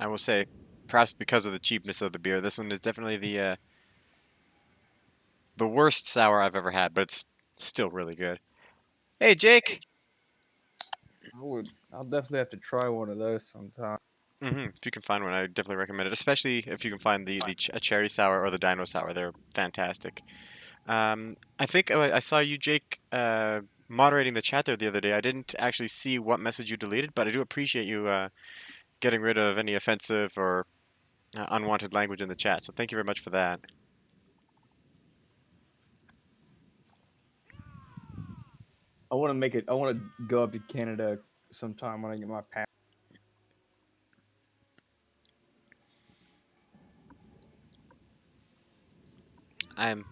I will say, perhaps because of the cheapness of the beer, this one is definitely the worst sour I've ever had, but it's still really good. Hey, Jake. I'll definitely have to try one of those sometime. If you can find one, I definitely recommend it, especially if you can find a cherry sour or the dino sour. They're fantastic. I think I saw you, Jake, moderating the chat there the other day. I didn't actually see what message you deleted, but I do appreciate you getting rid of any offensive or unwanted language in the chat. So thank you very much for that. I want to make it. I want to go up to Canada sometime when I get my pass. I'm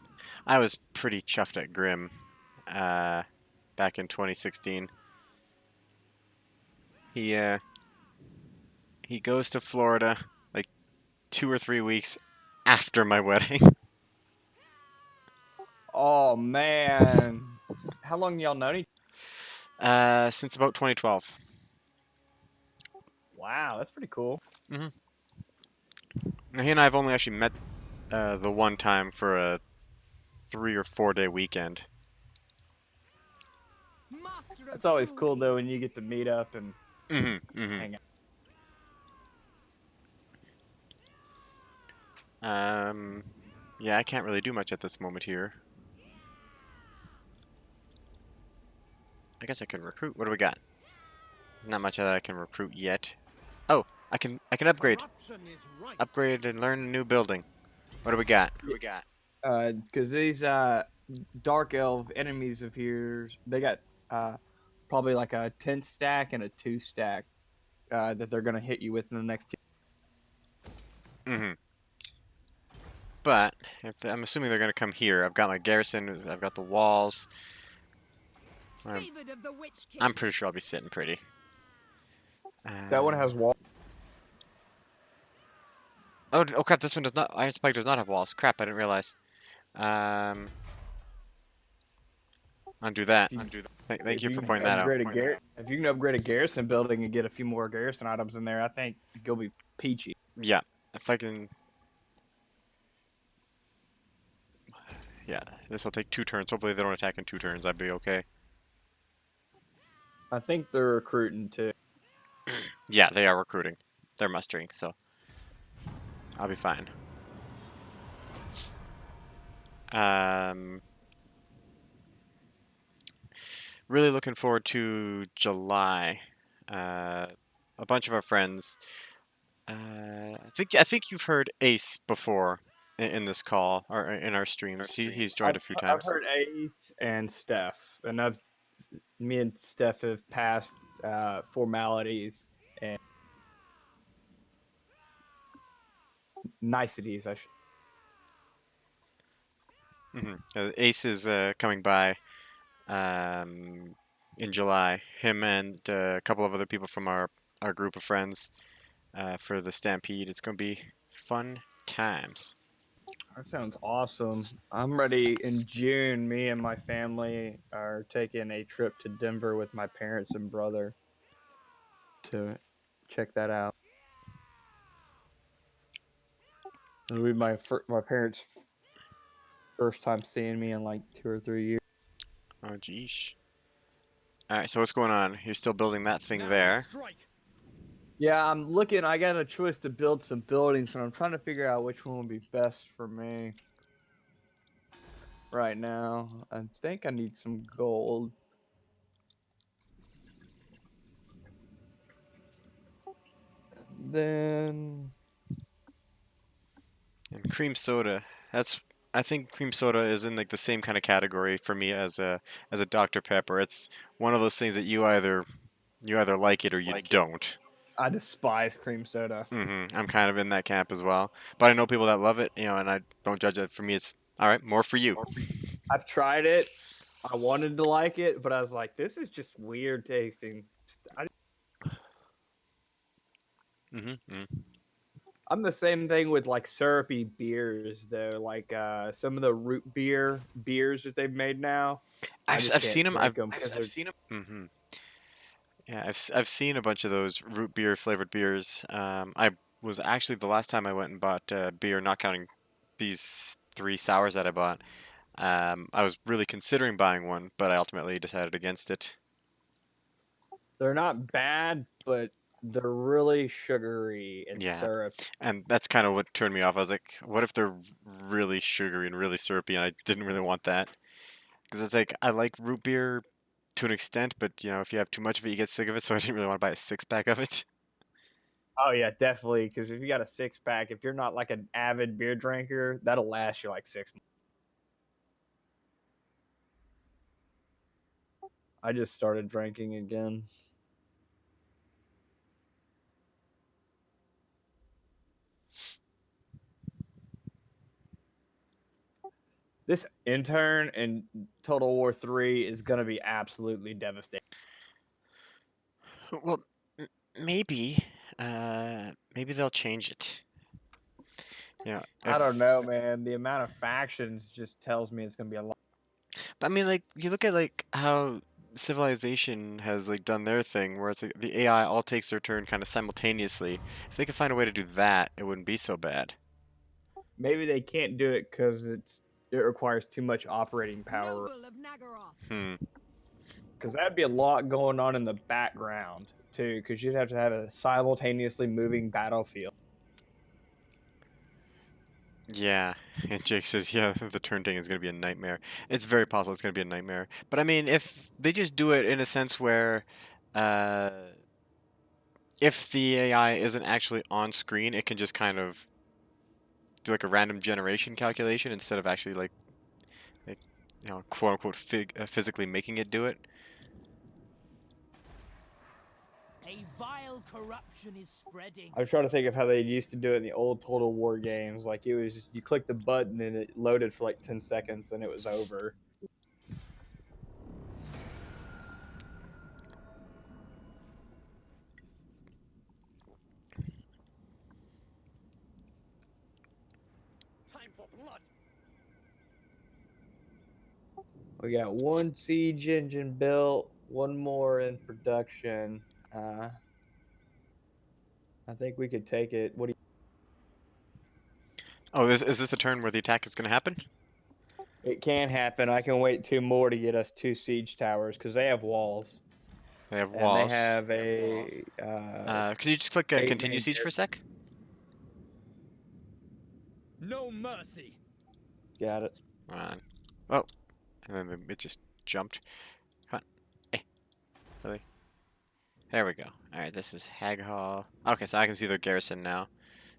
I was pretty chuffed at Grim uh, back in 2016. He uh, he goes to Florida like 2 or 3 weeks after my wedding. Oh man, how long y'all known each? Since about 2012. Wow, that's pretty cool. hmm He and I have only actually met the one time for a 3 or 4 day weekend. It's always cool though when you get to meet up and hmm hmm hang out. Um, yeah, I can't really do much at this moment here. I guess I can recruit. What do we got? Not much that I can recruit yet. Oh, I can upgrade. Upgrade and learn a new building. What do we got? Because these dark elf enemies of yours, they got uh probably like a 10 stack and a 2 stack that they're gonna hit you with in the next two. hmm But if, I'm assuming they're gonna come here. I've got my garrison. I've got the walls. I'm, I'm pretty sure I'll be sitting pretty. That one has Um, wall. oh crap! This one does not. Iron Spike does not have walls. Crap! I didn't realize. Um, undo that. If you Thank if you you for can pointing that out. if you can upgrade a garrison building and get a few more garrison items in there, I think you'll be peachy. Yeah, if I can. Yeah, this will take 2 turns. Hopefully they don't attack in 2 turns. I'd be okay. I think they're recruiting too. Yeah, they are recruiting. They're mustering, so I'll be fine. Um, really looking forward to July. Uh, a bunch of our friends. I think you've heard Ace before in this call or in our streams. He's joined I've a few I've times. heard Ace and Steph, and I've me and Steph have passed formalities and niceties. I should. Ace is coming by um, in July. Him and a couple of other people from our group of friends for the Stampede. It's going to be fun times. That sounds awesome. I'm ready in June. Me and my family are taking a trip to Denver with my parents and brother to check that out. It'll be my parents' first time seeing me in like 2 or 3 years. Oh, geesh. All right, so what's going on? You're still building that thing there. Yeah, I'm looking. I got a choice to build some buildings, and I'm trying to figure out which one would be best for me right now. I think I need some gold. Then And cream soda. That's I think cream soda is in like the same kind of category for me as a Dr. Pepper. It's one of those things that you either like it or you don't. I despise cream soda. I'm kind of in that camp as well. But I know people that love it, and I don't judge it. For me, it's all right, more for you. I've tried it. I wanted to like it, but I was like, this is just weird tasting. hmm I'm the same thing with like syrupy beers though. Like some of the root beers that they've made now, I just I've can't seen them. drink them because they're. Yeah, I've seen a bunch of those root beer flavored beers. I was actually the last time I went and bought beer, not counting these three sours that I bought. I was really considering buying one, but I ultimately decided against it. They're not bad, but they're really sugary and Yeah, syrup. and that's kind of what turned me off. I was like, what if they're really sugary and really syrupy, and I didn't really want that. Because it's like, I like root beer to an extent, but if you have too much of it, you get sick of it, so I didn't really want to buy a six pack of it. Oh yeah, definitely. Because if you got a six pack, if you're not like an avid beer drinker, that'll last you like 6 months. I just started drinking again. This intern in Total War 3 is gonna be absolutely devastating. Well, maybe, maybe they'll change it. I don't know, If man. The amount of factions just tells me it's gonna be a lot. But I mean, like, you look at like how Civilization has like done their thing, where it's like the AI all takes their turn kind of simultaneously. If they could find a way to do that, it wouldn't be so bad. Maybe they can't do it because it requires too much operating power. Hmm. Because that'd be a lot going on in the background too. Because you'd have to have a simultaneously moving battlefield. Yeah. And Jake says, yeah, the turn thing is going to be a nightmare. It's very possible it's going to be a nightmare. But I mean, if they just do it in a sense where, uh, if the AI isn't actually on screen, it can just kind of do like a random generation calculation instead of actually like quote unquote physically making it do it. A vile corruption is spreading. I'm trying to think of how they used to do it in the old Total War games. Like it was, you click the button and it loaded for like 10 seconds and it was over. Time for blood. We got one siege engine built, one more in production. Uh, I think we could take it. What do Oh, is this the turn where the attack is going to happen? It can happen. I can wait two more to get us two siege towers because they have walls They have and they walls. have a Can you just click eight continue man. siege for a sec? No mercy. Got it. Come on. Oh, and then it just jumped. Come on. Hey, really? There we go. All right, this is Hag Hall. Okay, so I can see the garrison now.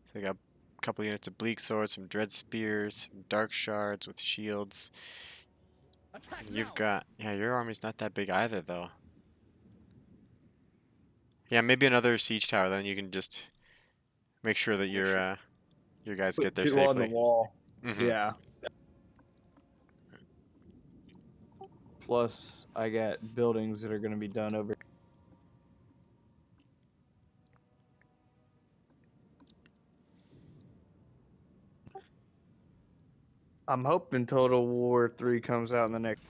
So they got a couple units of bleak swords, some dread spears, some dark shards with shields. Attack You've now. got your army's not that big either though. Yeah, maybe another siege tower. Then you can just make sure that Make sure your guys get put there two on the safely. wall. Mm-hmm. Yeah. Plus, I got buildings that are going to be done over. I'm hoping Total War 3 comes out in the next.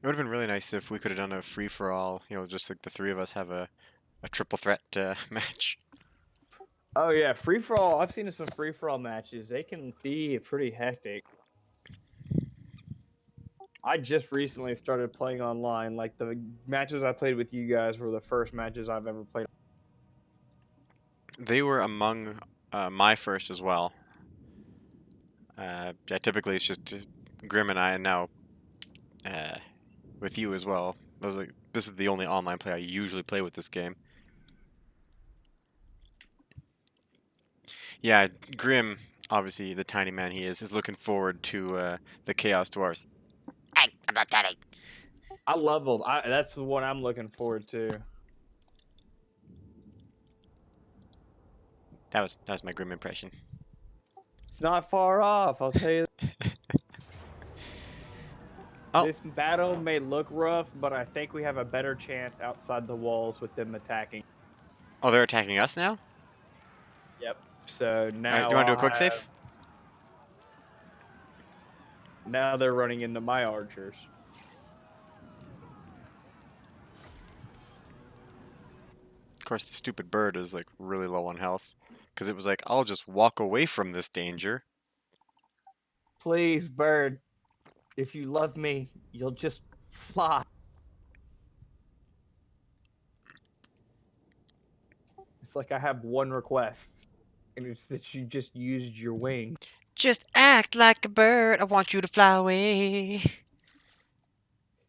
It would have been really nice if we could have done a free for all. Just like the three of us have a triple threat match. Oh yeah, free for all. I've seen some free for all matches. They can be pretty hectic. I just recently started playing online. Like the matches I played with you guys were the first matches I've ever played. They were among my first as well. Yeah, typically it's just Grim and I, and now uh, with you as well. This is the only online play I usually play with this game. Yeah, Grim, obviously the tiny man he is looking forward to the Chaos Dwarfs. Hey, I'm not tiny. I love them. That's the one I'm looking forward to. That was my Grim impression. It's not far off. I'll tell you. Oh, This battle may look rough, but I think we have a better chance outside the walls with them attacking. oh, they're attacking us now. Yep. So All right, do now you want to do a I'll quick have. save? Now they're running into my archers. Of course, the stupid bird is like really low on health because it was like, I'll just walk away from this danger. Please, bird, if you love me, you'll just fly. It's like I have one request, and it's that you just used your wings. Just act like a bird. I want you to fly away.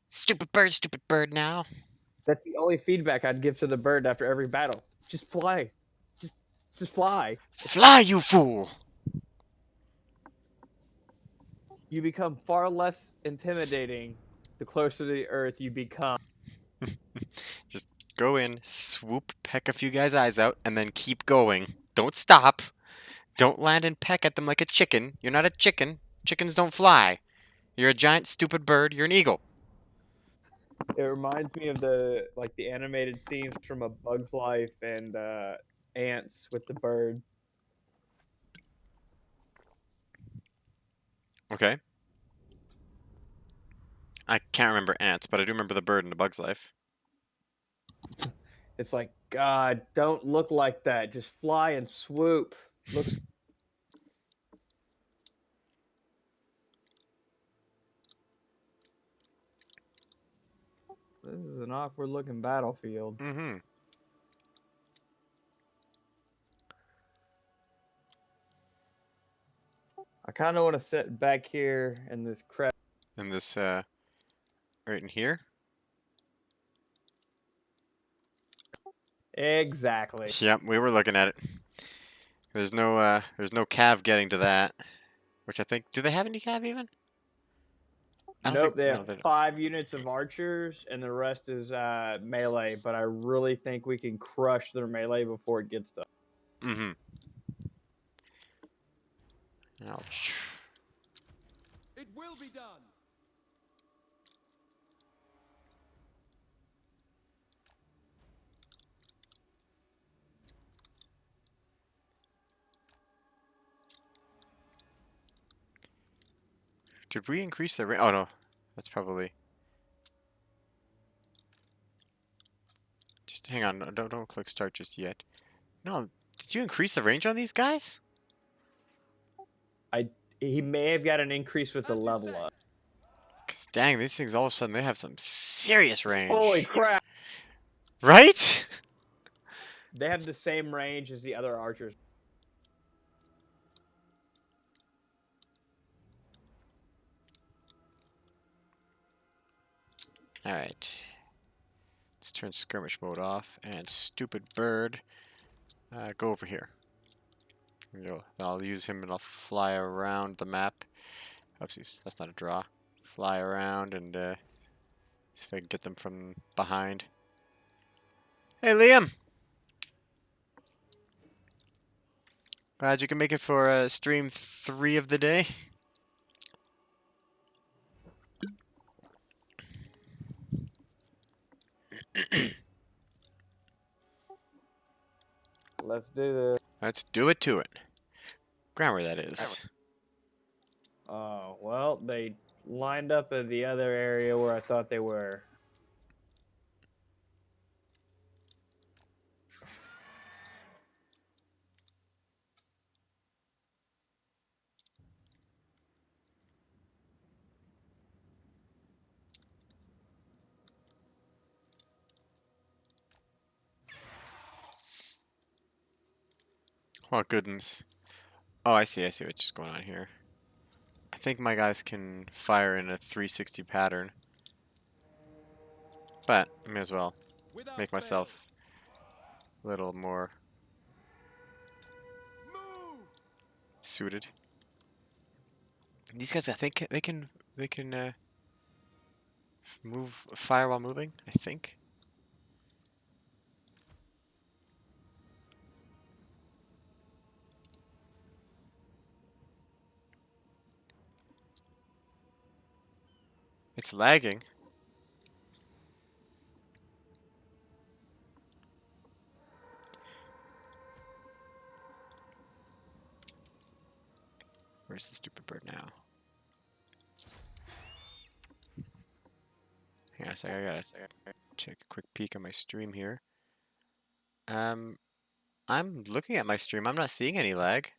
Stupid bird now. That's the only feedback I'd give to the bird after every battle. Just fly. Just just fly. Fly, you fool! You become far less intimidating the closer to the earth you become. Just go in, swoop, peck a few guys' eyes out, and then keep going. Don't stop. Don't land and peck at them like a chicken. You're not a chicken. Chickens don't fly. You're a giant stupid bird. You're an eagle. It reminds me of the animated scenes from A Bug's Life and Ants with the bird. Okay. I can't remember ants, but I do remember the bird in A Bug's Life. It's like, God, don't look like that. Just fly and swoop. Looks. This is an awkward looking battlefield. Mm-hmm. I kind of want to sit back here in this crap. And this, right in here. Exactly. Yep, we were looking at it. There's no cav getting to that. Which I think, do they have any cav even? I don't think, Nope, they no, have they don't. 5 units of archers, and the rest is melee. But I really think we can crush their melee before it gets to. Mm-hmm. Ouch. It will be done. Did we increase the range? Oh no, that's probably. Just hang on, don't click start just yet. No, did you increase the range on these guys? He may have got an increase with the As you level say. up. Cause dang, these things all of a sudden they have some serious Holy range, crap! right? They have the same range as the other archers. All right, let's turn skirmish mode off and stupid bird, go over here. Then I'll use him and I'll fly around the map. Oopsies, that's not a draw. Fly around and see if I can get them from behind. Hey, Liam! Glad you can make it for stream 3 of the day. Let's do this. Let's do it to it. Grammar, that is. Oh, well, they lined up in the other area where I thought they were. Oh, goodness. Oh, I see what's going on here. I think my guys can fire in a 360 pattern. But, I may as well Without make fail. myself a little more Move. suited. These guys, I think they can move, fire while moving, I think. It's lagging. Where's the stupid bird now? Hang on a sec, I gotta take a quick peek at my stream here. I'm looking at my stream. I'm not seeing any lag.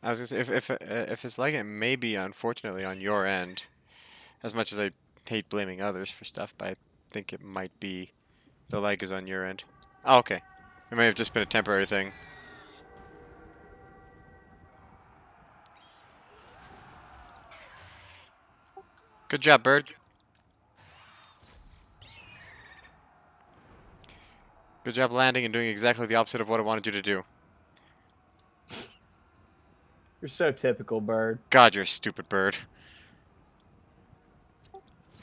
I was gonna say if it's lagging, it may be unfortunately on your end. As much as I hate blaming others for stuff, but I think it might be the lag is on your end. Oh, okay. It may have just been a temporary thing. Good job, bird. Good job landing and doing exactly the opposite of what I wanted you to do. You're so typical, bird. God, you're a stupid bird.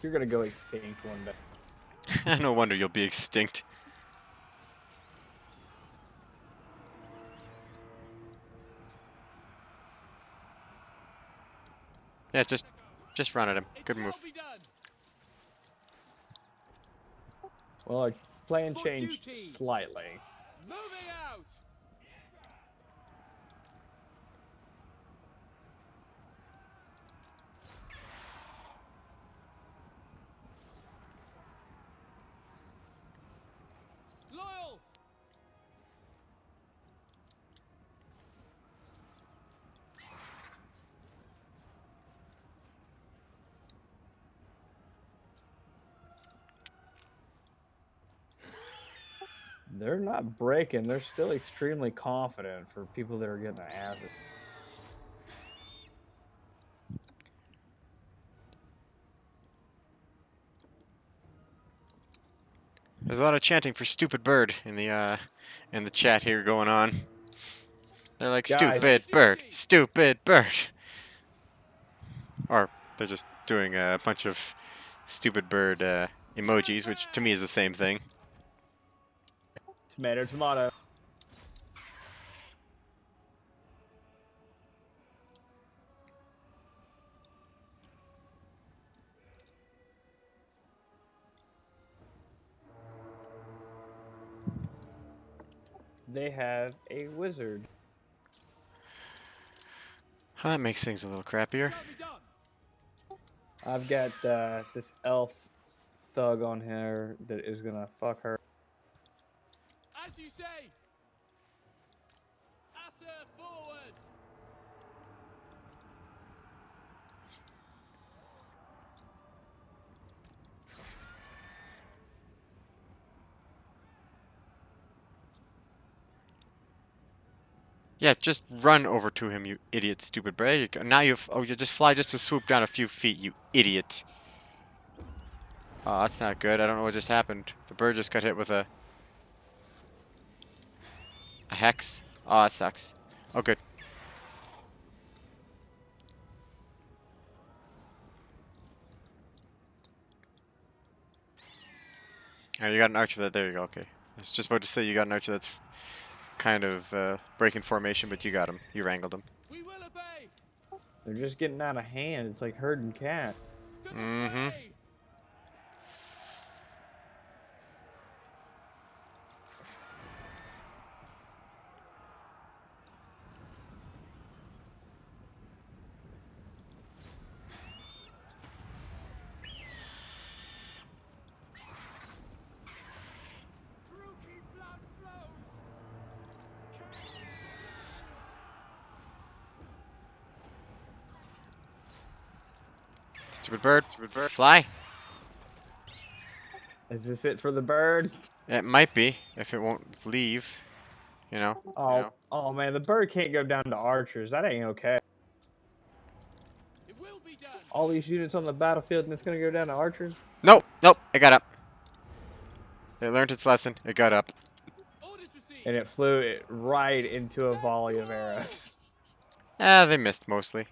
You're gonna go extinct one day. No wonder you'll be extinct. Yeah, just run at him. It Good shall move. be done. Well, our plan For changed duty. slightly. Moving out. Loyal. They're not breaking. They're still extremely confident for people that are getting an acid. There's a lot of chanting for stupid bird in the chat here going on. They're like Guys. stupid bird, stupid bird. Or they're just doing a bunch of stupid bird emojis, which to me is the same thing. Tomato, tomato. They have a wizard. That makes things a little crappier. Shall be done. I've got this elf thug on here that is gonna fuck her. As you say. Asser forward. Yeah, just run over to him, you idiot, stupid bird. There you go. Now you just fly just to swoop down a few feet, you idiot. Oh, that's not good. I don't know what just happened. The bird just got hit with a hex. Oh, that sucks. Oh, good. Oh, you got an archer that. There you go. Okay. I was just about to say you got an archer that's kind of breaking formation, but you got him. You wrangled him. We will obey. They're just getting out of hand. It's like herding cats. To the Mm-hmm. fray. Droopy blood flows. Stupid bird. Stupid bird. Fly. Is this it for the bird? It might be if it won't leave. You know. Oh, oh man, the bird can't go down to archers. That ain't okay. It will be done. All these units on the battlefield and it's gonna go down to archers? Nope. Nope. It got up. It learned its lesson. It got up. Orders received. And it flew it right into a volley of arrows. Ah, they missed mostly.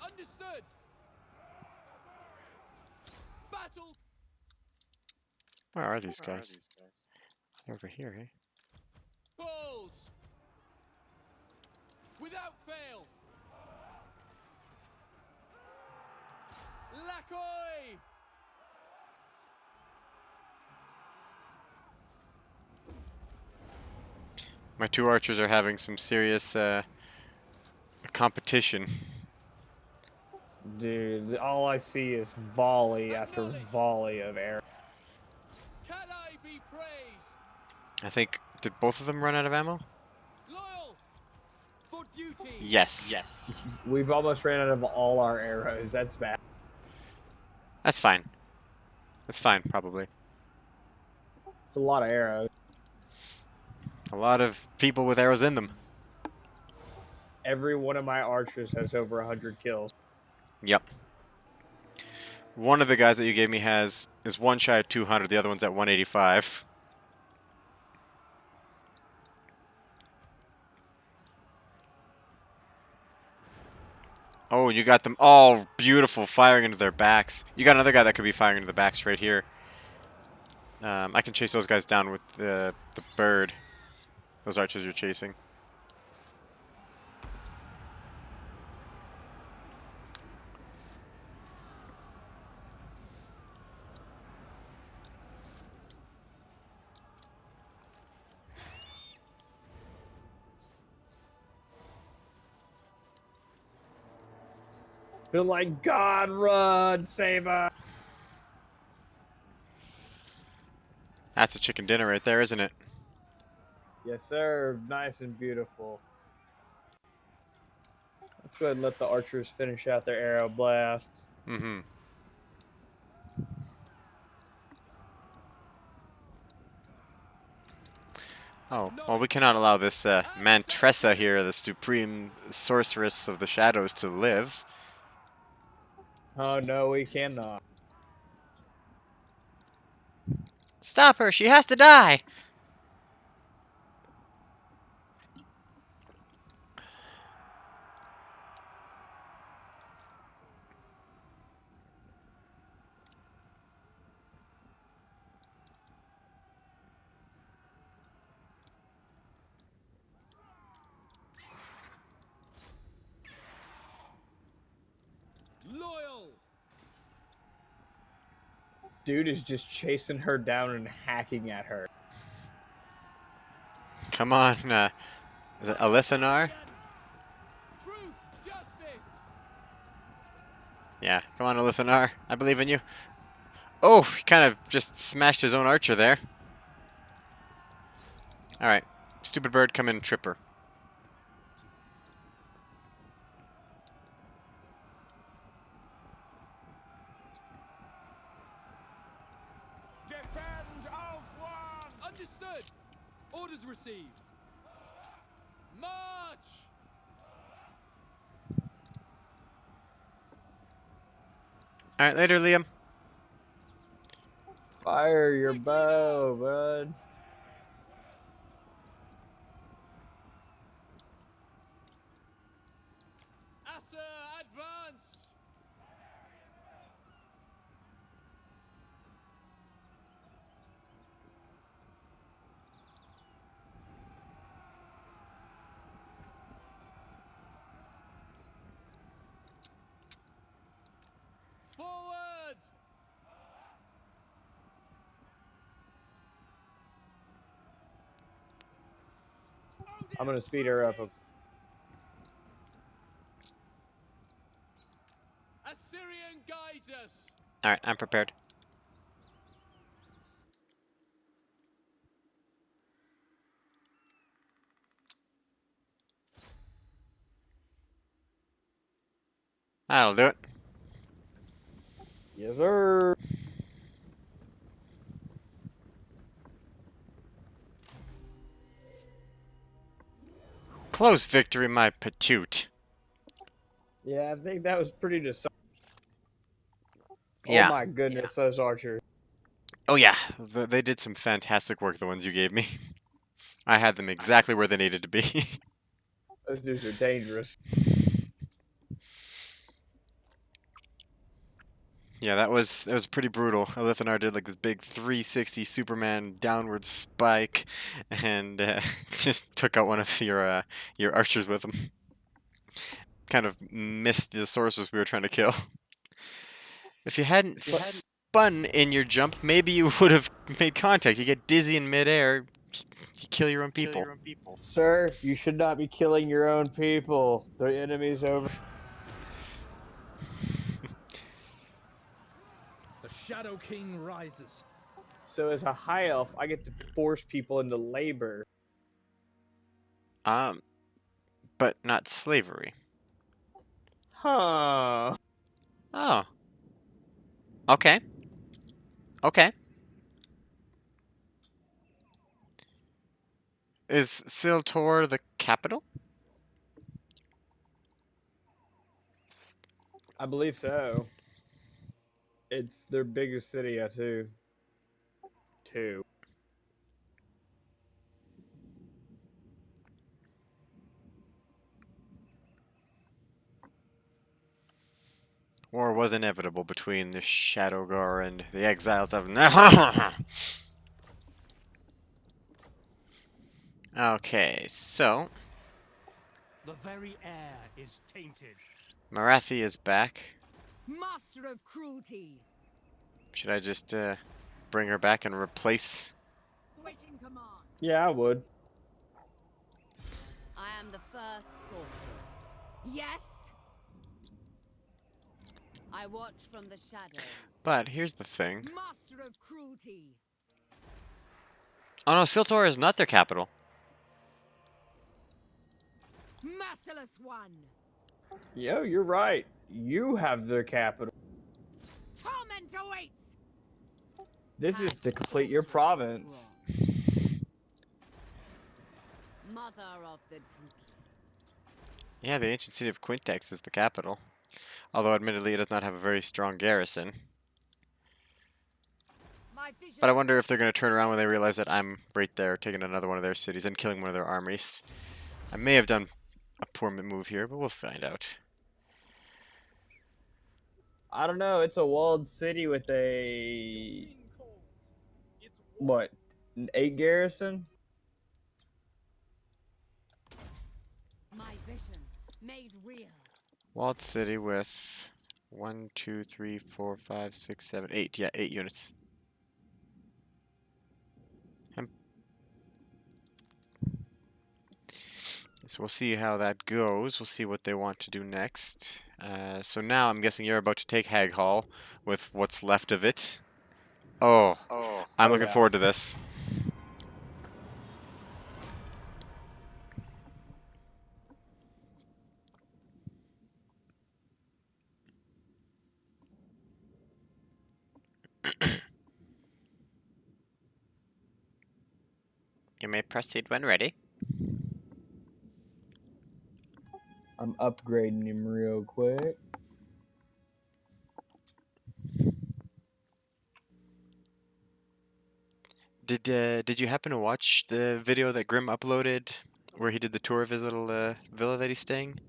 Understood. Battle. Where are these guys? They're over here, eh? Balls. Without fail. Lacoy. My two archers are having some serious competition. Dude, all I see is volley after volley of arrows. Can I be praised? I think, did both of them run out of ammo? Loyal for duty. Yes. We've almost ran out of all our arrows. That's bad. That's fine. That's fine, probably. It's a lot of arrows. A lot of people with arrows in them. Every one of my archers has over 100 kills. Yep. One of the guys that you gave me is one shy of 200. The other one's at 185. Oh, you got them all beautiful firing into their backs. You got another guy that could be firing into the backs right here. I can chase those guys down with the bird. Those archers you're chasing. They're like, God, run, save us. That's a chicken dinner right there, isn't it? Yes, sir. Nice and beautiful. Let's go ahead and let the archers finish out their arrow blasts. Mm-hmm. Oh, well, we cannot allow this Mantressa here, the supreme sorceress of the shadows, to live. Oh, no, we cannot. Stop her! She has to die! Loyal. Dude is just chasing her down and hacking at her. Come on, is it Alithanar? Truth. Justice. Yeah, come on, Alithanar. I believe in you. Oh, he kind of just smashed his own archer there. Alright, stupid bird, come in, trip her. Defend of one. Understood. Orders received. March. Alright, later, Liam. Fire your bow, bud. Asa, advance. Forward. I'm going to speed her up. Assyrian guides us. Alright, I'm prepared. That'll do it. Yes, sir. Close victory, my patoot. Yeah, I think that was pretty decisive. Yeah. Oh my goodness, those archers. Oh yeah, they did some fantastic work, the ones you gave me. I had them exactly where they needed to be. Those dudes are dangerous. Yeah, that was pretty brutal. Alithanar did like this big 360 Superman downward spike, and just took out one of your archers with him. Kind of missed the sorcerers we were trying to kill. If you hadn't spun in your jump, maybe you would have made contact. You get dizzy in midair, You kill your own people. Sir, you should not be killing your own people. The enemy's over. The Shadow King rises. So as a high elf, I get to force people into labor. But not slavery. Huh. Oh. Okay. Okay. Is Siltor the capital? I believe so. It's their biggest city, too. Two. War was inevitable between the Shadowgar and the exiles of... Okay, so... The very air is tainted. Marathi is back. Master of cruelty. Should I just bring her back and replace... Waiting command. Yeah, I would. I am the first sorceress. Yes. I watch from the shadows. But here's the thing. Master of cruelty. Oh no, Siltor is not their capital. Merciless one. Yo, you're right. You have their capital. Torment awaits. This is to complete your province. Mother of the Druki. Yeah, the ancient city of Quintex is the capital. Although admittedly it does not have a very strong garrison. My vision. But I wonder if they're going to turn around when they realize that I'm right there taking another one of their cities and killing one of their armies. I may have done a poor move here, but we'll find out. I don't know. It's a walled city with a what? An 8 garrison? My vision made real. Walled city with 1, 2, 3, 4, 5, 6, 7, 8. Yeah, 8 units. So we'll see how that goes. We'll see what they want to do next. So now I'm guessing you're about to take Hag Hall with what's left of it. Oh, I'm looking yeah. forward to this. You may proceed when ready. I'm upgrading him real quick. Did you happen to watch the video that Grim uploaded where he did the tour of his little villa that he's staying?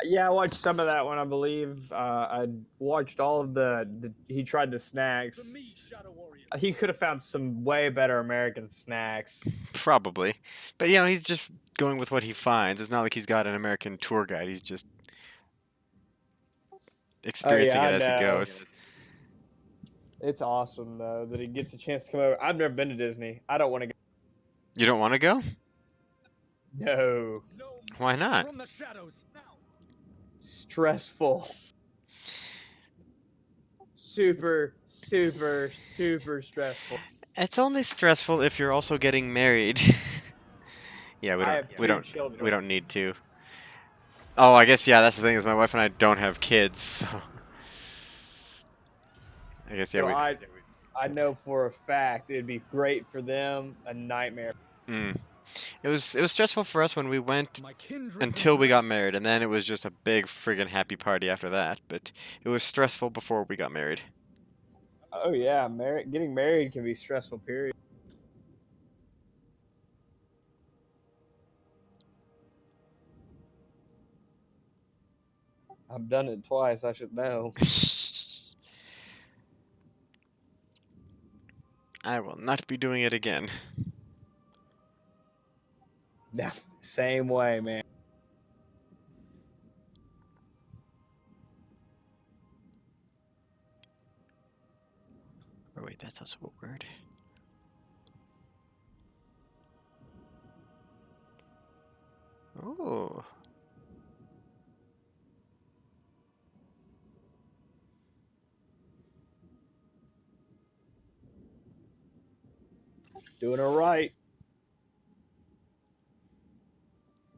Yeah, I watched some of that one, I believe. I watched all of the he tried the For snacks. me, Shadow Warriors. He could have found some way better American snacks. Probably. But you know, he's just going with what he finds. It's not like he's got an American tour guide. He's just experiencing I it as he know. goes. It's awesome though that he gets a chance to come over. I've never been to Disney. I don't want to go. You don't want to go? No. No Why not? from the shadows. Now. Stressful. Super, super, super stressful. It's only stressful if you're also getting married. Yeah, I have we two don't children. we don't need to. Oh, I guess yeah, that's the thing is my wife and I don't have kids. So I guess yeah, So I know for a fact it'd be great for them, a nightmare. It was stressful for us when we went My kindred until we got regrets. married, and then it was just a big friggin' happy party after that. But it was stressful before we got married. Oh yeah, getting married can be stressful. Period. I've done it twice. I should know. I will not be doing it again. Same way, man. Oh wait, that's also a word. Oh. Doing all right.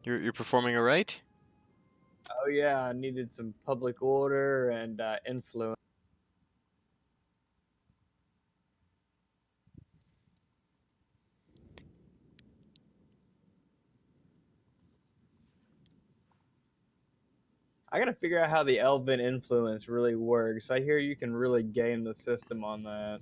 You're performing all right? Oh yeah, I needed some public order and influence. I gotta figure out how the elven influence really works. I hear you can really game the system on that.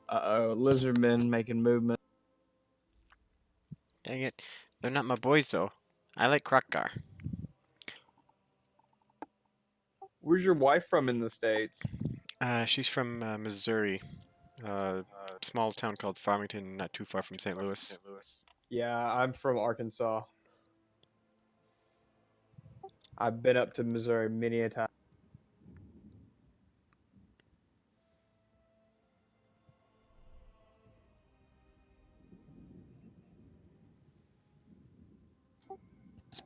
Uh-oh, lizardmen making movement. Dang it. They're not my boys, though. I like Krokkar. Where's your wife from in the States? She's from Missouri. Uh, Small town called Farmington, not too far from St. Louis. Yeah, I'm from Arkansas. I've been up to Missouri many a time.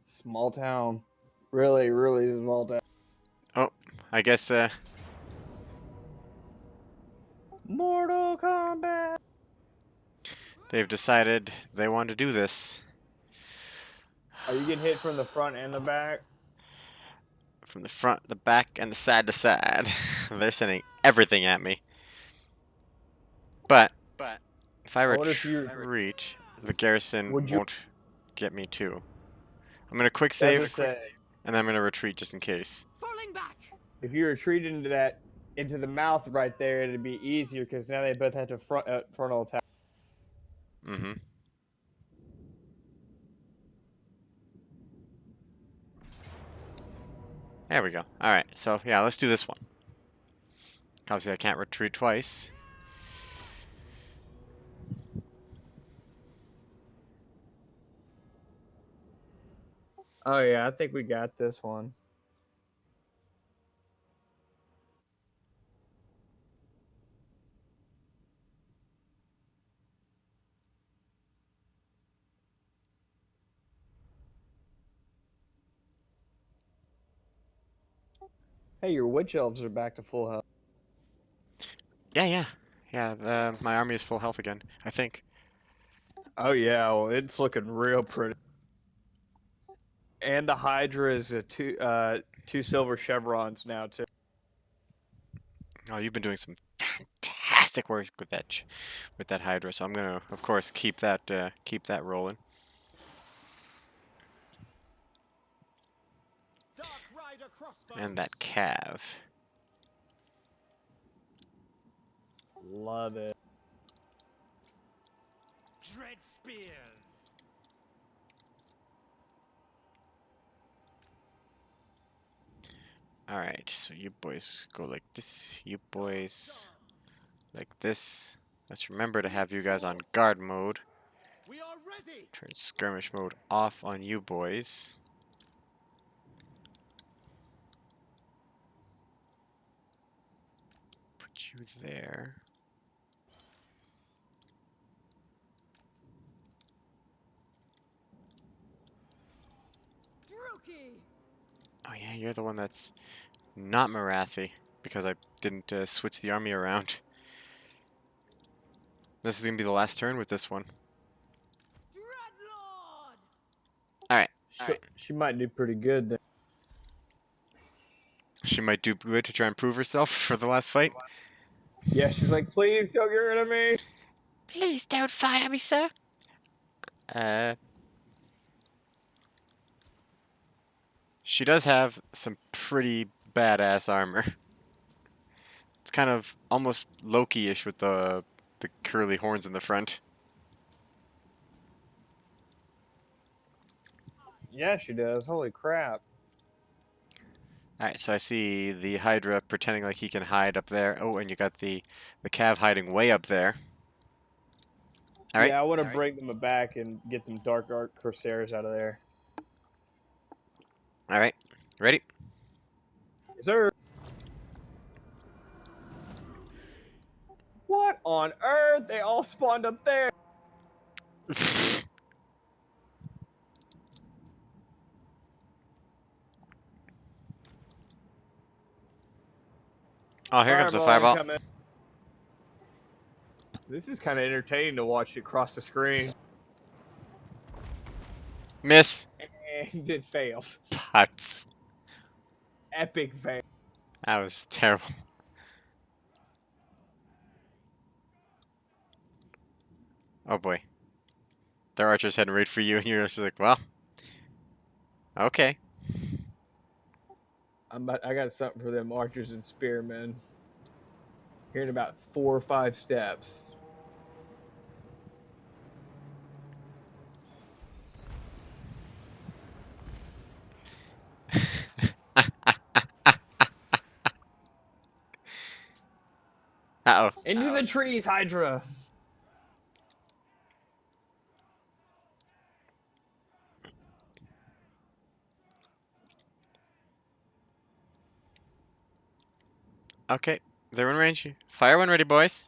Small town. Really, really small town. Oh, I guess Mortal Kombat. they've decided they want to do this. Are you getting hit from the front and the back? From the front, the back, and the side to side. They're sending everything at me. But if I I wonder if you retreat, the garrison would you. won't get me too. I'm gonna quick I was save, gonna say, and then I'm gonna retreat just in case. Falling back. if you retreat into the mouth right there, it'd be easier because now they both have to frontal attack. Mm-hmm. There we go. Alright, so yeah, let's do this one. Obviously I can't retreat twice. Oh yeah, I think we got this one. Hey, your witch elves are back to full health. Yeah. My army is full health again, I think. Oh yeah, well, it's looking real pretty. And the Hydra is a two silver chevrons now too. Oh, you've been doing some fantastic work with that Hydra, so I'm gonna, of course, keep that rolling. And that Cav. Love it. Dread spears. Alright, so you boys go like this, you boys like this. Let's remember to have you guys on guard mode. We are ready. Turn skirmish mode off on you boys. Put you there. Druki. Oh yeah, you're the one that's not Marathi, because I didn't switch the army around. This is gonna be the last turn with this one. Dreadlord. Alright. She might do pretty good then. She might do good to try and prove herself for the last fight. Yeah, she's like, please don't get rid of me. Please don't fire me, sir. She does have some pretty badass armor. It's kind of almost Loki-ish with the curly horns in the front. Yeah, she does. Holy crap. Alright, so I see the Hydra pretending like he can hide up there. Oh, and you got the Cav hiding way up there. All right. Yeah, I want to bring them back and get them Dark Art Corsairs out of there. All right. Ready? Yes, sir. What on earth? They all spawned up there. Oh, here comes a Fireball fireball. incoming. This is kind of entertaining to watch it cross the screen. Miss. And it fails. Putts. Epic fail. That was terrible. Oh boy. Their archer's heading right for you, and you're just like, well, okay. I got something for them archers and spearmen. Here in about 4 or 5 steps. Uh-oh. Into the trees, Hydra. Okay. They're in range. Fire one ready, boys.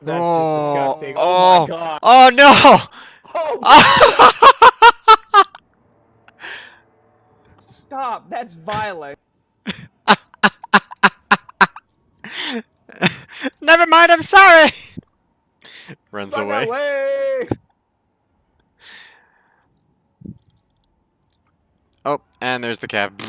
That's just Oh, disgusting. Oh my oh, god. oh no! Oh stop. That's violent. Never mind, I'm sorry! Runs Run away. away. Oh, and there's the cab.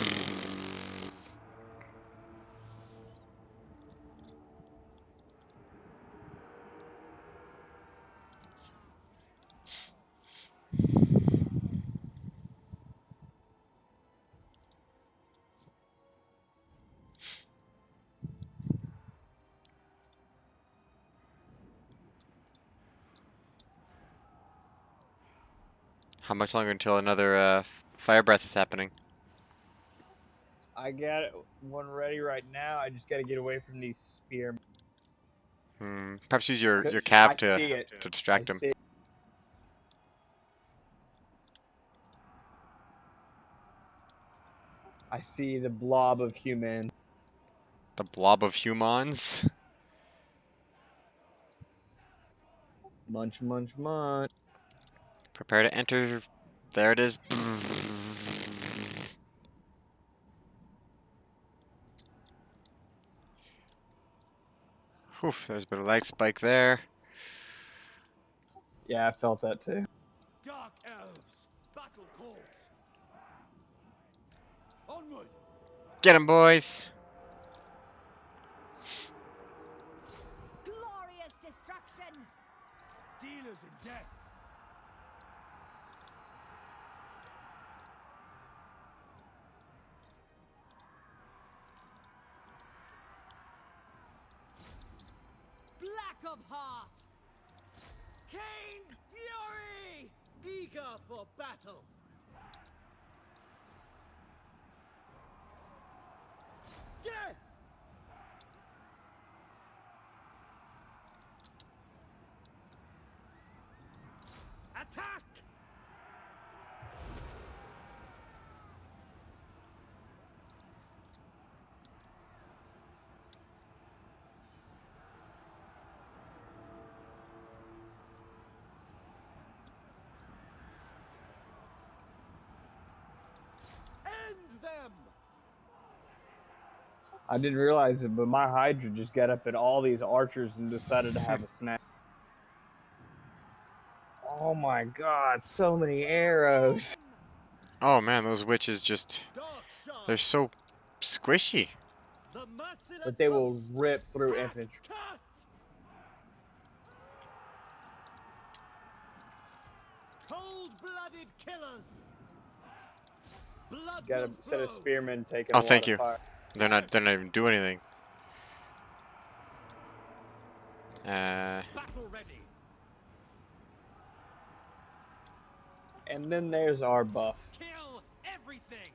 How much longer until another fire breath is happening? I got one ready right now. I just got to get away from these spearmen. Perhaps use your I cav see it. to I distract him. see it. I see the blob of human. The blob of humans. Munch, munch, munch. Prepare to enter. There it is. Oof, there's a bit of lag spike there. Yeah, I felt that too. Dark elves, battle calls. Onward. Get him, boys. Glorious destruction. Dealers in death. Black of heart. Keen fury, eager for battle. Death. Attack. End them. I didn't realize it, but my Hydra just got up at all these archers and decided to have a snack. Oh my god, so many arrows. Oh man, those witches just. Dark They're shards. so squishy. The merciless But they will host. rip through infantry. Cut. Cold-blooded killers. Blood Got a will set of flow. spearmen taking Oh, a lot thank of you. fire. They're not even doing anything. Battle ready. And then there's our buff. Kill everything.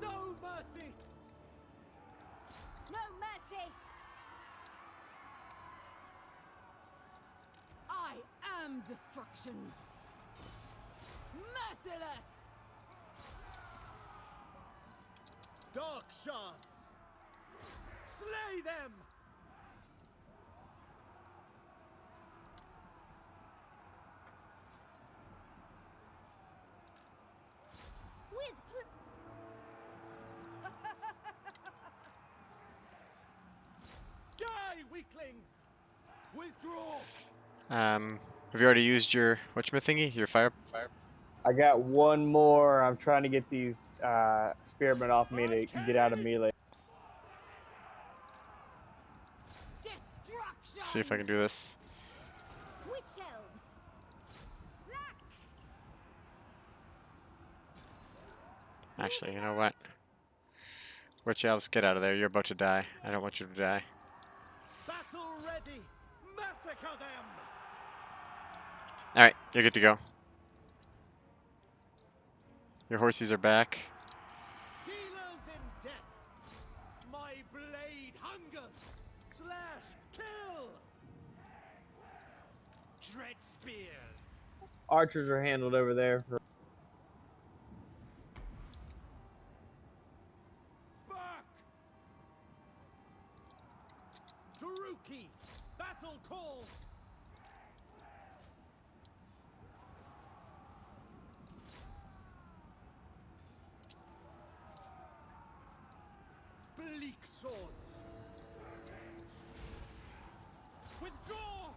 No mercy. No mercy. Damn destruction! Merciless! Dark shards! Slay them! With Die, weaklings! Withdraw! Have you already used your whatchamacallit thingy? Your fire? I got one more. I'm trying to get these spearmen off me to get out of melee. destruction! See if I can do this. Witch elves! Black! Actually, you know what? Witch elves, get out of there. You're about to die. I don't want you to die. Battle ready! Massacre them! Alright, you're good to go. Your horsies are back. Dealers in death! My blade hungers! Slash! Kill! Dread spears! Archers are handled over there for. Back! Taruki! Battle calls! Bleak swords! Withdraw!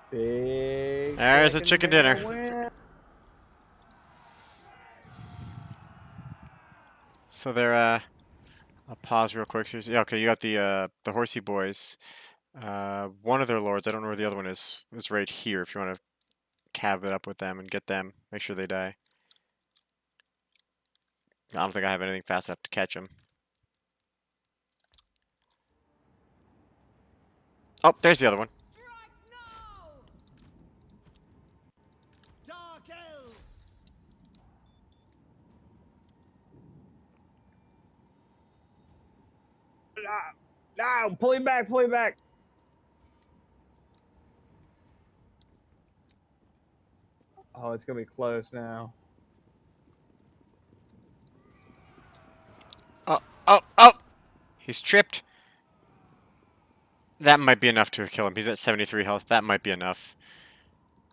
Big. There's a chicken dinner. win. So they're I'll pause real quick. Yeah, okay, you got the horsey boys. One of their lords, I don't know where the other one is right here if you want to cav it up with them and get them. Make sure they die. I don't think I have anything fast enough to catch them. Oh, there's the other one. Strike now! Dark elves! No, pull him back, pull him back. Oh, it's gonna be close now. Oh, oh, oh! He's tripped. That might be enough to kill him. He's at 73 health. That might be enough.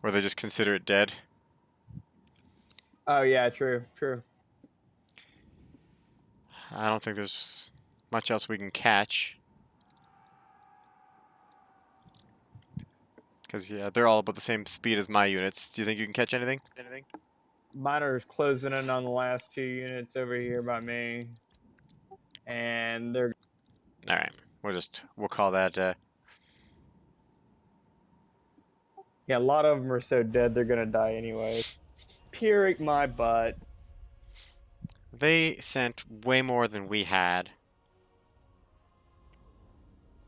Or they just consider it dead. Oh yeah, true, true. I don't think there's much else we can catch. Because, yeah, they're all about the same speed as my units. Do you think you can catch anything? Miner's closing in on the last two units over here by me, and they're Alright. We'll call that, yeah. A lot of them are so dead they're gonna die anyway. Pyrrhic my butt. they sent way more than we had.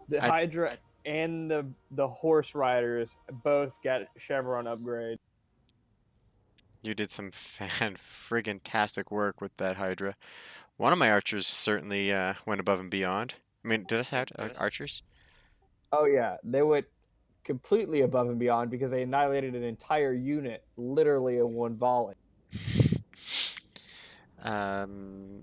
The I- Hydra and the horse riders both got chevron upgrade. You did some fan-friggin-tastic work with that Hydra. One of my archers certainly went above and beyond. I mean, did I have archers? Oh yeah, they went completely above and beyond because they annihilated an entire unit literally in one volley. Um,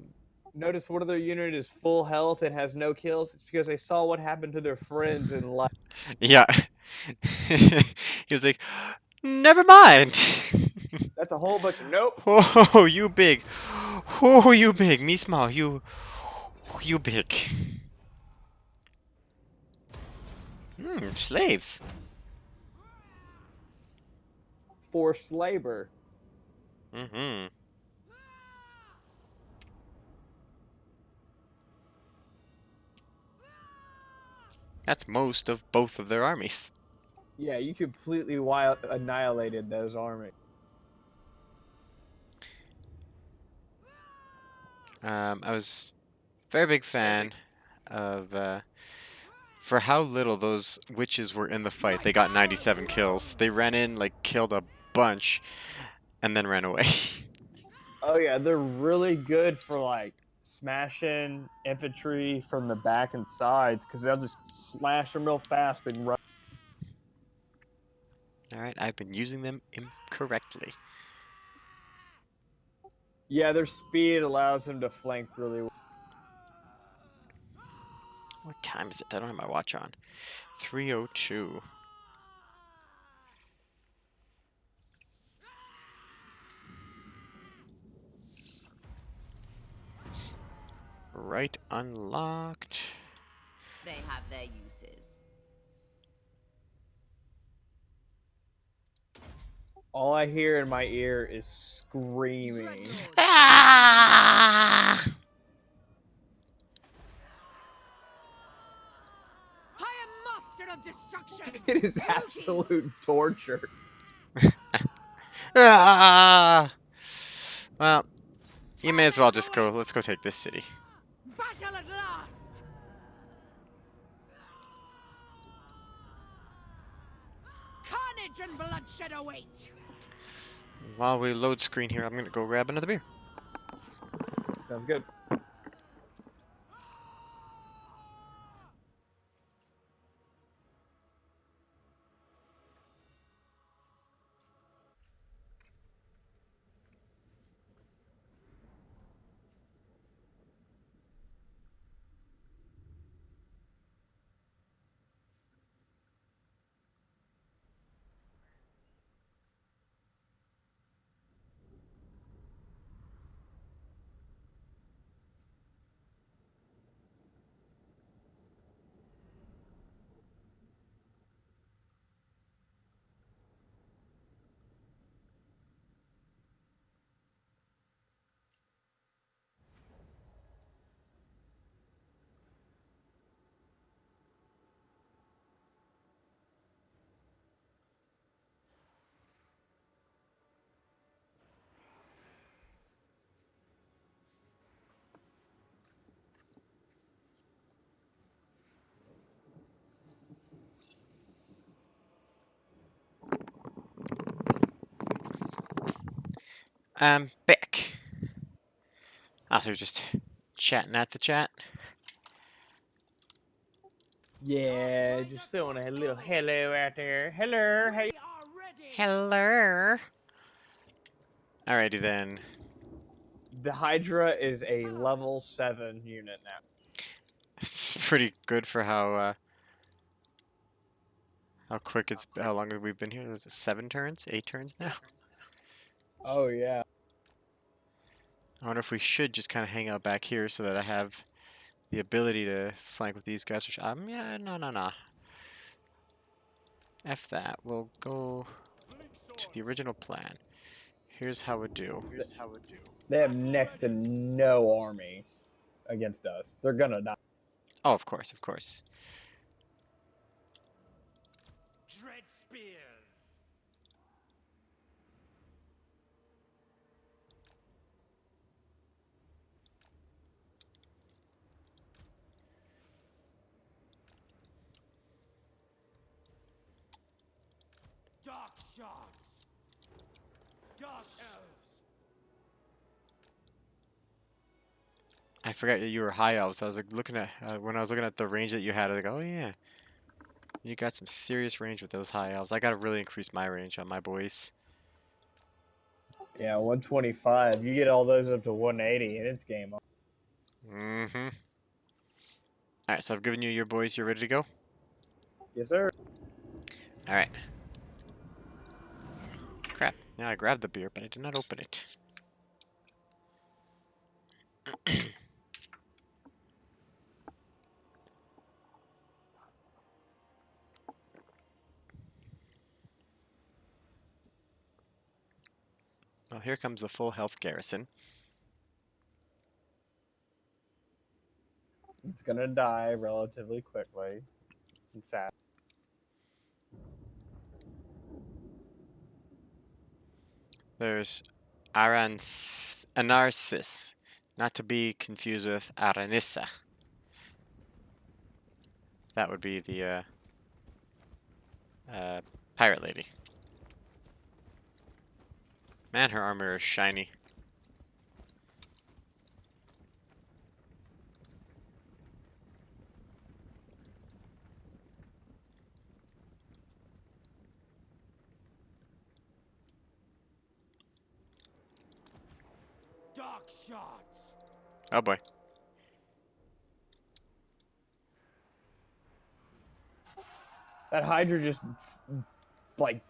Notice one of their unit is full health and has no kills. It's because they saw what happened to their friends in life. yeah. He was like, never mind. That's a whole bunch of nope. Oh, you big. Oh, you big. Me small. You big. Slaves. Forced labor. Mm-hmm. That's most of both of their armies. Yeah, you completely annihilated those armies. I was very big fan of for how little those witches were in the fight. They got 97 kills. They ran in, like, killed a bunch, and then ran away. Oh yeah, they're really good for like smashing infantry from the back and sides because they'll just slash them real fast and run. Alright, I've been using them incorrectly. Yeah, their speed allows them to flank really well. What time is it? I don't have my watch on. 3:02. Right unlocked. They have their uses. All I hear in my ear is screaming. Dreadlords. Ah! I am master of destruction. It is Spooky. absolute torture. Ah! Well, you may as well just go. Let's go take this city. Battle at last. Carnage and bloodshed await. While we load screen here, I'm gonna go grab another beer. Sounds good. I'm back. After just chatting at the chat. Yeah, just throwing a little hello out there. Hello, hey. We are ready. Hello. Alrighty then. The Hydra is a level 7 unit now. It's pretty good for how quick it's how long have we been here? Is it 7 turns? 8 turns now? Oh yeah. I wonder if we should just kind of hang out back here so that I have the ability to flank with these guys. Which yeah, no. F that. We'll go to the original plan. Here's how we do. They have next to no army against us. They're gonna die. Oh, of course, of course. Dread spears. Dark sharks. Dark elves. I forgot that you were high elves. I was like looking at when I was looking at the range that you had. I was like, oh yeah, you got some serious range with those high elves. I gotta really increase my range on my boys. Yeah, 125. You get all those up to 180 and it's game on. Mm-hmm. All right, so I've given you your boys. You're ready to go. Yes, sir. All right. Crap. Now I grabbed the beer, but I did not open it. Well, here comes the full health garrison. It's gonna die relatively quickly. It's sad. There's Anarsis, not to be confused with Aranissa. That would be the pirate lady. Man, her armor is shiny. Dark shards. Oh boy. That Hydra just like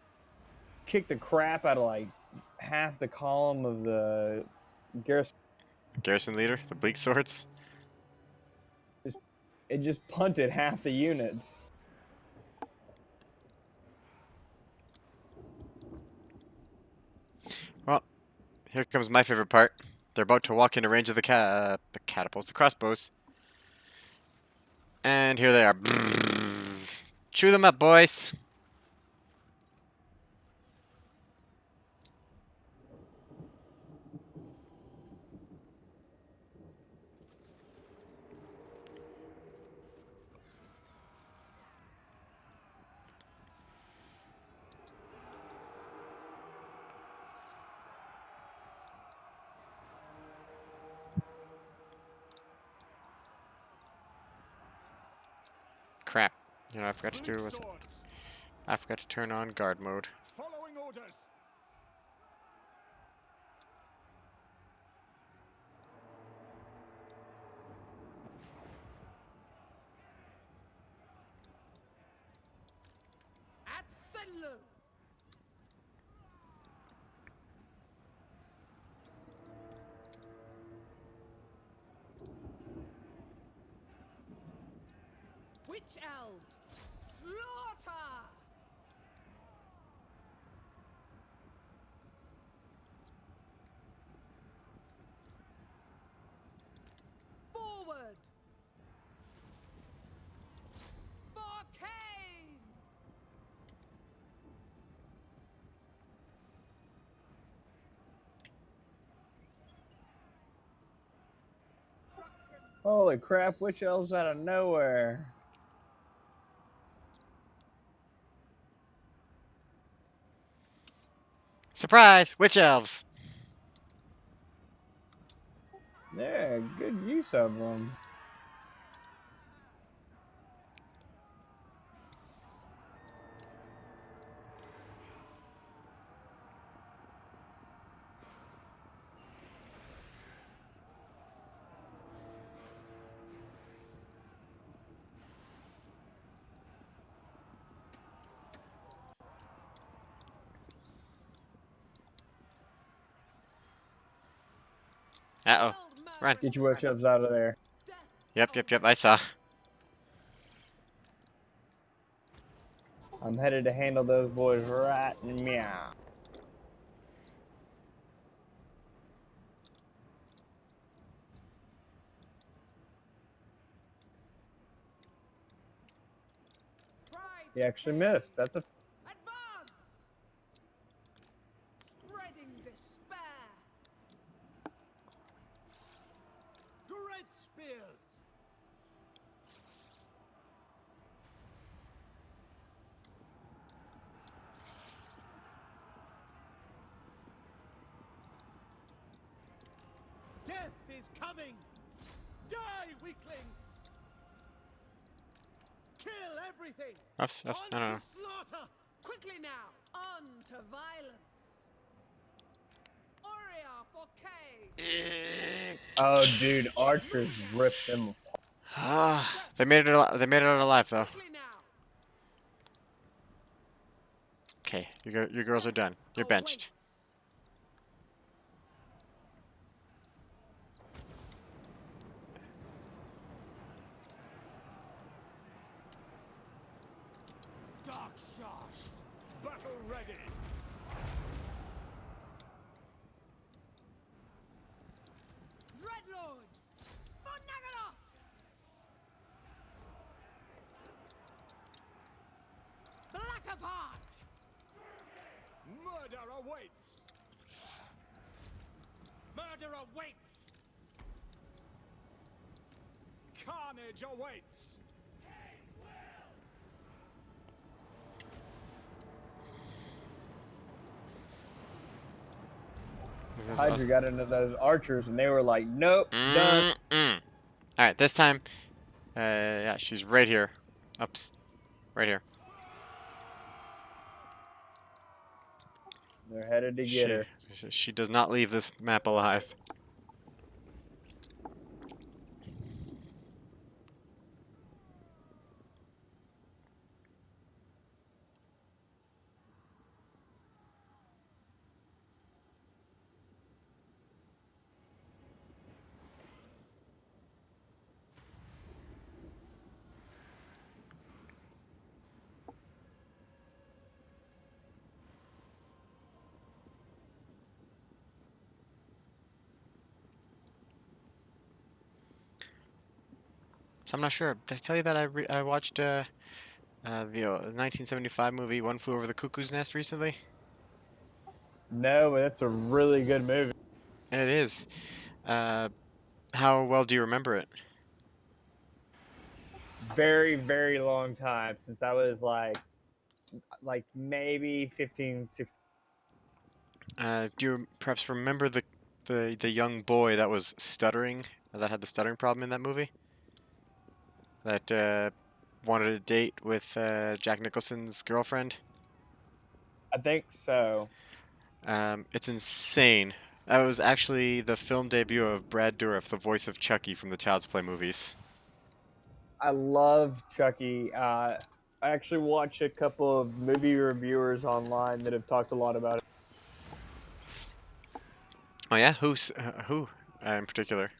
kicked the crap out of like half the column of the garrison. Garrison leader, the bleak swords. It just punted half the units. Well, here comes my favorite part. They're about to walk into range of the catapults, the crossbows. And here they are. Chew them up, boys. Crap. You know, I forgot to do was I forgot to turn on guard mode. Following orders. At Senlu. Witch elves. Slaughter. Forward. For Cain. Holy crap! Witch elves out of nowhere. Surprise! Witch elves! Yeah, good use of them. Uh-oh. Run. Get your witch elves out of there. Yep, I saw. I'm headed to handle those boys right meow. He actually missed. That's a Advance. Spreading despair. Dread spears. Death is coming. Die, weaklings. Kill everything. Ups, On no, no, no. to slaughter. Quickly now. On to violence. Aurea for Cain. oh, dude, archers ripped them. Ah, they made it. They made it out alive though. Quickly now. Okay, you girls are done. You're benched. Awaits. Dark shards. Battle ready. Dreadlord. For Naganoth. Black of heart. Murder awaits. Murder awaits. Carnage awaits. Hydra got into those archers, and they were like, "Nope, done." All right, this time, yeah, she's right here. Ups, right here. They're headed to get her. She does not leave this map alive. So I'm not sure. Did I tell you that I watched the 1975 movie One Flew Over the Cuckoo's Nest recently? No, but that's a really good movie. It is. Uh, how well do you remember it? Very, very long time since I was like maybe 15, 16. Do you perhaps remember the young boy that was stuttering, that had the stuttering problem in that movie? That wanted a date with Jack Nicholson's girlfriend? I think so. It's insane. That was actually the film debut of Brad Dourif, the voice of Chucky from the Child's Play movies. I love Chucky. I actually watch a couple of movie reviewers online that have talked a lot about it. Oh yeah, who in particular?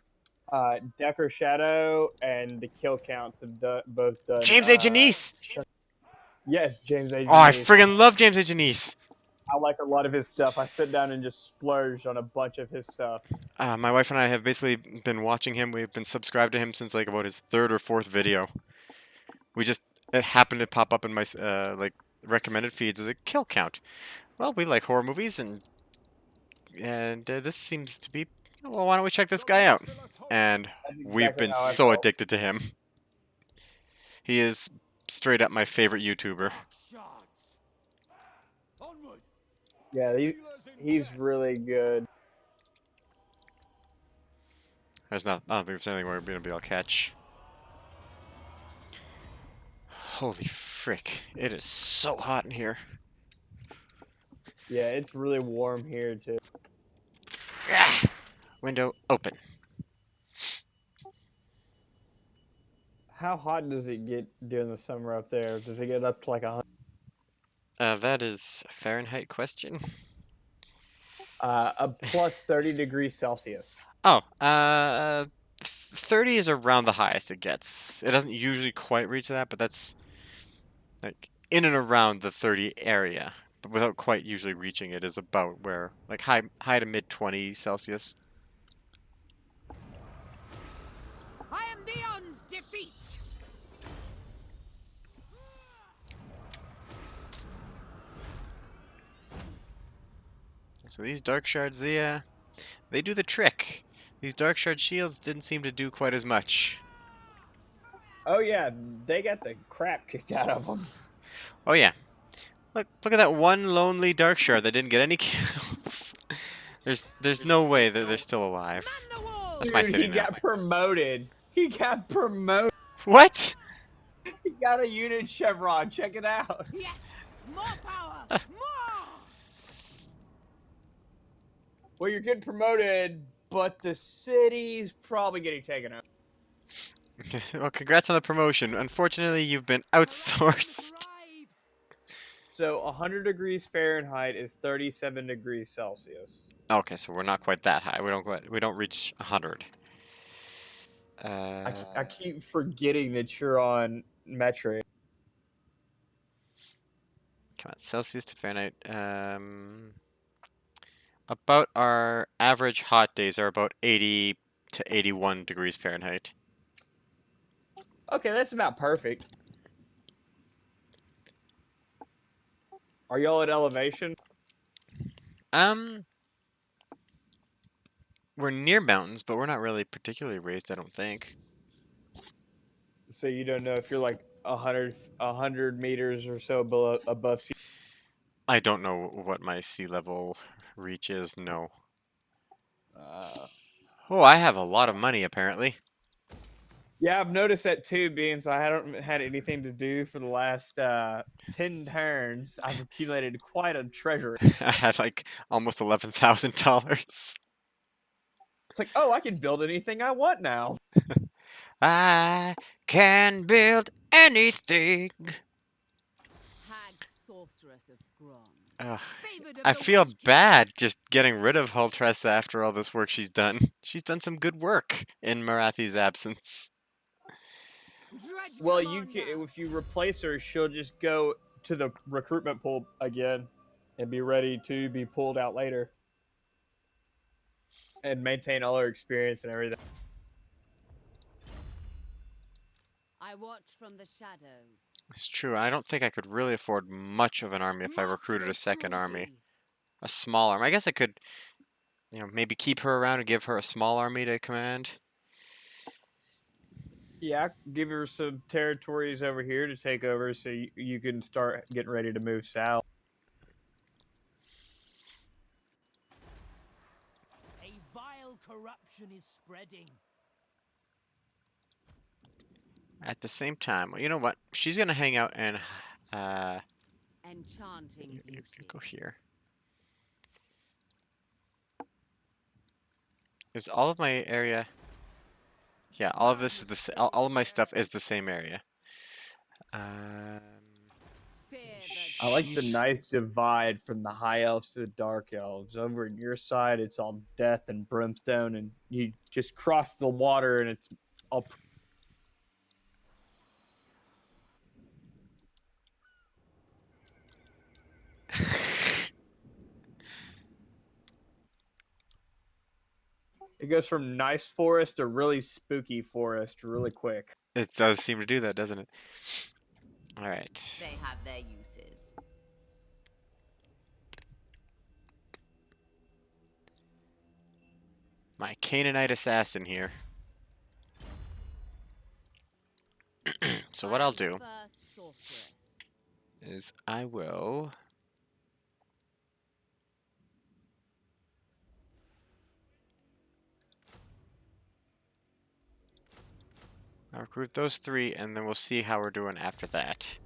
Decker Shadow and the kill counts have both done. James A. Janice. Yes, James A. Oh, I Janice. friggin' love James A. Janice. I like a lot of his stuff. I sit down and just splurge on a bunch of his stuff. My wife and I have basically been watching him. We've been subscribed to him since like about his third or fourth video. It happened to pop up in my like recommended feeds as a kill count. Well, we like horror movies, and this seems to be. Well, why don't we check this guy out? And That's we've exactly been how I so felt. addicted to him. He is straight up my favorite YouTuber. Shards. Onward. Yeah, he's really good. There's not. I don't think there's anything we're gonna be able to catch. Holy frick! It is so hot in here. Yeah, it's really warm here too. Ah! Window open. How hot does it get during the summer up there? Does it get up to like 100? That is a Fahrenheit question. A plus 30 degrees Celsius. Oh, 30 is around the highest it gets. It doesn't usually quite reach that, but that's like in and around the 30 area. But without quite usually reaching it is about where like high to mid 20 Celsius. I am beyond defeat. So these dark shards, they do the trick. These dark shard shields didn't seem to do quite as much. Oh yeah, they got the crap kicked out of them. Oh yeah. Look at that one lonely dark shard that didn't get any kills. There's no way that they're still alive. Man the wall. That's my Dude, he city now. got promoted. He got promoted. What? He got a unit chevron. Check it out. Yes. More power. More. Well, you're getting promoted, but the city's probably getting taken out. Well, congrats on the promotion. Unfortunately, you've been outsourced. Arrives. So 100 degrees Fahrenheit is 37 degrees Celsius. Okay, so we're not quite that high. We don't reach 100. I keep forgetting that you're on metric. Come on, Celsius to Fahrenheit. About our average hot days are about 80 to 81 degrees Fahrenheit. Okay, that's about perfect. Are y'all at elevation? We're near mountains, but we're not really particularly raised, I don't think. So you don't know if you're like 100 meters or so below above sea. I don't know what my sea level reach is, no. Oh, I have a lot of money, apparently. Yeah, I've noticed that too, being so I haven't had anything to do for the last 10 turns. I've accumulated quite a treasure. I had like almost $11,000. It's like, oh, I can build anything I want now. I can build anything. Hag sorceress of Gron. Ugh. Favored of I the feel Witch King. bad just getting rid of Hultressa after all this work she's done. She's done some good work in Marathi's absence. Dread Well, you commander. can, if you replace her, she'll just go to the recruitment pool again and be ready to be pulled out later and maintain all her experience and everything. I watch from the shadows. It's true. I don't think I could really afford much of an army if I recruited a Masterful second army. cruelty. A small army. I guess I could, maybe keep her around and give her a small army to command. Yeah, give her some territories over here to take over, so you can start getting ready to move south. A vile corruption is spreading. At the same time, well, you know what? She's gonna hang out and Enchanting you beauty. go here. Is all of my area? Yeah, all of this is all of my stuff is the same area. Um, Fear the I like the she's nice divide from the high elves to the dark elves. Over on your side, it's all death and brimstone, and you just cross the water, and it's all. It goes from nice forest to really spooky forest really quick. it does seem to do that, doesn't it? All right. They have their uses. My Canaanite assassin here. So what I I'll am the do first sorceress. is I will I'll recruit those three, and then we'll see how we're doing after that.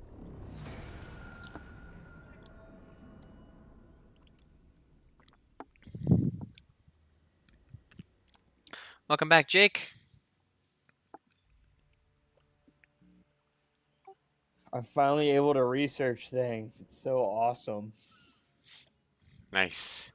Welcome back, Jake. I'm finally able to research things. It's so awesome. Nice.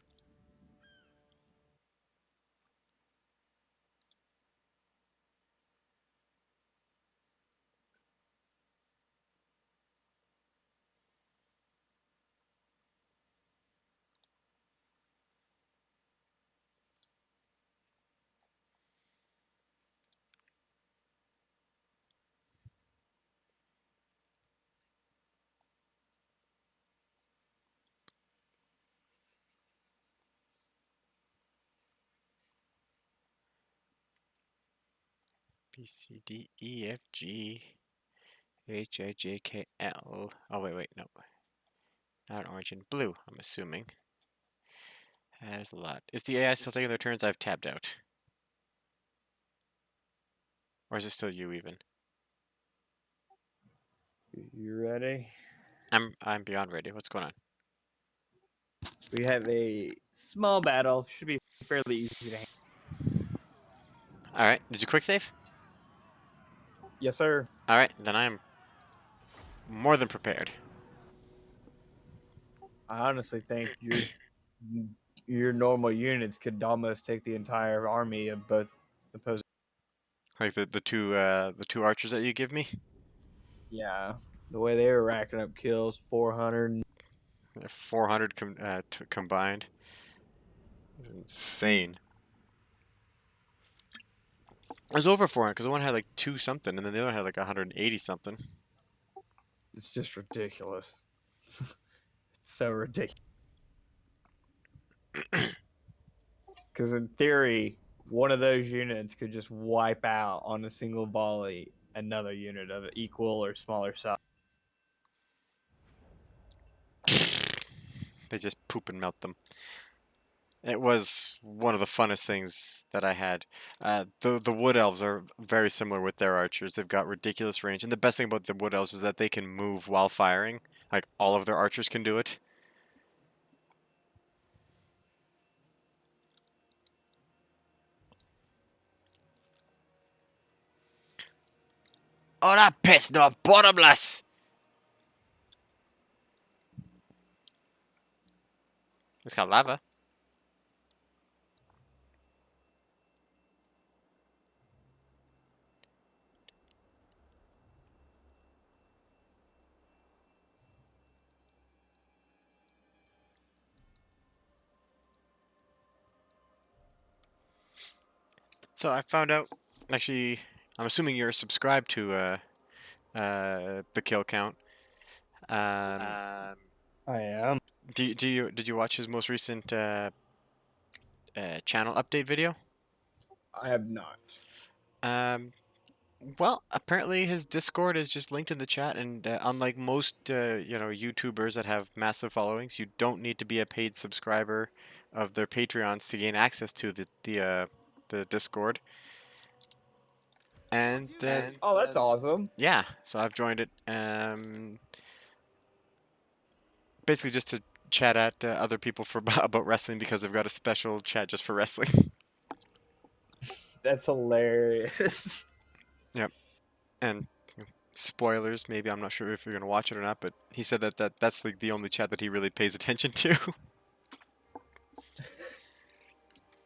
B, C, D, E, F, G, H, I, J, K, L. Oh, wait, no. Not orange and blue, I'm assuming. That is a lot. Is the AI still taking their turns? I've tabbed out. Or is it still you even? You ready? I'm beyond ready. What's going on? We have a small battle. Should be fairly easy to handle. Alright, did you quick save? Yes, sir. Alright, then I'm more than prepared. I honestly think your normal units could almost take the entire army of both opposing. Like the two archers that you give me? Yeah, the way they were racking up kills, 400. 400 combined. Insane. It was over 400 because the one had like 2 something and then the other had like 180 something. It's just ridiculous. It's so ridiculous. Because in theory, one of those units could just wipe out on a single volley another unit of equal or smaller size. They just poop and melt them. It was one of the funnest things that I had. The wood elves are very similar with their archers. They've got ridiculous range, and the best thing about the wood elves is that they can move while firing. Like all of their archers can do it. Oh, that piss no bottomless! It's got lava. So I found out. Actually, I'm assuming you're subscribed to the kill count. Um, I am. did you watch his most recent channel update video? I have not. Um, well, apparently his Discord is just linked in the chat, and unlike most YouTubers that have massive followings, you don't need to be a paid subscriber of their Patreons to gain access to the Discord. And Oh, that's awesome. yeah, so I've joined it. Basically just to chat at other people for about wrestling because they've got a special chat just for wrestling. That's hilarious. Yep. And spoilers, maybe I'm not sure if you're gonna watch it or not, but he said that's like the only chat that he really pays attention to.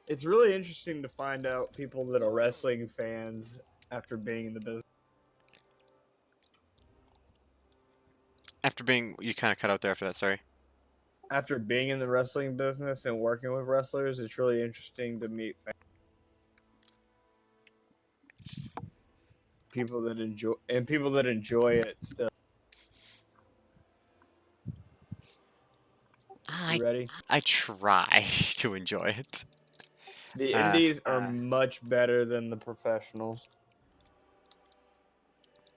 It's really interesting to find out people that are wrestling fans after being in the business. After being, you kind of cut out there after that. Sorry. After being in the wrestling business and working with wrestlers, it's really interesting to meet people that enjoy it still. I You ready? I try to enjoy it. The Uh, indies are much better than the professionals.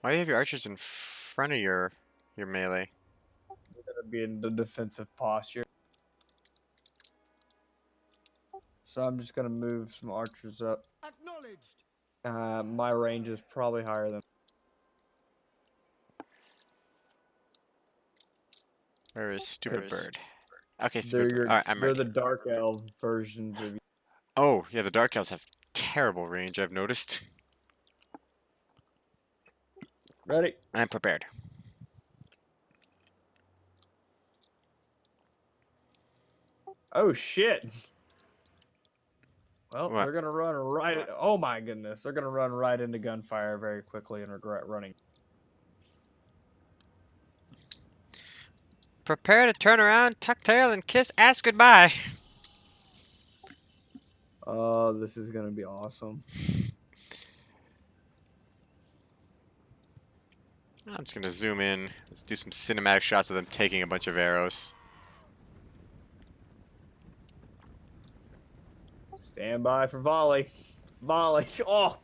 why do you have your archers in front of your melee? They're gonna be in the defensive posture. So I'm just gonna move some archers up. Acknowledged. My range is probably higher than. Where is stupid bird? Okay, They're stupid bird. All right, I'm they're ready. the dark elf versions of you. Oh yeah, the dark elves have terrible range. I've noticed. Ready? I'm prepared. Oh shit! Well, What? they're gonna run right. Oh my goodness, they're gonna run right into gunfire very quickly and regret running. Prepare to turn around, tuck tail, and kiss ass goodbye. Oh, this is gonna be awesome. I'm just gonna zoom in. Let's do some cinematic shots of them taking a bunch of arrows. Stand by for volley. Volley. Oh.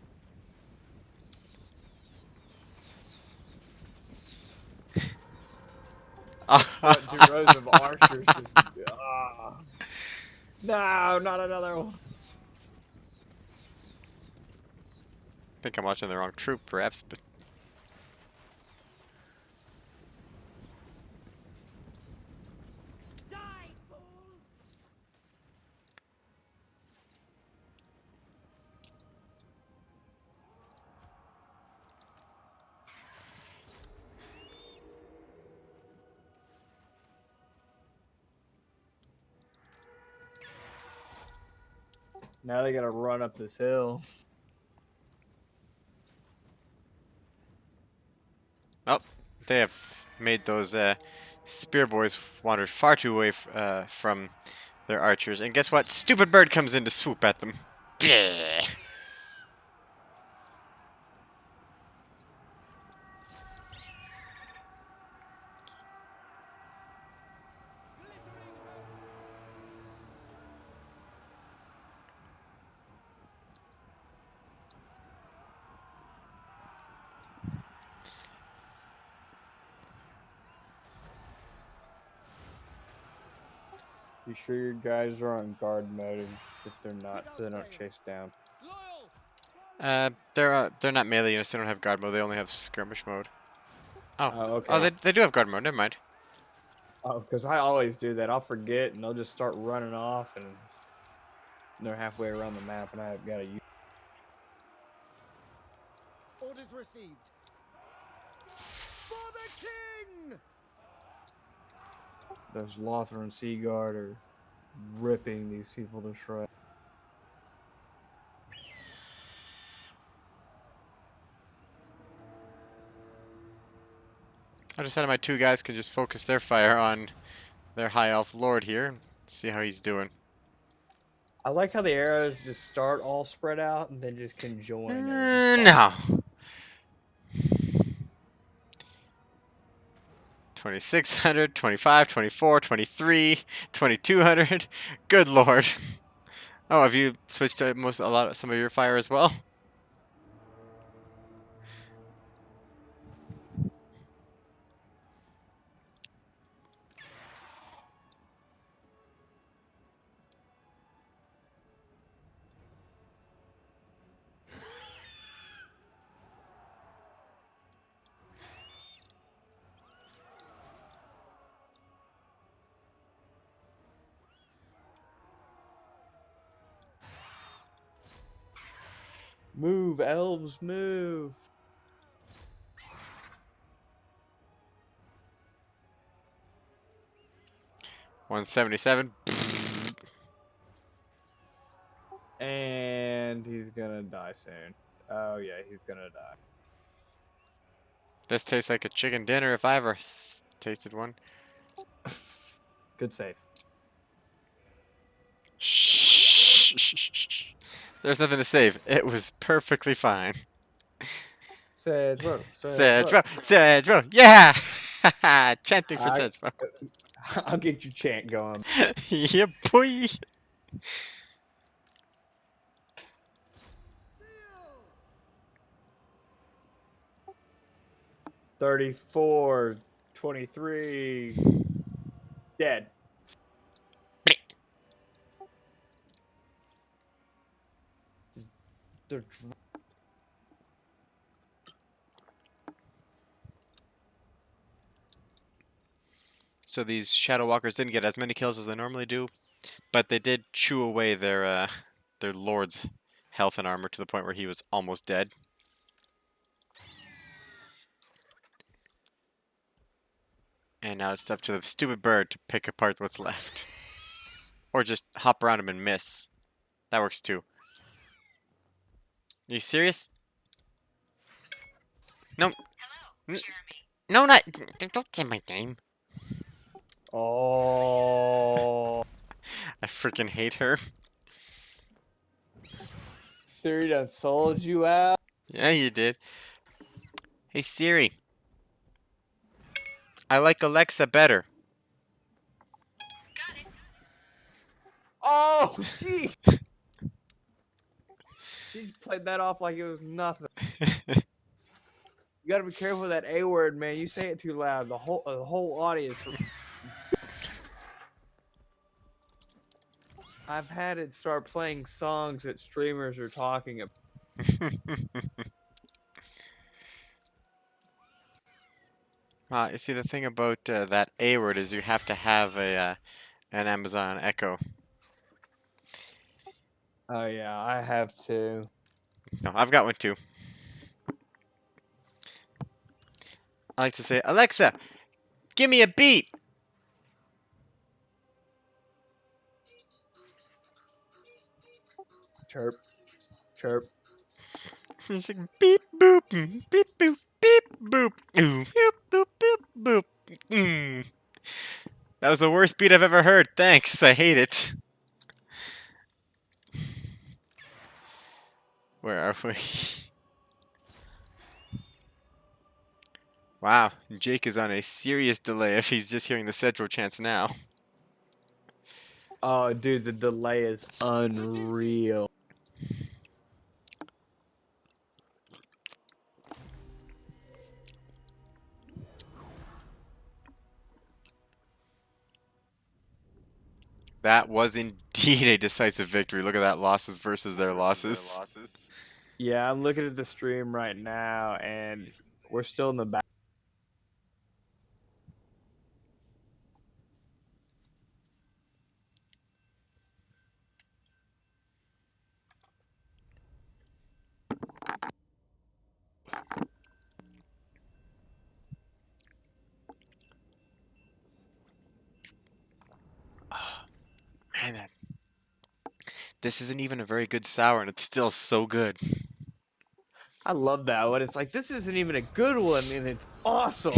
Front two rows of archers just. No, not another one. I think I'm watching the wrong troop, perhaps, but Die, fool! Now they gotta run up this hill. oh, they have made those spear boys wander far too away from their archers. And guess what? Stupid bird comes in to swoop at them. Bleh. You sure your guys are on guard mode? If they're not, so they don't chase down. Loyal. They're not melee units. They don't have guard mode. They only have skirmish mode. Oh, Oh, okay. oh, they do have guard mode. Never mind. Oh, because I always do that. I'll forget, and they'll just start running off, and they're halfway around the map, and I've got to use. Orders received. For the king. Those Lothar and Seaguard are ripping these people to shreds. I decided my two guys can just focus their fire on their high elf lord here and see how he's doing. I like how the arrows just start all spread out and then just conjoin. No. 2600, 25, 24, 23, 2200. Good lord. Oh, have you switched to some of your fire as well? Move, elves, move. $177. And he's gonna die soon. Oh yeah, he's gonna die. This tastes like a chicken dinner if I ever tasted one. Good save. Shh. There's nothing to save. It was perfectly fine. Segwo, Segwo, Segwo. Segwo, yeah! Chanting for I, Segwo. I'll get your chant going. Yeah, boy. 34, 23, dead. They're So these Shadow Walkers didn't get as many kills as they normally do, but they did chew away their lord's health and armor to the point where he was almost dead. And now it's up to the stupid bird to pick apart what's left. Or just hop around him and miss. That works too. Are you serious? No. No, not. Don't say my name. Oh, I freaking hate her. Siri done sold you out. Yeah, you did. Hey Siri. I like Alexa better. Oh, jeez. She just played that off like it was nothing. You gotta be careful with that A word, man. You say it too loud. The whole audience. I've had it start playing songs that streamers are talking about. You see, the thing about that A word is you have to have an Amazon Echo. Oh yeah, I have to. No, I've got one too. I like to say, Alexa, give me a beat. Chirp, chirp. It's like beep boop, beep boop, beep boop, ooh, boop boop boop boop. Mm. That was the worst beat I've ever heard. Thanks, I hate it. Where are we? Wow, Jake is on a serious delay if he's just hearing the Segwo chants now. Oh, dude, the delay is unreal. That was indeed a decisive victory. Look at that, losses versus their losses. Yeah, I'm looking at the stream right now, and we're still in the back. Man, this isn't even a very good sour, and it's still so good. I love that one. It's like this isn't even a good one, and it's awesome.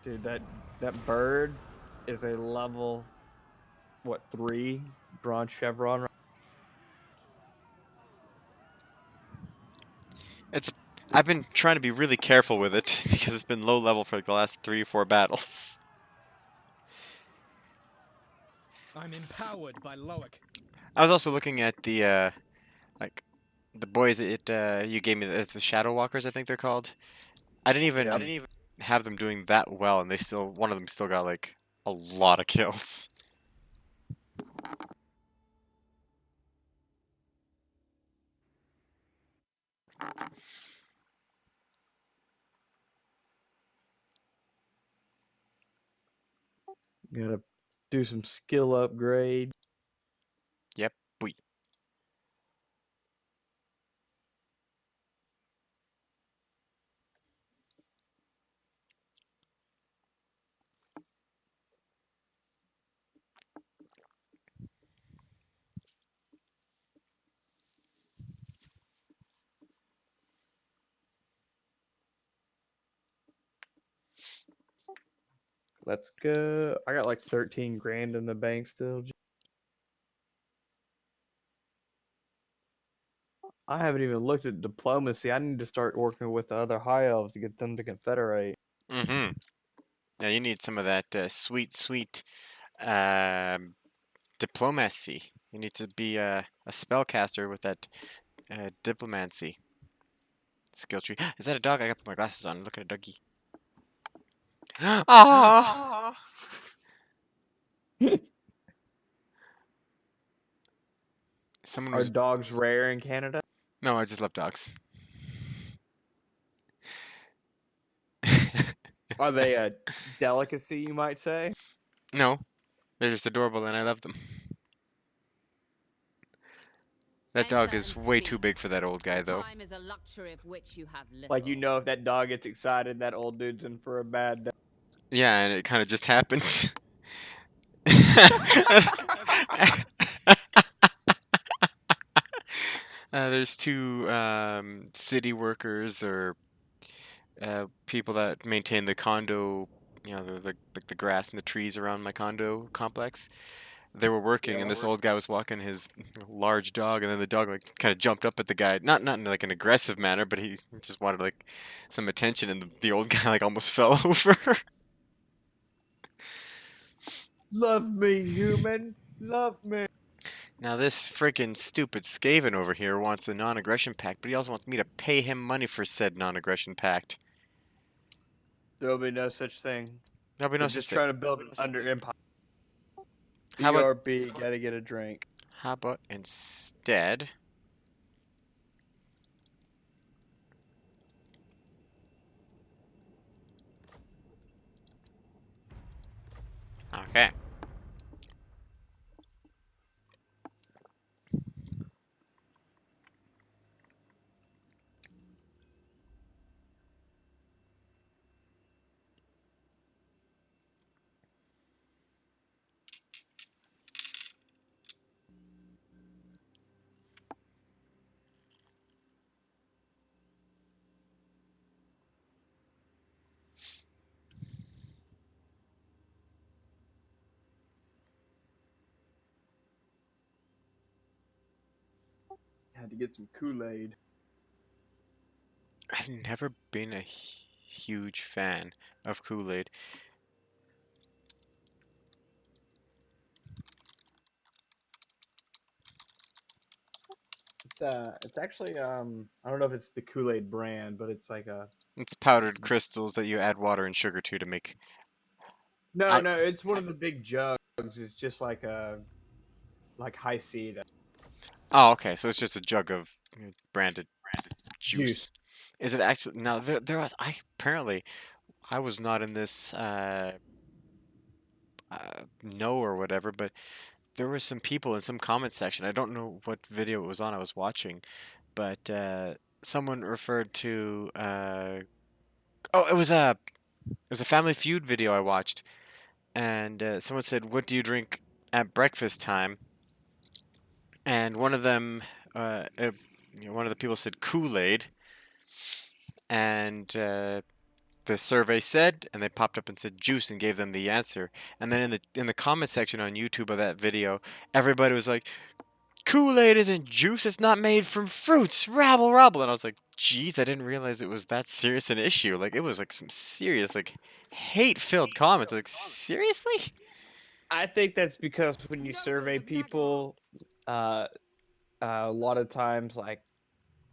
Dude, that bird is a level, what, 3 bronze chevron? It's I've been trying to be really careful with it because it's been low level for like the last 3 or 4 battles. I'm empowered by Loic. I was also looking at the like the boys you gave me the Shadow Walkers, I think they're called. I didn't Yep. even have them doing that well, and they still one of them still got like a lot of kills. Gotta do some skill upgrade. Yep. We. Let's go. I got like 13 grand in the bank still. I haven't even looked at diplomacy. I need to start working with the other high elves to get them to confederate. Mm-hmm. Now you need some of that sweet, sweet um, diplomacy. You need to be a spellcaster with that diplomancy skill tree. Is that a dog? I gotta put my glasses on. Look at a doggy. Ah! Someone Are was. dogs rare in Canada? No, I just love dogs. Are they a delicacy, you might say? No, they're just adorable and I love them. That My dog turn is way too big speak. for that old guy, though. Time is a luxury of which you have Like, you little. know, if that dog gets excited, that old dude's in for a bad day. Yeah, and it kind of just happened. There's two city workers or people that maintain the condo, the grass and the trees around my condo complex. They were working, and this old guy was walking his large dog, and then the dog like kind of jumped up at the guy, not in like an aggressive manner, but he just wanted like some attention, and the old guy like almost fell over. Love me, human. Love me. Now this freaking stupid Skaven over here wants a non-aggression pact, but he also wants me to pay him money for said non-aggression pact. There'll be no such thing. That'll be no They're such just thing. trying to build an under empire. How about BRB, gotta get a drink. instead? Okay. Had to get some Kool-Aid. I've never been a huge fan of Kool-Aid. It's actually I don't know if it's the Kool-Aid brand, but it's like a It's it's powdered crystals that you add water and sugar to make. no I no it's one of the big jugs. It's just like a like high C that Oh, okay. So it's just a jug of branded juice. juice. Is it actually? No, there was. I apparently I was not in this know or whatever, but there were some people in some comment section. I don't know what video it was on. I was watching, but someone referred to. Oh, it was a Family Feud video I watched, and someone said, "What do you drink at breakfast time?" And one of the people said Kool-Aid, and the survey said, and they popped up and said juice and gave them the answer. And then in the comment section on YouTube of that video, everybody was like, Kool-Aid isn't juice, it's not made from fruits, rabble rabble. And I was like, geez, I didn't realize it was that serious an issue. Like, it was like some serious, like, hate-filled comments. Like, seriously? I think that's because when you survey people, uh, a lot of times, like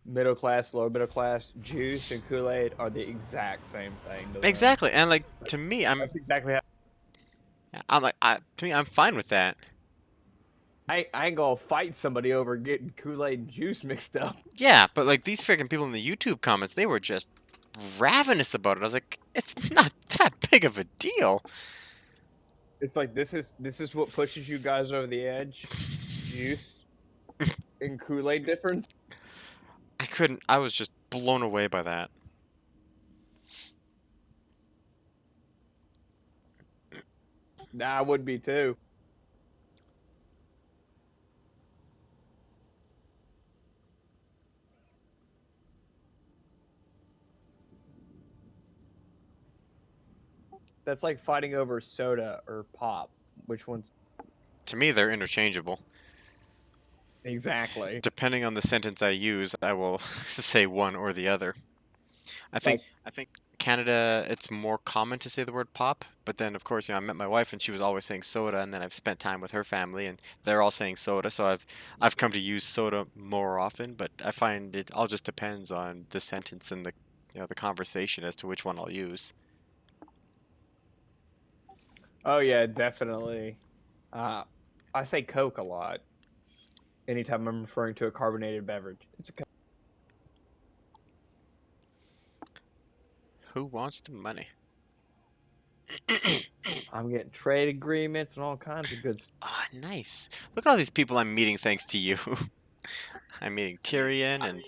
middle class, low middle class, juice and Kool Aid are the exact same thing to them. Exactly. And like, to me, That's exactly how. to me, I'm fine with that. I ain't gonna fight somebody over getting Kool Aid and juice mixed up. Yeah, but like these freaking people in the YouTube comments, they were just ravenous about it. I was like, it's not that big of a deal. It's like this is what pushes you guys over the edge. Juice and Kool Aid difference. I was just blown away by that. Nah, I would be too. That's like fighting over soda or pop. Which one's To me, they're interchangeable. exactly? Depending on the sentence I use, I will say one or the other. Like, I think Canada, it's more common to say the word pop, but then of course, I met my wife and she was always saying soda, and then I've spent time with her family and they're all saying soda, so I've come to use soda more often, but I find it all just depends on the sentence and the conversation as to which one I'll use. oh yeah, definitely. Uh, I say Coke a lot. Anytime I'm referring to a carbonated beverage, it's a Coke. Who wants the money? I'm getting trade agreements and all kinds of good stuff. Ah, nice. Look at all these people I'm meeting thanks to you. I'm meeting Tyrion and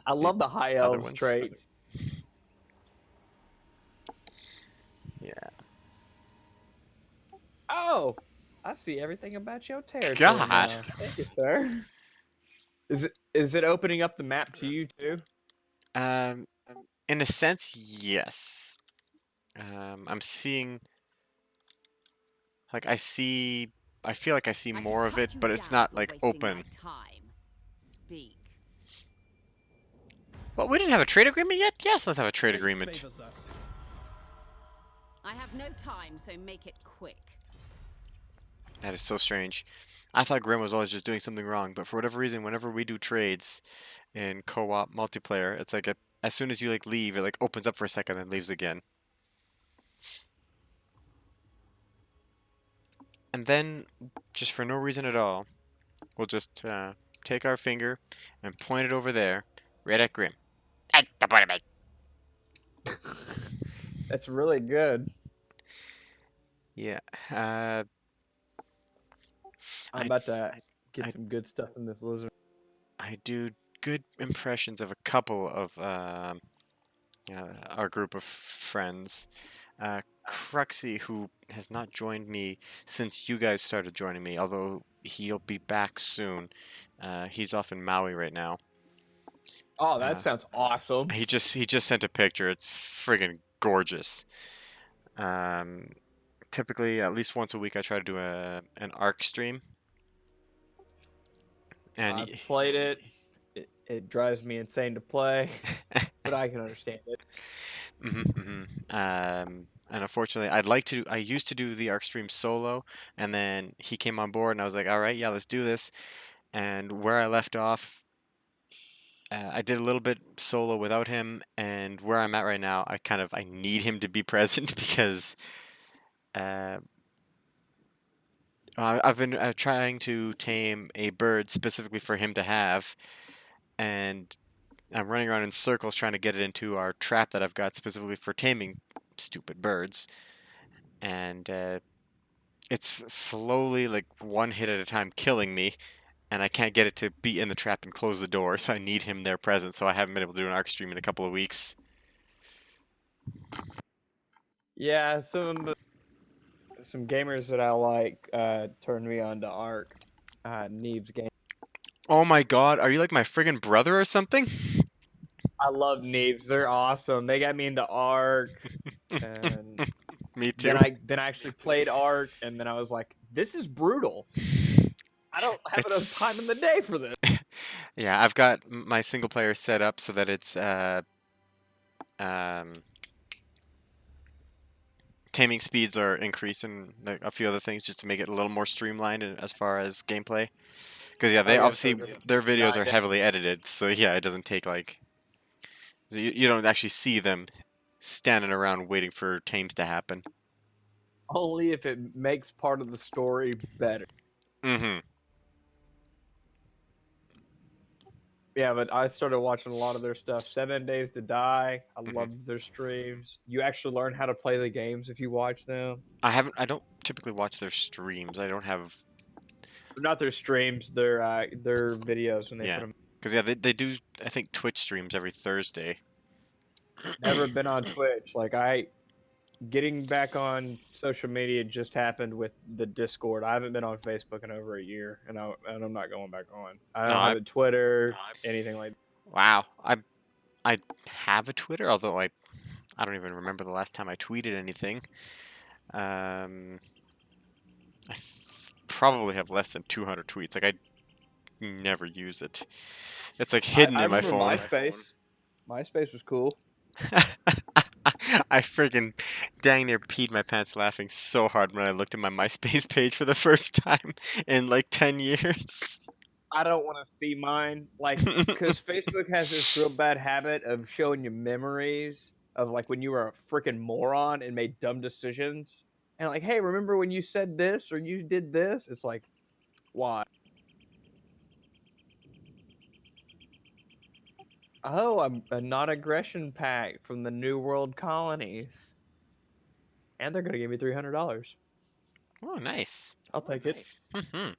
I the love the high other elves ones. traits. Yeah. Oh, I see everything about your territory God. now. Thank you, sir. Is it opening up the map to you too? Um, in a sense, yes. I'm seeing, like, I feel like I see I shall more of cut it, you but it's down not, for like, wasting my open. time. Speak. Well, we didn't have a trade agreement yet? Yes, let's have a trade Fate agreement. favors us. I have no time, so make it quick. That is so strange. I thought Grim was always just doing something wrong, but for whatever reason, whenever we do trades in co-op multiplayer, it's like as soon as you, like, leave, it, like, opens up for a second and leaves again. And then, just for no reason at all, we'll just take our finger and point it over there, right at Grim. Take the point of me. That's really good. Yeah. I'm I, about to get I some good stuff in this lizard. I do good impressions of a couple of our group of friends. Cruxy, who has not joined me since you guys started joining me, although he'll be back soon. He's off in Maui right now. Oh, that Uh, sounds awesome. he just sent a picture. It's friggin' gorgeous. Um, Typically, at least once a week, I try to do an ARC stream, and I've played it. It drives me insane to play, but I can understand it. And unfortunately, I used to do the ARC stream solo, and then he came on board, and I was like, all right, yeah, let's do this. And where I left off, I did a little bit solo without him, and where I'm at right now, I need him to be present because uh, I've been trying to tame a bird specifically for him to have, and I'm running around in circles trying to get it into our trap that I've got specifically for taming stupid birds. And it's slowly, like, one hit at a time, killing me, and I can't get it to be in the trap and close the door, so I need him there present, so I haven't been able to do an ARC stream in a couple of weeks. Yeah, some gamers that I like turned me on to Ark. Neeb's game. Oh my god, are you like my friggin' brother or something? I love Neebs. They're awesome. They got me into Ark, and Me then too. I actually played Ark, and then I was like, this is brutal. I don't have enough time in the It's day for this. yeah, I've got my single player set up so that it's um, taming speeds are increased and like, a few other things just to make it a little more streamlined as far as gameplay. Because yeah, Oh they yeah, so obviously it doesn't their videos die are down. heavily edited, so yeah, it doesn't take like so you don't actually see them standing around waiting for tames to happen. Only if it makes part of the story better. Mm-hmm. Yeah, but I started watching a lot of their stuff. 7 Days to Die. I Mm-hmm. love their streams. You actually learn how to play the games if you watch them. I don't typically watch their streams. I don't have. Not their streams, their videos when they put Yeah. them. Because yeah, they do. I think Twitch streams every Thursday. Never been on Twitch. Like I getting back on social media just happened with the Discord. I haven't been on Facebook in over a year, and I'm not going back on. I No, don't have I a Twitter, anything like. wow. I have a Twitter, although I don't even remember the last time I tweeted anything. Um, probably have less than 200 tweets. Like I never use it. It's like hidden I in my remember phone. MySpace. MySpace was cool. I freaking dang near peed my pants laughing so hard when I looked at my MySpace page for the first time in like 10 years. I don't want to see mine, like, because Facebook has this real bad habit of showing you memories of like when you were a freaking moron and made dumb decisions, and like, hey, remember when you said this or you did this? It's like, why? Oh, a non-aggression pact from the New World colonies, and they're gonna give me $300. Oh, nice. I'll take it. Mm-hmm.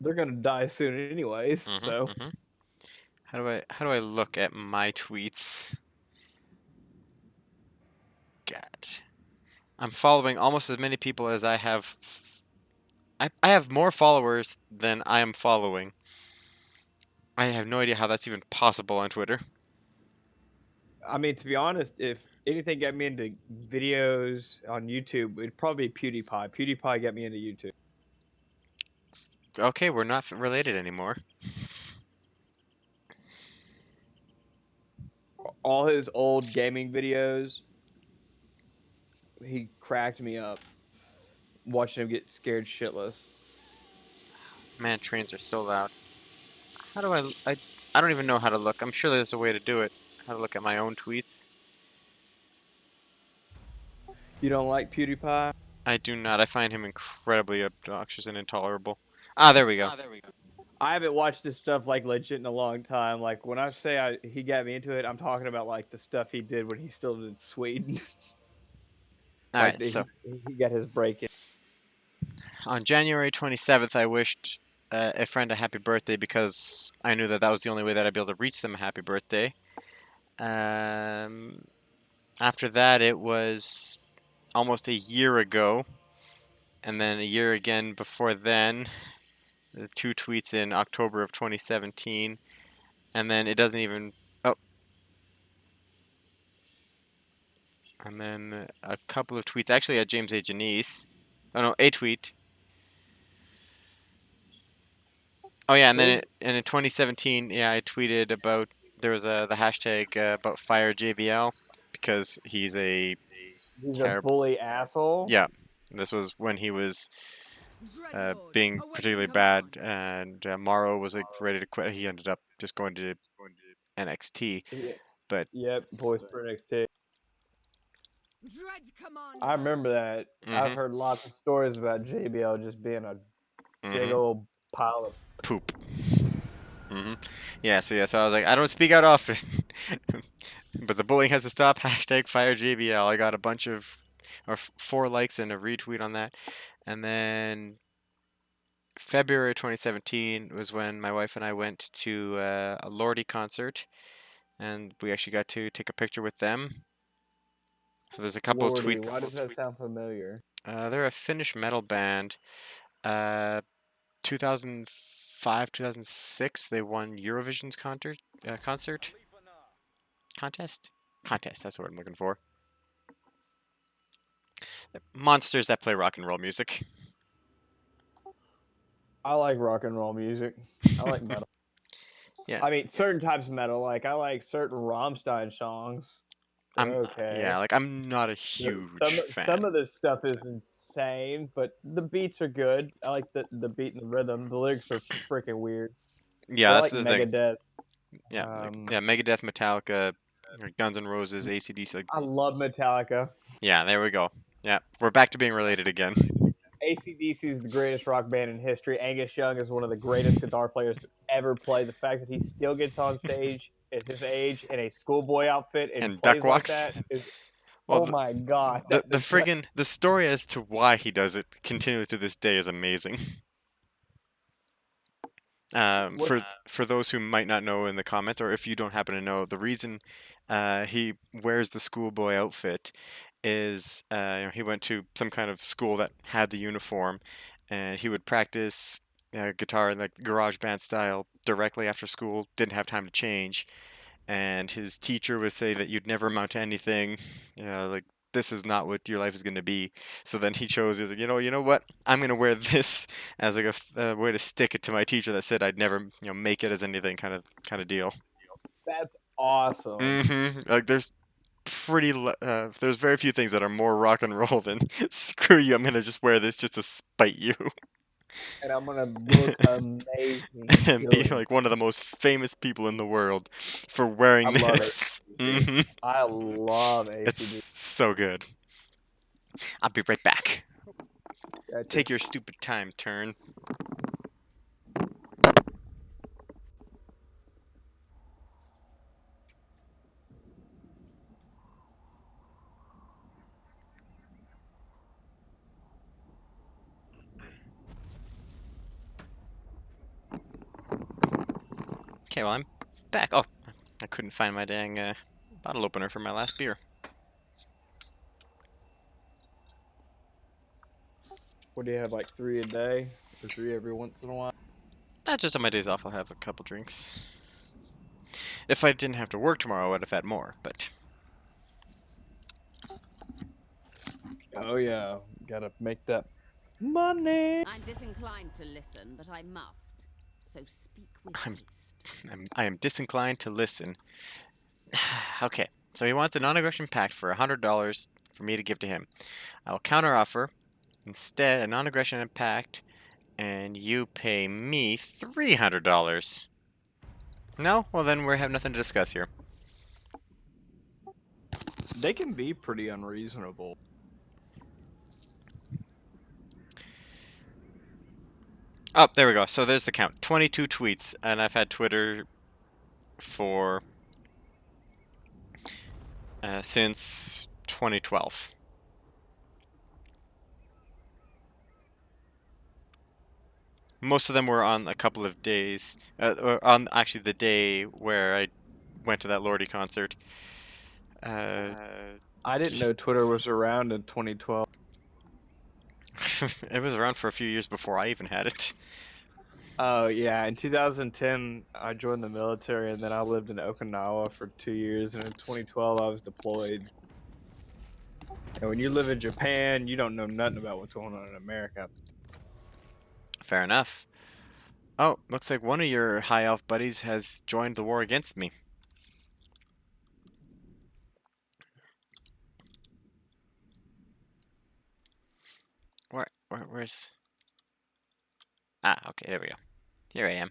They're gonna die soon anyways, Mm-hmm. so Mm-hmm. How do I look at my tweets? God. I'm following almost as many people as I have. I have more followers than I am following. I have no idea how that's even possible on Twitter. I mean, to be honest, if anything got me into videos on YouTube, it'd probably be PewDiePie. PewDiePie got me into YouTube. Okay, we're not related anymore. All his old gaming videos, he cracked me up watching him get scared shitless. Man, trains are so loud. How do I don't even know how to look. I'm sure there's a way to do it. How to look at my own tweets. You don't like PewDiePie? I do not. I find him incredibly obnoxious and intolerable. Ah, there we go. I haven't watched his stuff like legit in a long time. Like when I say he got me into it, I'm talking about like the stuff he did when he still lived in Sweden. All Like right, so he got his break in. on January 27th, I wished a friend a happy birthday because I knew that that was the only way that I'd be able to reach them a happy birthday. Um, After that, it was almost a year ago, and then a year again before then. Two tweets in October of 2017, and then it doesn't even. Oh, and then a couple of tweets. Actually, at James A. Janice. Oh no, a tweet. Oh yeah, and then and in 2017, yeah, I tweeted about there was the hashtag about fire JBL because he's a He's a terrible. bully asshole. Yeah, this was when he was Dreadlord, being awaiting particularly bad, command. and Morrow was like ready to quit. He ended up just going to NXT, Yeah. but Yep, voice for NXT. Dread I commander. remember that. I've mm-hmm, heard lots of stories about JBL just being a big mm-hmm, old pile of. poop. Mm-hmm. Yeah, so I was like, I don't speak out often, but the bullying has to stop. Hashtag fire JBL. I got a bunch of or 4 likes and a retweet on that, and then February 2017 was when my wife and I went to a Lordi concert, and we actually got to take a picture with them. So there's a couple of Lordy, why does tweets. that sound familiar? They're a Finnish metal band. Uh, 2005, 2006, they won Eurovision's concert contest. Contest. That's what I'm looking for. Monsters that play rock and roll music. I like rock and roll music. I like metal. Yeah, I mean, certain types of metal. Like I like certain Rammstein songs. They're yeah, okay. like I'm not a Some huge some fan. of this stuff is insane, but the beats are good. I like the beat and the rhythm. The lyrics are freaking weird. Yeah, But I that's like the thing. Megadeth. Yeah, like Um, yeah, Megadeth, Metallica, like Guns N' Roses, AC/DC. Like, I love Metallica. yeah, there we go. Yeah, we're back to being related again. AC/DC is the greatest rock band in history. Angus Young is one of the greatest guitar players to ever play. The fact that he still gets on stage at his age in a schoolboy outfit and And Duck plays like Walks. that is, Well, oh my god, that's the incredible. friggin' the story as to why he does it continually to this day is amazing. What's For those who might not know in the comments, or if you don't happen to know, the reason he wears the schoolboy outfit is he went to some kind of school that had the uniform, and he would practice guitar in like garage band style directly after school. Didn't have time to change, and his teacher would say that you'd never amount to anything, like this is not what your life is going to be. So then he chose, he's like, you know what? I'm going to wear this as like a way to stick it to my teacher that said I'd never, make it as anything kind of deal. that's awesome. Like there's very few things that are more rock and roll than screw you. I'm going to just wear this just to spite you And I'm gonna look amazing and be doing. like one of the most famous people in the world for wearing I love this. AC/DC. I love It's AC/DC. so good. I'll be right back. Gotcha. Take your stupid time, turn. Okay, well, I'm back. Oh, I couldn't find my dang bottle opener for my last beer. What do you have, like three a day or three every once in a while? Just on my days off, I'll have a couple drinks. If I didn't have to work tomorrow, I would have had more, but Oh yeah, gotta make that money. I'm disinclined to listen, but I must. So speak with I'm, haste. I am disinclined to listen. Okay, so he wants a non-aggression pact for $100 for me to give to him. I will counteroffer instead a non-aggression pact, and you pay me $300. No? Well, then we have nothing to discuss here. They can be pretty unreasonable. Oh, there we go. So there's the count. 22 tweets, and I've had Twitter for since 2012. Most of them were on a couple of days, or on actually the day where I went to that Lordy concert. Uh, I didn't just know Twitter was around in 2012. it was around for a few years before I even had it. Oh yeah, in 2010 I joined the military and then I lived in Okinawa for 2 years. And in 2012 I was deployed. And when you live in Japan, you don't know nothing about what's going on in America. Fair enough. Oh, looks like one of your high elf buddies has joined the war against me. Where's? Ah, okay, there we go. Here I am.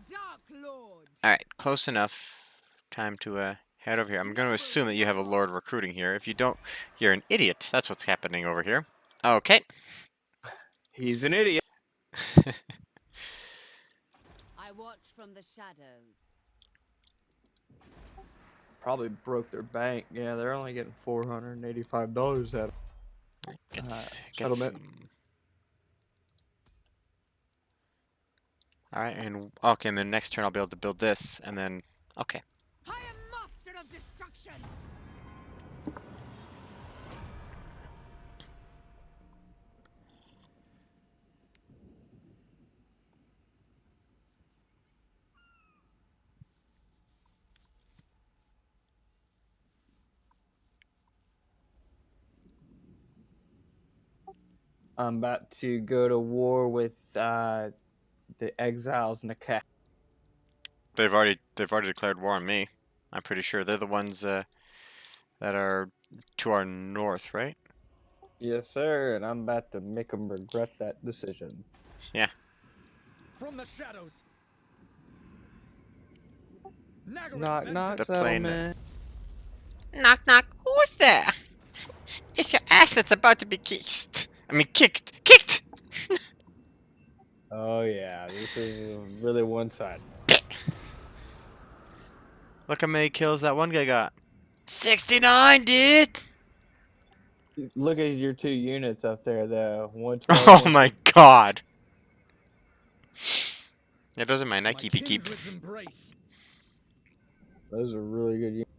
Dark Lord! All right, close enough. Time to head over here. I'm going to assume that you have a lord recruiting here. If you don't, you're an idiot. That's what's happening over here. Okay. He's an idiot. I watch from the shadows. Probably broke their bank. Yeah, they're only getting $485 out of Get settlement. some. All right, and okay, and then next turn I'll be able to build this, and then okay. I am master of destruction! I'm about to go to war with the exiles in the cat. They've already declared war on me. I'm pretty sure they're the ones that are to our north, right? Yes, sir. And I'm about to make them regret that decision. Yeah. From the shadows. Nagaryt's Knock knock The vengeance. plane that. settlement. Knock knock. Who's there? It's your ass that's about to be kicked. I mean, kicked. Kicked. Oh yeah, this is really one side. Look how many kills that one guy got. 69, dude. Look at your two units up there, though. 112, Oh my god. Yeah, those are my My Nike keep. kindred's embrace. Those are really good units.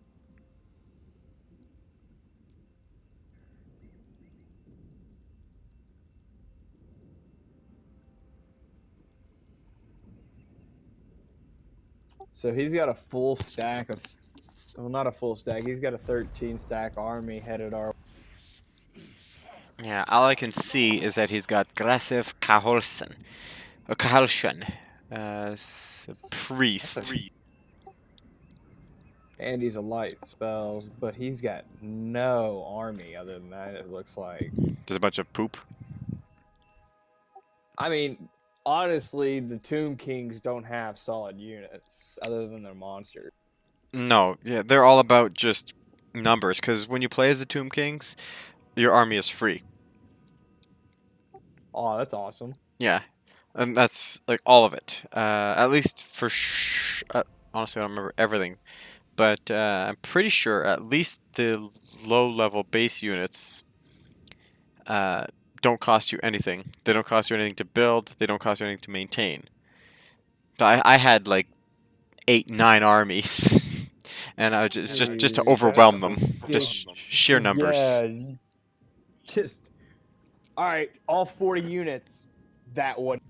So he's got a full stack of, well, not a full stack. He's got a 13 stack army headed our. Yeah, all I can see is that he's got Grasif Kaholsen. Or Kahalshan. Priest. And he's a light spells, but he's got no army other than that. It looks like. Just a bunch of poop. I mean, honestly, the Tomb Kings don't have solid units other than their monsters. No, yeah, they're all about just numbers. Because when you play as the Tomb Kings, your army is free. Oh, that's awesome. Yeah, and that's like all of it. At least for honestly, I don't remember everything, but I'm pretty sure at least the low-level base units uh, don't cost you anything. They don't cost you anything to build. They don't cost you anything to maintain. So I had like 8, 9 armies, and I was just to overwhelm them, just sheer numbers. Yeah, just all right. All 40 units. That one.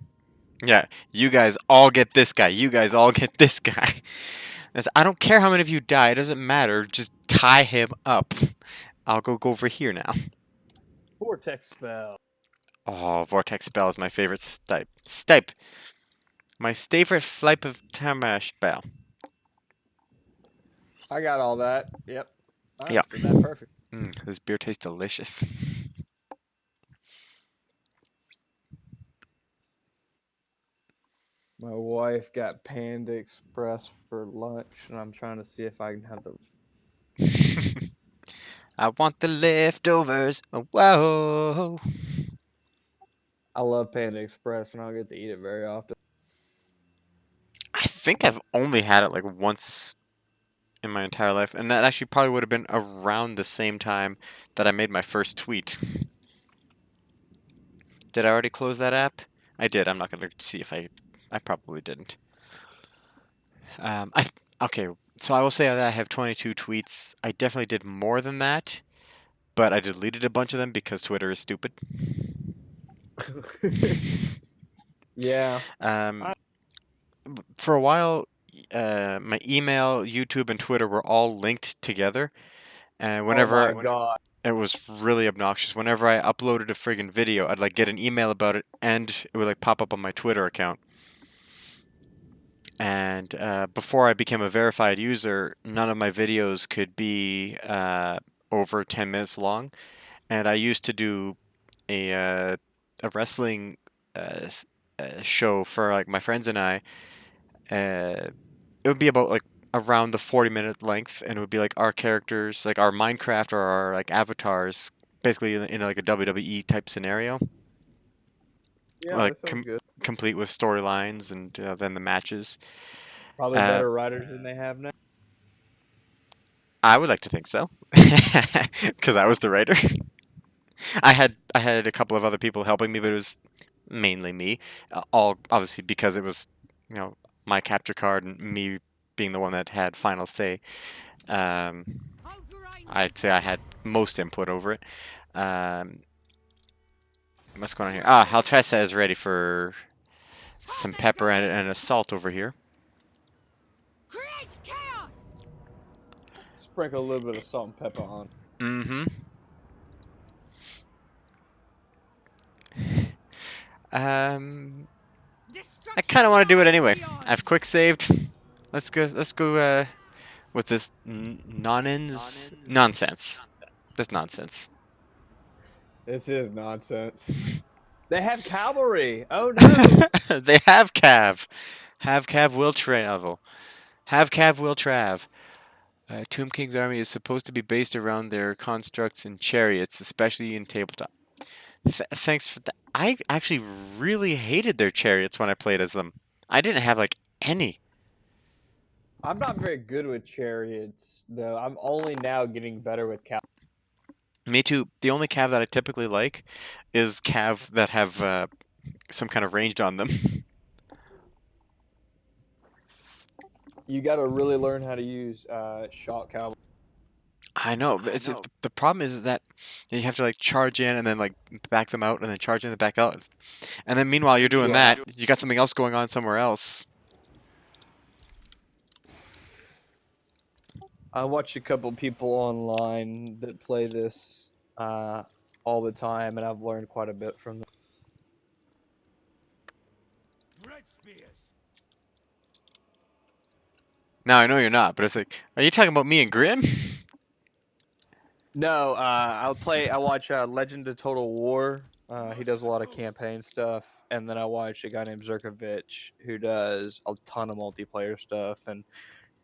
Yeah, you guys all get this guy. You guys all get this guy. I don't care how many of you die. It doesn't matter. Just tie him up. I'll go over here now. Vortex spell. Oh, Vortex Spell is my favorite stipe. Stipe. My favorite flipe of Tamash spell. I got all that. Yep. I Yeah. understood that perfect. This beer tastes delicious. My wife got Panda Express for lunch, and I'm trying to see if I can have the. I want the leftovers. Oh, whoa. I love Panda Express, and I don't get to eat it very often. I think I've only had it like once in my entire life, and that actually probably would have been around the same time that I made my first tweet. Did I already close that app? I did. I'm not going to see if I probably didn't. Okay, so I will say that I have 22 tweets. I definitely did more than that, but I deleted a bunch of them because Twitter is stupid. Yeah. For a while, my email, YouTube, and Twitter were all linked together, and whenever Oh my god. it was really obnoxious. Whenever I uploaded a friggin' video, I'd like get an email about it, and it would like pop up on my Twitter account. And before I became a verified user, none of my videos could be over 10 minutes long. And I used to do a wrestling show for like my friends and I. It would be about like around the 40-minute length, and it would be like our characters, like our Minecraft or our like avatars, basically in like a WWE type scenario, Yeah, like that sounds good. complete with storylines and then the matches. Probably better writers than they have now. I would like to think so, because I was the writer. I had a couple of other people helping me, but it was mainly me. All obviously because it was, my capture card and me being the one that had final say. Um, I'll grind I'd say your I had guts. most input over it. What's going on here? Ah, Haltressa is ready for some pepper and a salt over here. Create chaos. Sprinkle a little bit of salt and pepper on. Mm-hmm. I Destruction kind of want to do it lies anyway. beyond. I've quick saved. Let's go. Let's go with this nonsense. This nonsense. This is nonsense. They have cavalry. Oh no. They have Cav. Have Cav will travel. Have Cav will trav. Tomb King's army is supposed to be based around their constructs and chariots, especially in tabletop. Thanks for that. I actually really hated their chariots when I played as them. I didn't have like any. I'm not very good with chariots, though. I'm only now getting better with cavalry. Me too. The only Cav that I typically like is Cav that have some kind of ranged on them. You got to really learn how to use shock cavalry. I know, but the problem is that you have to like charge in and then like back them out and then charge in and back out. And then meanwhile you're doing Yeah. that, you got something else going on somewhere else. I watch a couple people online that play this all the time, and I've learned quite a bit from them. Red spears. Now I know you're not, but it's like, are you talking about me and Grim? No, I watch Legend of Total War. He does a lot of campaign stuff, and then I watch a guy named Zerkovich who does a ton of multiplayer stuff and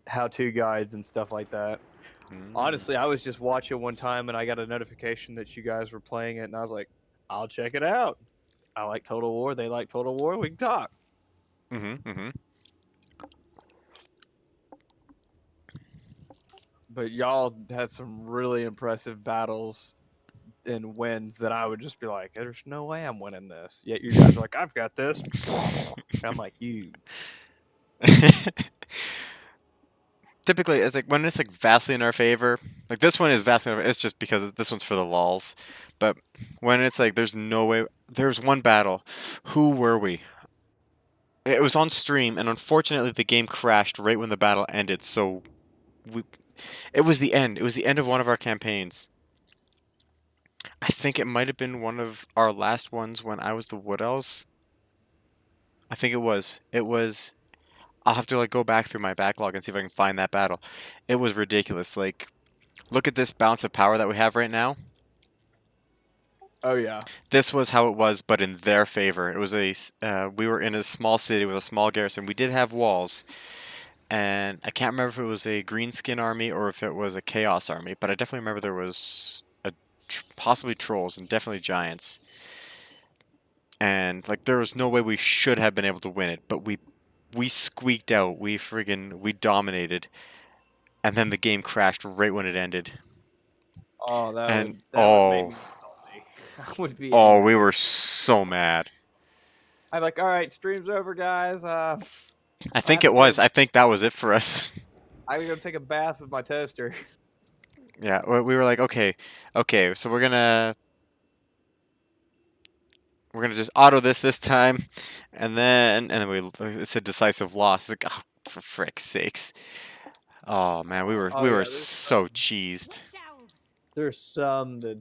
how-to guides and stuff like that. Mm. Honestly, I was just watching one time and I got a notification that you guys were playing it, and I was like, I'll check it out. I like Total War. They like Total War. We can talk. Mm-hmm. Mm-hmm. But y'all had some really impressive battles and wins that I would just be like, there's no way I'm winning this. Yet you guys are like, I've got this. And I'm like, you. Typically, it's like when it's like vastly in our favor. Like this one is vastly in our favor. It's just because this one's for the lulz. But when it's like there's no way. There's one battle. Who were we? It was on stream, and unfortunately, the game crashed right when the battle ended. So we. It was the end. It was the end of one of our campaigns. I think it might have been one of our last ones when I was the Wood Elves. I think it was. It was. I'll have to like go back through my backlog and see if I can find that battle. It was ridiculous. Like, look at this balance of power that we have right now. Oh, yeah. This was how it was, but in their favor. It was we were in a small city with a small garrison. We did have walls, and I can't remember if it was a greenskin army or if it was a chaos army, but I definitely remember there was possibly trolls and definitely giants. And like there was no way we should have been able to win it, but we squeaked out. We dominated, and then the game crashed right when it ended. Oh, And that would make me salty. I would be oh, angry. we were so mad. I'm like, all right, stream's over, guys. I I think have to it was. go. I think that was it for us. I gotta go take a bath with my toaster. Yeah, we were like, okay, so we're gonna just auto this time, and then it's a decisive loss. It's like, oh, for frick's sakes! Oh man, Oh we yeah, were so cheesed. Watch elves. there's some that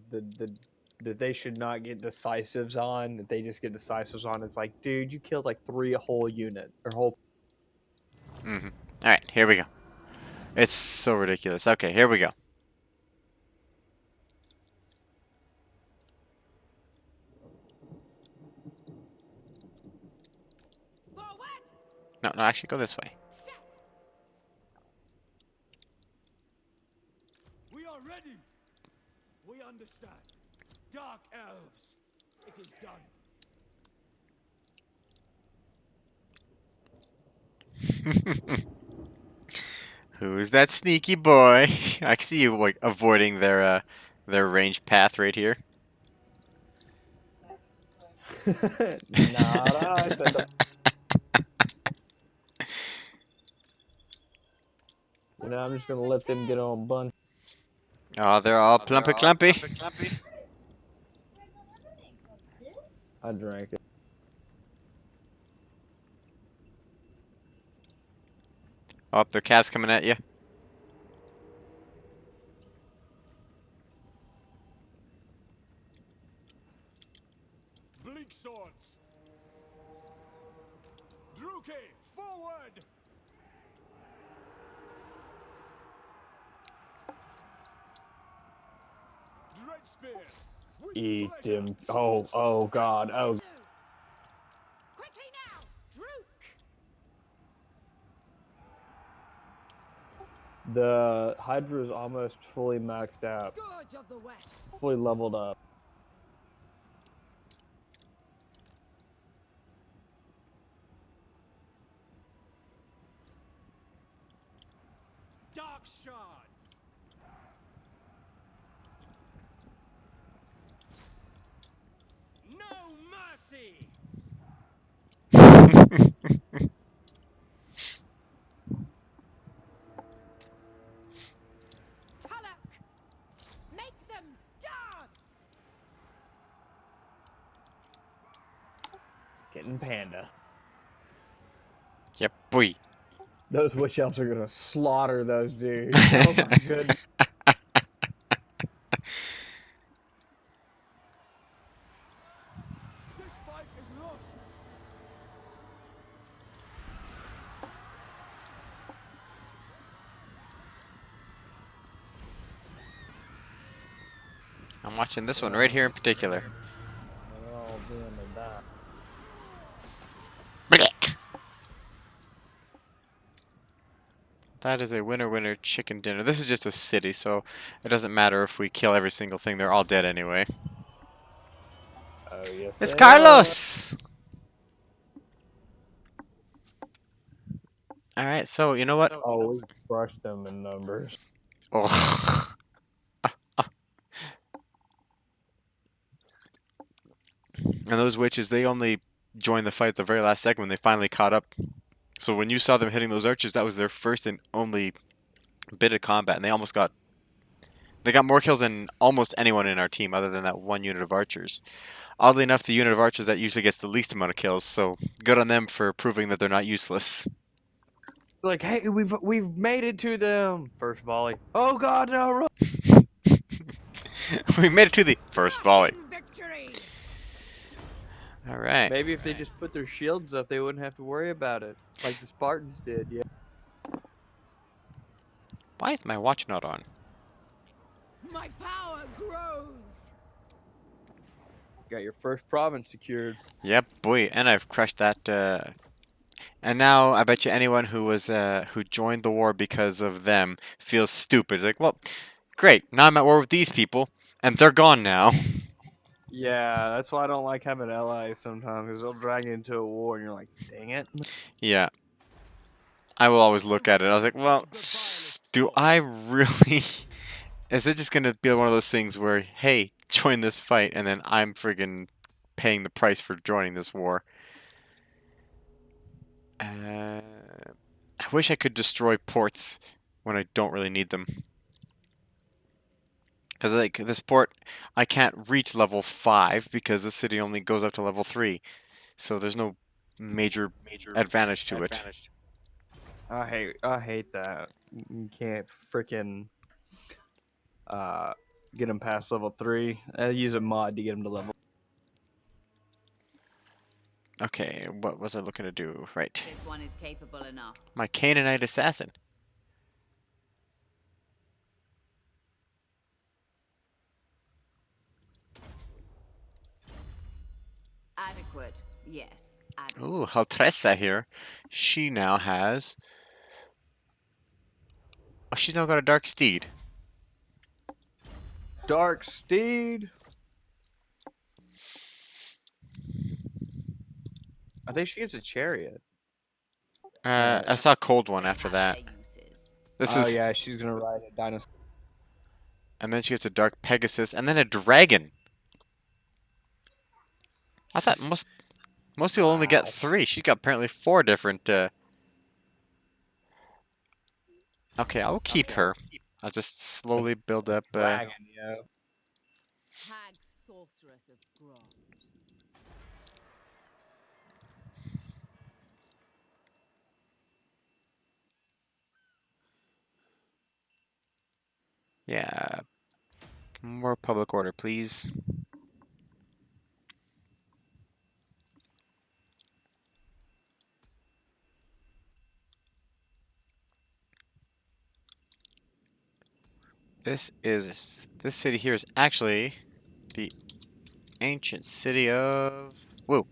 they should not get decisives on. That they just get decisives on. It's like, dude, you killed like 3 whole unit or whole. Hmm. All right, here we go. It's so ridiculous. Okay, here we go. Forward. No, no, actually, go this way. Shut. We are ready. We understand. Dark elves. It is done. Who's that sneaky boy? I see you like avoiding their range path right here. Not us. I'm just gonna let them get on bunch. Oh, they're all plumpy clumpy. I drank it. Oh, their calves coming at you. Blink swords. light spears. With Eat pleasure. them. Oh God. Oh. Quickly now, Drook! The Hydra is almost fully maxed out, Scourge of the West! fully leveled up. Dark shards. No mercy. Tulloch! Make them dance! Getting panda. Yep, boy. Those witch elves are gonna slaughter those dudes. Oh my goodness. This fight is lost. I'm watching this one right here in particular. They're all doing the die. That is a winner chicken dinner. This is just a city, so it doesn't matter if we kill every single thing. They're all dead anyway. Oh yes, It's they are. Carlos! Alright, so you know what? Oh, we crushed them in numbers. Oh. And those witches, they only joined the fight at the very last second when they finally caught up. So when you saw them hitting those archers, that was their first and only bit of combat, and they got more kills than almost anyone in our team other than that one unit of archers. Oddly enough, the unit of archers that usually gets the least amount of kills, so good on them for proving that they're not useless. Like, hey, we've made it to them. First volley. Oh God, no! Run. We made it to the first volley. Crushing victory! Alright. Maybe if they just put their shields up, they wouldn't have to worry about it, like the Spartans did. Yeah. Why is my watch not on? My power grows! Got your first province secured. Yep, boy, and I've crushed that. And now I bet you anyone who joined the war because of them feels stupid. It's like, well, great. Now I'm at war with these people, and they're gone now. Yeah, that's why I don't like having allies sometimes, because they'll drag you into a war, and you're like, dang it. Yeah, I will always look at it. I was like, well, do I really? Is it just gonna be one of those things where, hey, join this fight, and then I'm friggin' paying the price for joining this war? I wish I could destroy ports when I don't really need them. Because like this port, I can't reach level 5 because the city only goes up to level 3. So there's no major advantage to it. I hate that. You can't freaking get them past level 3. I use a mod to get them to level. Okay, what was I looking to do? Right. This one is capable enough. My Canaanite assassin. Adequate, yes. Adequate. Ooh, Haltressa here. She now has... Oh, she's now got a Dark Steed. Dark Steed. I think she gets a chariot. I saw a cold one They after have that. their uses. This Oh is... yeah, she's gonna ride a dinosaur. And then she gets a Dark Pegasus, and then a Dragon. I thought most people only get Wow. 3. She's got apparently 4 different... Okay, I'll keep her. I'll just slowly build up... Dragon, yeah. Hag sorceress of Grond. Yeah. More public order, please. This city here is actually the ancient city of Woo.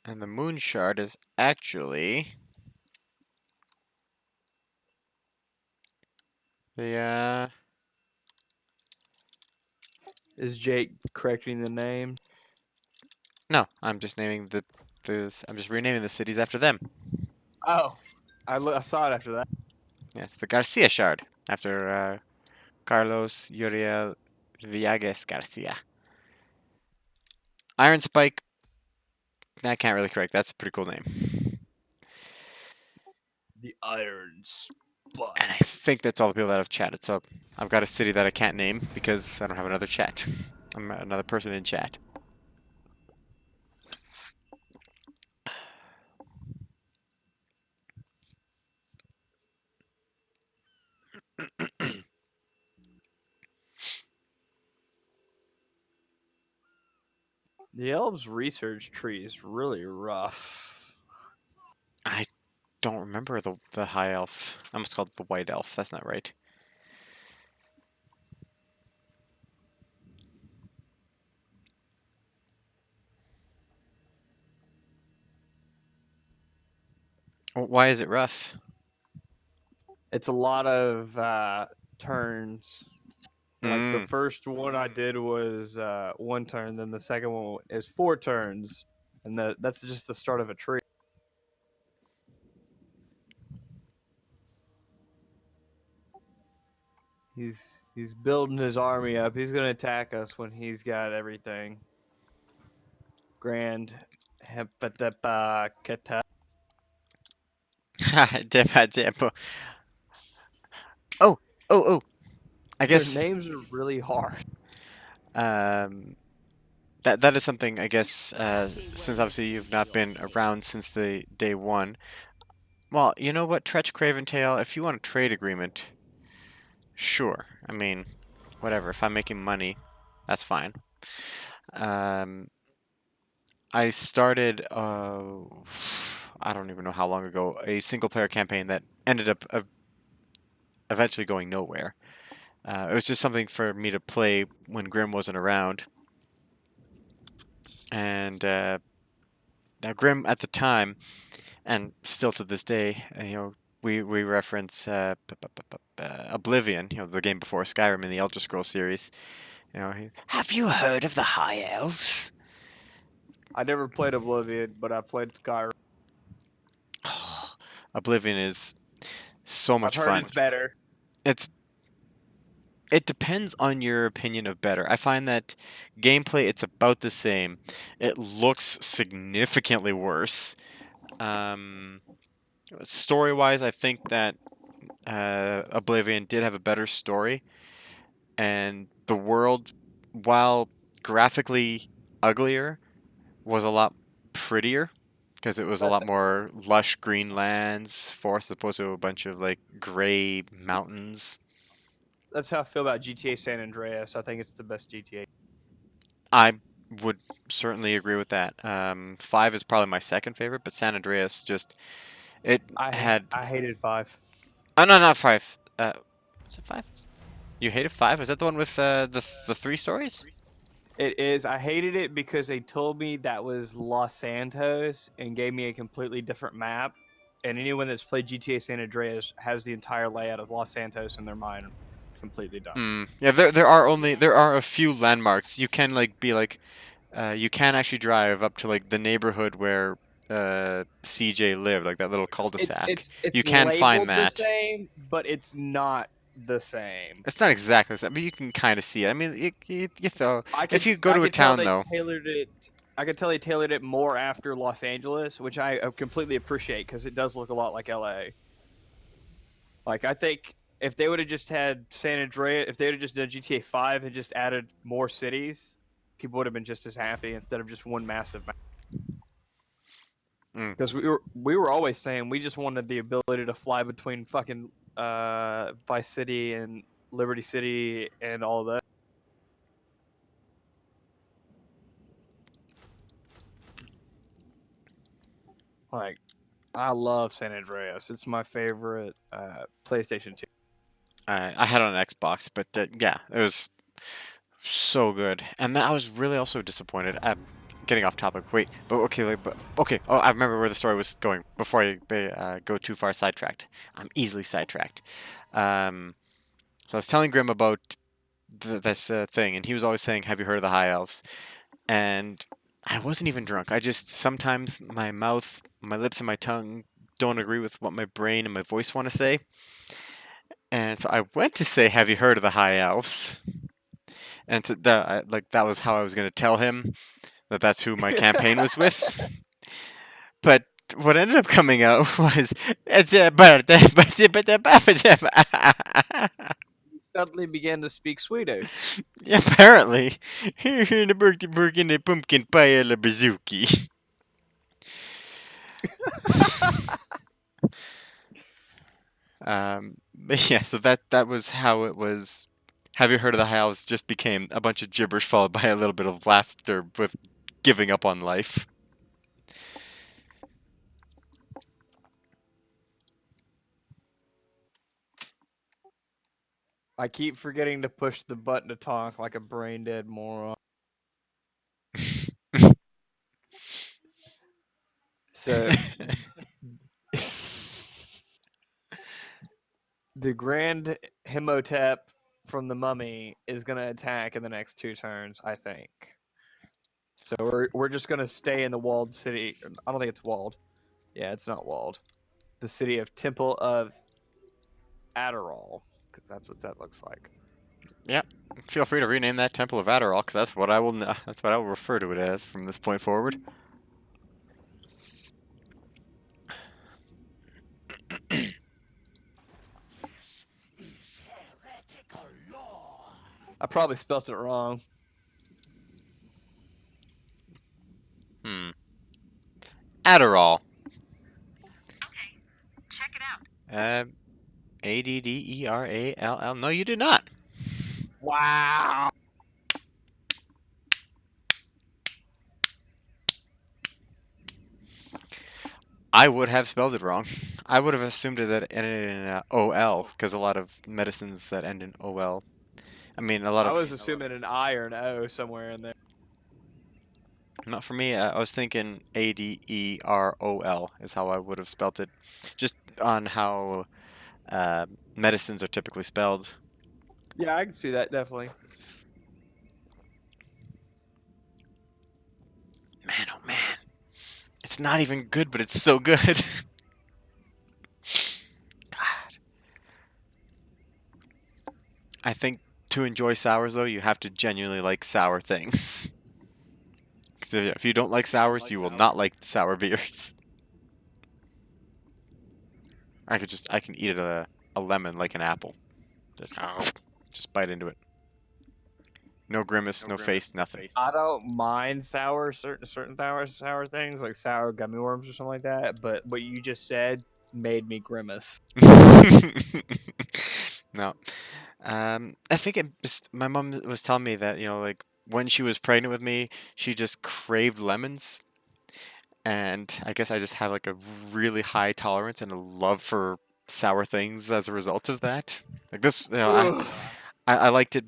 And the moon shard is actually the Is Jake correcting the name? no, I'm just naming I'm just renaming the cities after them. Oh, I saw it after that. Yeah, it's the Garcia shard after Carlos Uriel Villages Garcia. Iron Spike, I can't really correct. That's a pretty cool name. The Iron And I Spike. think that's all the people that have chatted. So I've got a city that I can't name because I don't have another chat. I'm another person in chat. The elves' research tree is really rough. I don't remember the high elf. I almost called it the white elf. That's not right. Why is it rough? It's a lot of turns. Like the Mm. first one I did was 1 turn, then the second one is 4 turns, and that's just the start of a tree. He's building his army up. He's gonna attack us when he's got everything. Grand Hepatepa Keta. Depa. Oh, oh. I Their guess names are really hard. um, that is something. I guess They since were obviously you've not been around since the day one. Well, you know what, Tretch Craventail, if you want a trade agreement, sure. I mean, whatever. If I'm making money, that's fine. Um, I started, I don't even know how long ago, a single player campaign that ended up eventually going nowhere. It was just something for me to play when Grim wasn't around. And now Grim at the time, and still to this day, we reference Oblivion, the game before Skyrim in the Elder Scrolls series. Have you heard of the High Elves? I never played Oblivion, but I played Skyrim. Oblivion is so I've much heard fun. it's better. It's it depends on your opinion of better. I find that gameplay it's about the same. It looks significantly worse. Um, Story-wise, I think that Oblivion did have a better story, and the world, while graphically uglier, was a lot prettier because it was a That's lot more lush green lands, forest, as opposed to a bunch of like gray mountains. that's how I feel about GTA San Andreas. I think it's the best GTA. I would certainly agree with that. Five is probably my second favorite, but San Andreas just it had. I hated 5. Oh no, not five. Was it five? You hated five? Was that the one with the three stories? It is. I hated it because they told me that was Los Santos and gave me a completely different map. And anyone that's played GTA San Andreas has the entire layout of Los Santos in their mind. Completely dumb. Yeah, there are a few landmarks. You can like be like you can actually drive up to like the neighborhood where CJ lived, like that little cul-de-sac. It's You can find labeled the that. same, but it's not the same. It's not exactly the same, but you can kind of see it. I mean, you throw if you go I to a could tell town they though. tailored it. I could tell they tailored it more after Los Angeles, which I completely appreciate because it does look a lot like LA. Like I think if they would have just had San Andreas, if they would have just done GTA 5 and just added more cities, people would have been just as happy instead of just one massive map. Mm. Because we were always saying we just wanted the ability to fly between fucking Vice City and Liberty City and all that. Like I love San Andreas. It's my favorite PlayStation 2. I had it on Xbox, but yeah, it was so good. And then I was really also disappointed. Getting off topic. Wait, but okay, but okay. Oh, I remember where the story was going before I go too far sidetracked. I'm easily sidetracked. Um, so I was telling Grim about this thing, and he was always saying, "Have you heard of the High Elves?" And I wasn't even drunk. I just sometimes my mouth, my lips, and my tongue don't agree with what my brain and my voice want to say. And so I went to say, "Have you heard of the High Elves?" And like that was how I was going to tell him that that's who my campaign was with. But what ended up coming out was Suddenly began to speak Swedish. apparently the pumpkin pie a la bazooki. But yeah, so that was how it was. Have you heard of the House? Just became a bunch of gibberish followed by a little bit of laughter with giving up on life. I keep forgetting to push the button to talk like a brain dead moron. So the Grand Hemotep from the Mummy is gonna attack in the next 2 turns, I think. So we're just gonna stay in the walled city. I don't think it's walled. Yeah, it's not walled. The city of Temple of Adderall, because that's what that looks like. Yep. Feel free to rename that Temple of Adderall, because that's what I will. That's what I will refer to it as from this point forward. I probably spelt it wrong. Hmm. Adderall. Check it out. Adderall. No, you did not. Wow. I would have spelled it wrong. I would have assumed it that it ended in OL, because a lot of medicines that end in OL. I mean, a lot I was of. assuming an I or an O somewhere in there. Not for me. I was thinking Adderol is how I would have spelt it, just on how medicines are typically spelled. Yeah, I can see that definitely. Man, oh man, it's not even good, but it's so good. God, I think to enjoy sours though, you have to genuinely like sour things. 'Cause if you don't like sours, you will not like sour beers. I can eat a lemon like an apple. Just just bite into it. No grimace, no face, nothing. I don't mind sour certain sour things like sour gummy worms or something like that, but what you just said made me grimace. No. I think it just, my mom was telling me that, like when she was pregnant with me, she just craved lemons. And I guess I just have like a really high tolerance and a love for sour things as a result of that. Like this, Ugh. I liked it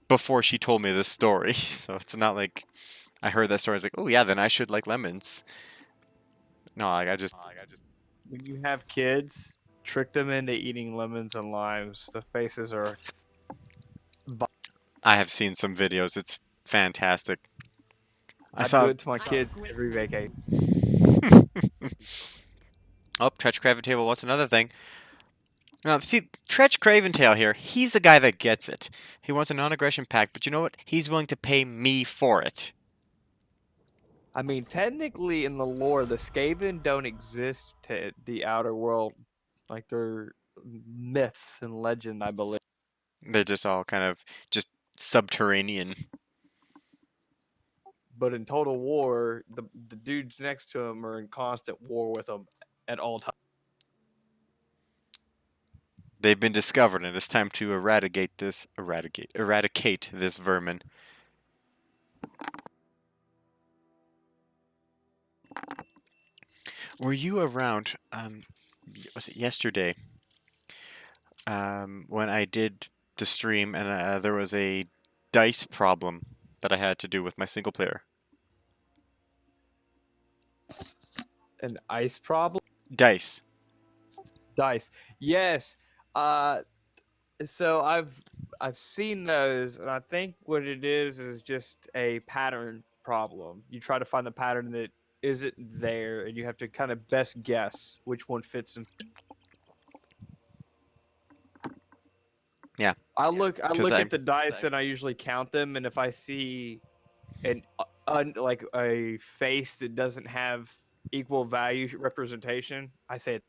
before she told me this story. So it's not like I heard that story. I was like, oh yeah, then I should like lemons. No, like I just When you have kids, trick them into eating lemons and limes. The faces are. I have seen some videos. It's fantastic. I I do saw. it to my kids every vacation. Oh, Tretch Craventail. What's another thing? Now, see, Tretch Craventail here, he's the guy that gets it. He wants a non-aggression pact, but you know what? He's willing to pay me for it. I mean, technically, in the lore, the Skaven don't exist to the outer world. Like they're myths and legend, I believe. They're just all kind of just subterranean. But in Total War, the dudes next to him are in constant war with them at all times. They've been discovered, and it's time to eradicate this vermin. Were you around? Was it yesterday? When I did the stream and there was a dice problem that I had to do with my single player. An ice problem. Dice. Dice. Yes. Uh, so I've seen those, and I think what it is just a pattern problem. You try to find the pattern that isn't there, and you have to kind of best guess which one fits. And Yeah, I because look I at the dice, and I usually count them, and if I see an like a face that doesn't have equal value representation, I say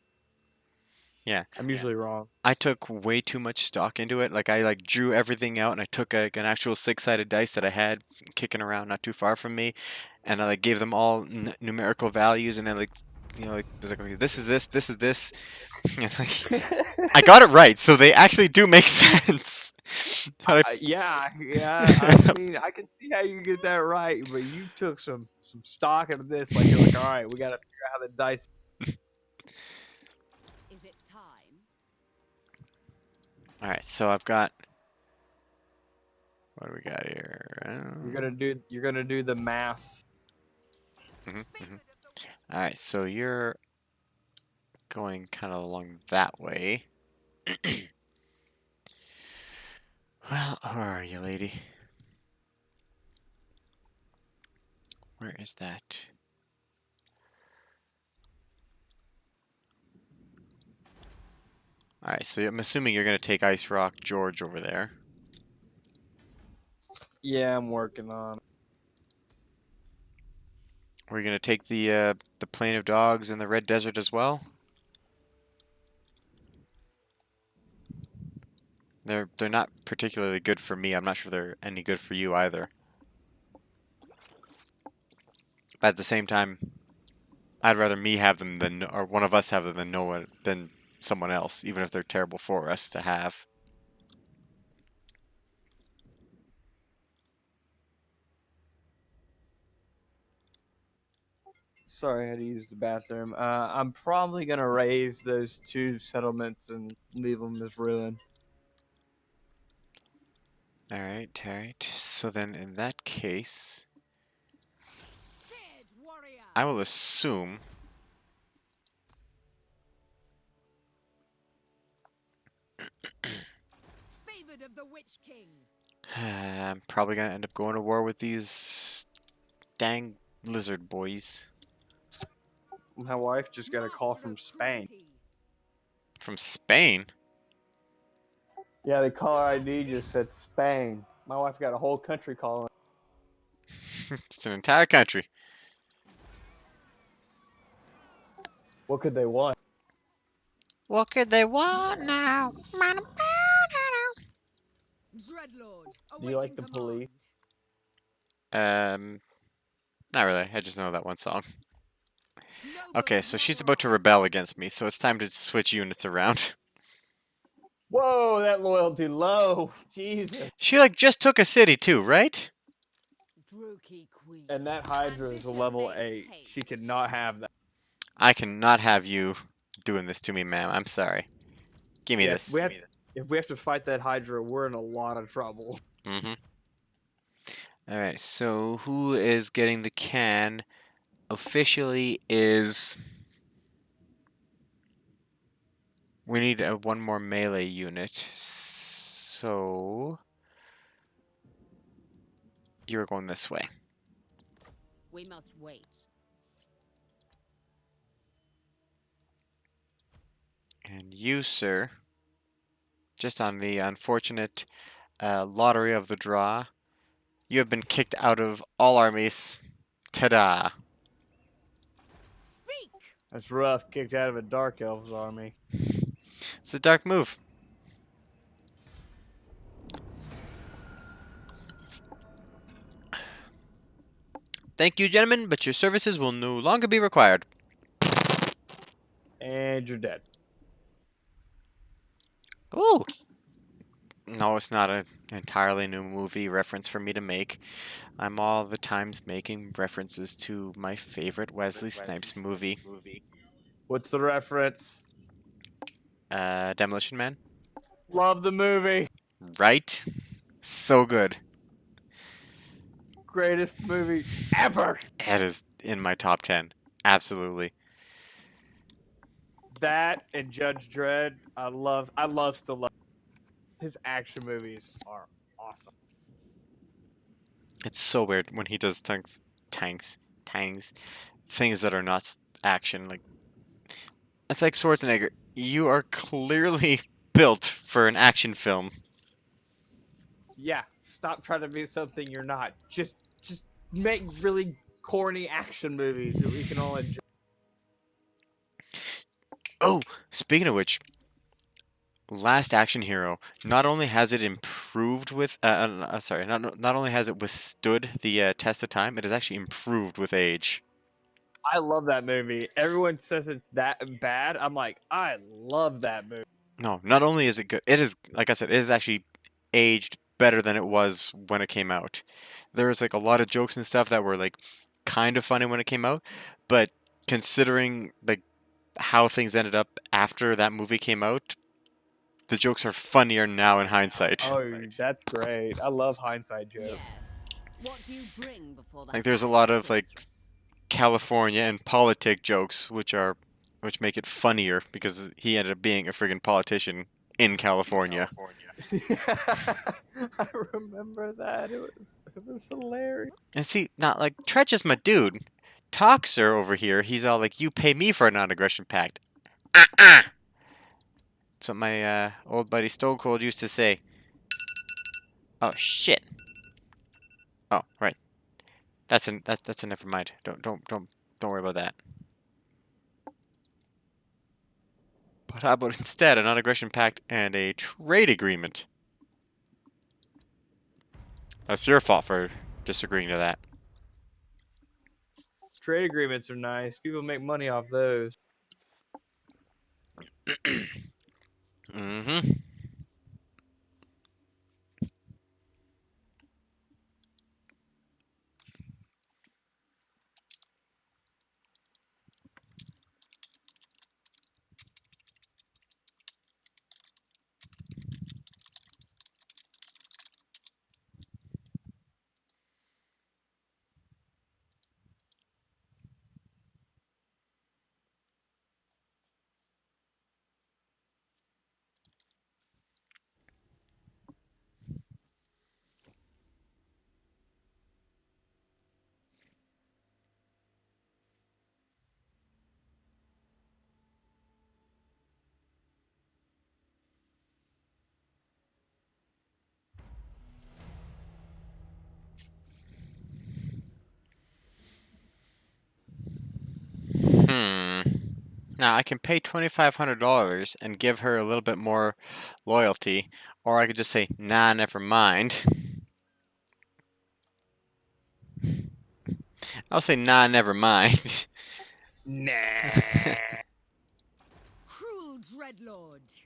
yeah. I'm usually wrong. I took way too much stock into it. Like I like drew everything out and I took an actual six-sided dice that I had kicking around not too far from me, and I like gave them all numerical values, and then like like was like, okay, this is this, and like I got it right, so they actually do make sense. But Yeah, yeah. I mean, I can see how you get that right, but you took some stock into this. Like you're like, all right, we got to figure out how the dice. Is it time? all right, so I've got what do we got here? You're gonna do the math. Mhm. All right, so you're going kind of along that way. Well, where are you, lady? Where is that? All right, so I'm assuming you're going to take Ice Rock George over there. Yeah, I'm working on. We're going to take the Plain of Dogs and the Red Desert as well. They're not particularly good for me. I'm not sure they're any good for you either. But at the same time, I'd rather me have them than or one of us have them than no one than someone else, even if they're terrible for us to have. Sorry, I had to use the bathroom. I'm probably gonna raise those two settlements and leave them as ruin. All right, all right. So then, in that case, Feared warrior. I will assume. Favored of the Witch King. I'm probably gonna end up going to war with these dang lizard boys My wife just got a call Master from of Spain. cruelty. from Spain. Yeah, the caller ID just said Spain. My wife got a whole country calling. It's an entire country. What could they want? What could they want now? Dreadlord. Do you like Awaiting the command. police? Um, not really. I just know that one song. Noble Okay, of so she's about to Rock. rebel against me, so it's time to switch units around. Whoa, that loyalty low. Jesus. She like just took a city too, right? Drookie Queen. And that Hydra is a level Ambition makes 8. haste. She cannot have that. I cannot have you doing this to me, ma'am. I'm sorry. Give me Yeah, this. if we have to fight that Hydra, we're in a lot of trouble. Mm-hmm. All right, so who is getting the can officially is... We need one more melee unit, so... You're going this way. We must wait. And you, sir, just on the unfortunate lottery of the draw, you have been kicked out of all armies. Ta-da! Speak. That's rough. Kicked out of a Dark Elves army. It's a dark move. Thank you, gentlemen, but your services will no longer be required. And you're dead. Ooh! No, it's not an entirely new movie reference for me to make. I'm all the times making references to my favorite Wesley Snipes movie. What's the reference? Demolition Man. Love the movie. Right? So good. Greatest movie ever. It is in my top 10. Absolutely. That and Judge Dredd. I love still love his action movies are awesome. It's so weird when he does tanks, things that are not action. Like it's like Schwarzenegger. You are clearly built for an action film. Yeah, stop trying to be something you're not. Just make really corny action movies that we can all enjoy. Oh, speaking of which, Last Action Hero. Not only has it improved with, sorry, not only has it withstood the test of time, it has actually improved with age. I love that movie. Everyone says it's that bad. I'm like, I love that movie. No, not only is it good, it is, like I said, it is actually aged better than it was when it came out. There was like a lot of jokes and stuff that were like kind of funny when it came out, but considering like how things ended up after that movie came out, the jokes are funnier now in hindsight. Oh, that's great. I love hindsight jokes. Yes. What do you bring before the Like there's a High lot of like Sorceress? California and politic jokes which make it funnier because he ended up being a friggin' politician in California. I remember that. It was hilarious. And see, not like Tretch is my dude. Toxer over here, he's all like, "You pay me for a non-aggression pact." Uh-uh. That's what my old buddy Stone Cold used to say. Oh shit. Oh right. That's a never mind. Don't worry about that. But how about instead a non-aggression pact and a trade agreement? That's your fault for disagreeing to that. Trade agreements are nice. People make money off those. Mm-hmm. Hmm. Now I can pay $2,500 and give her a little bit more loyalty, or I could just say, "Nah, never mind." I'll say, "Nah, never mind." Nah. Cruel Dreadlord.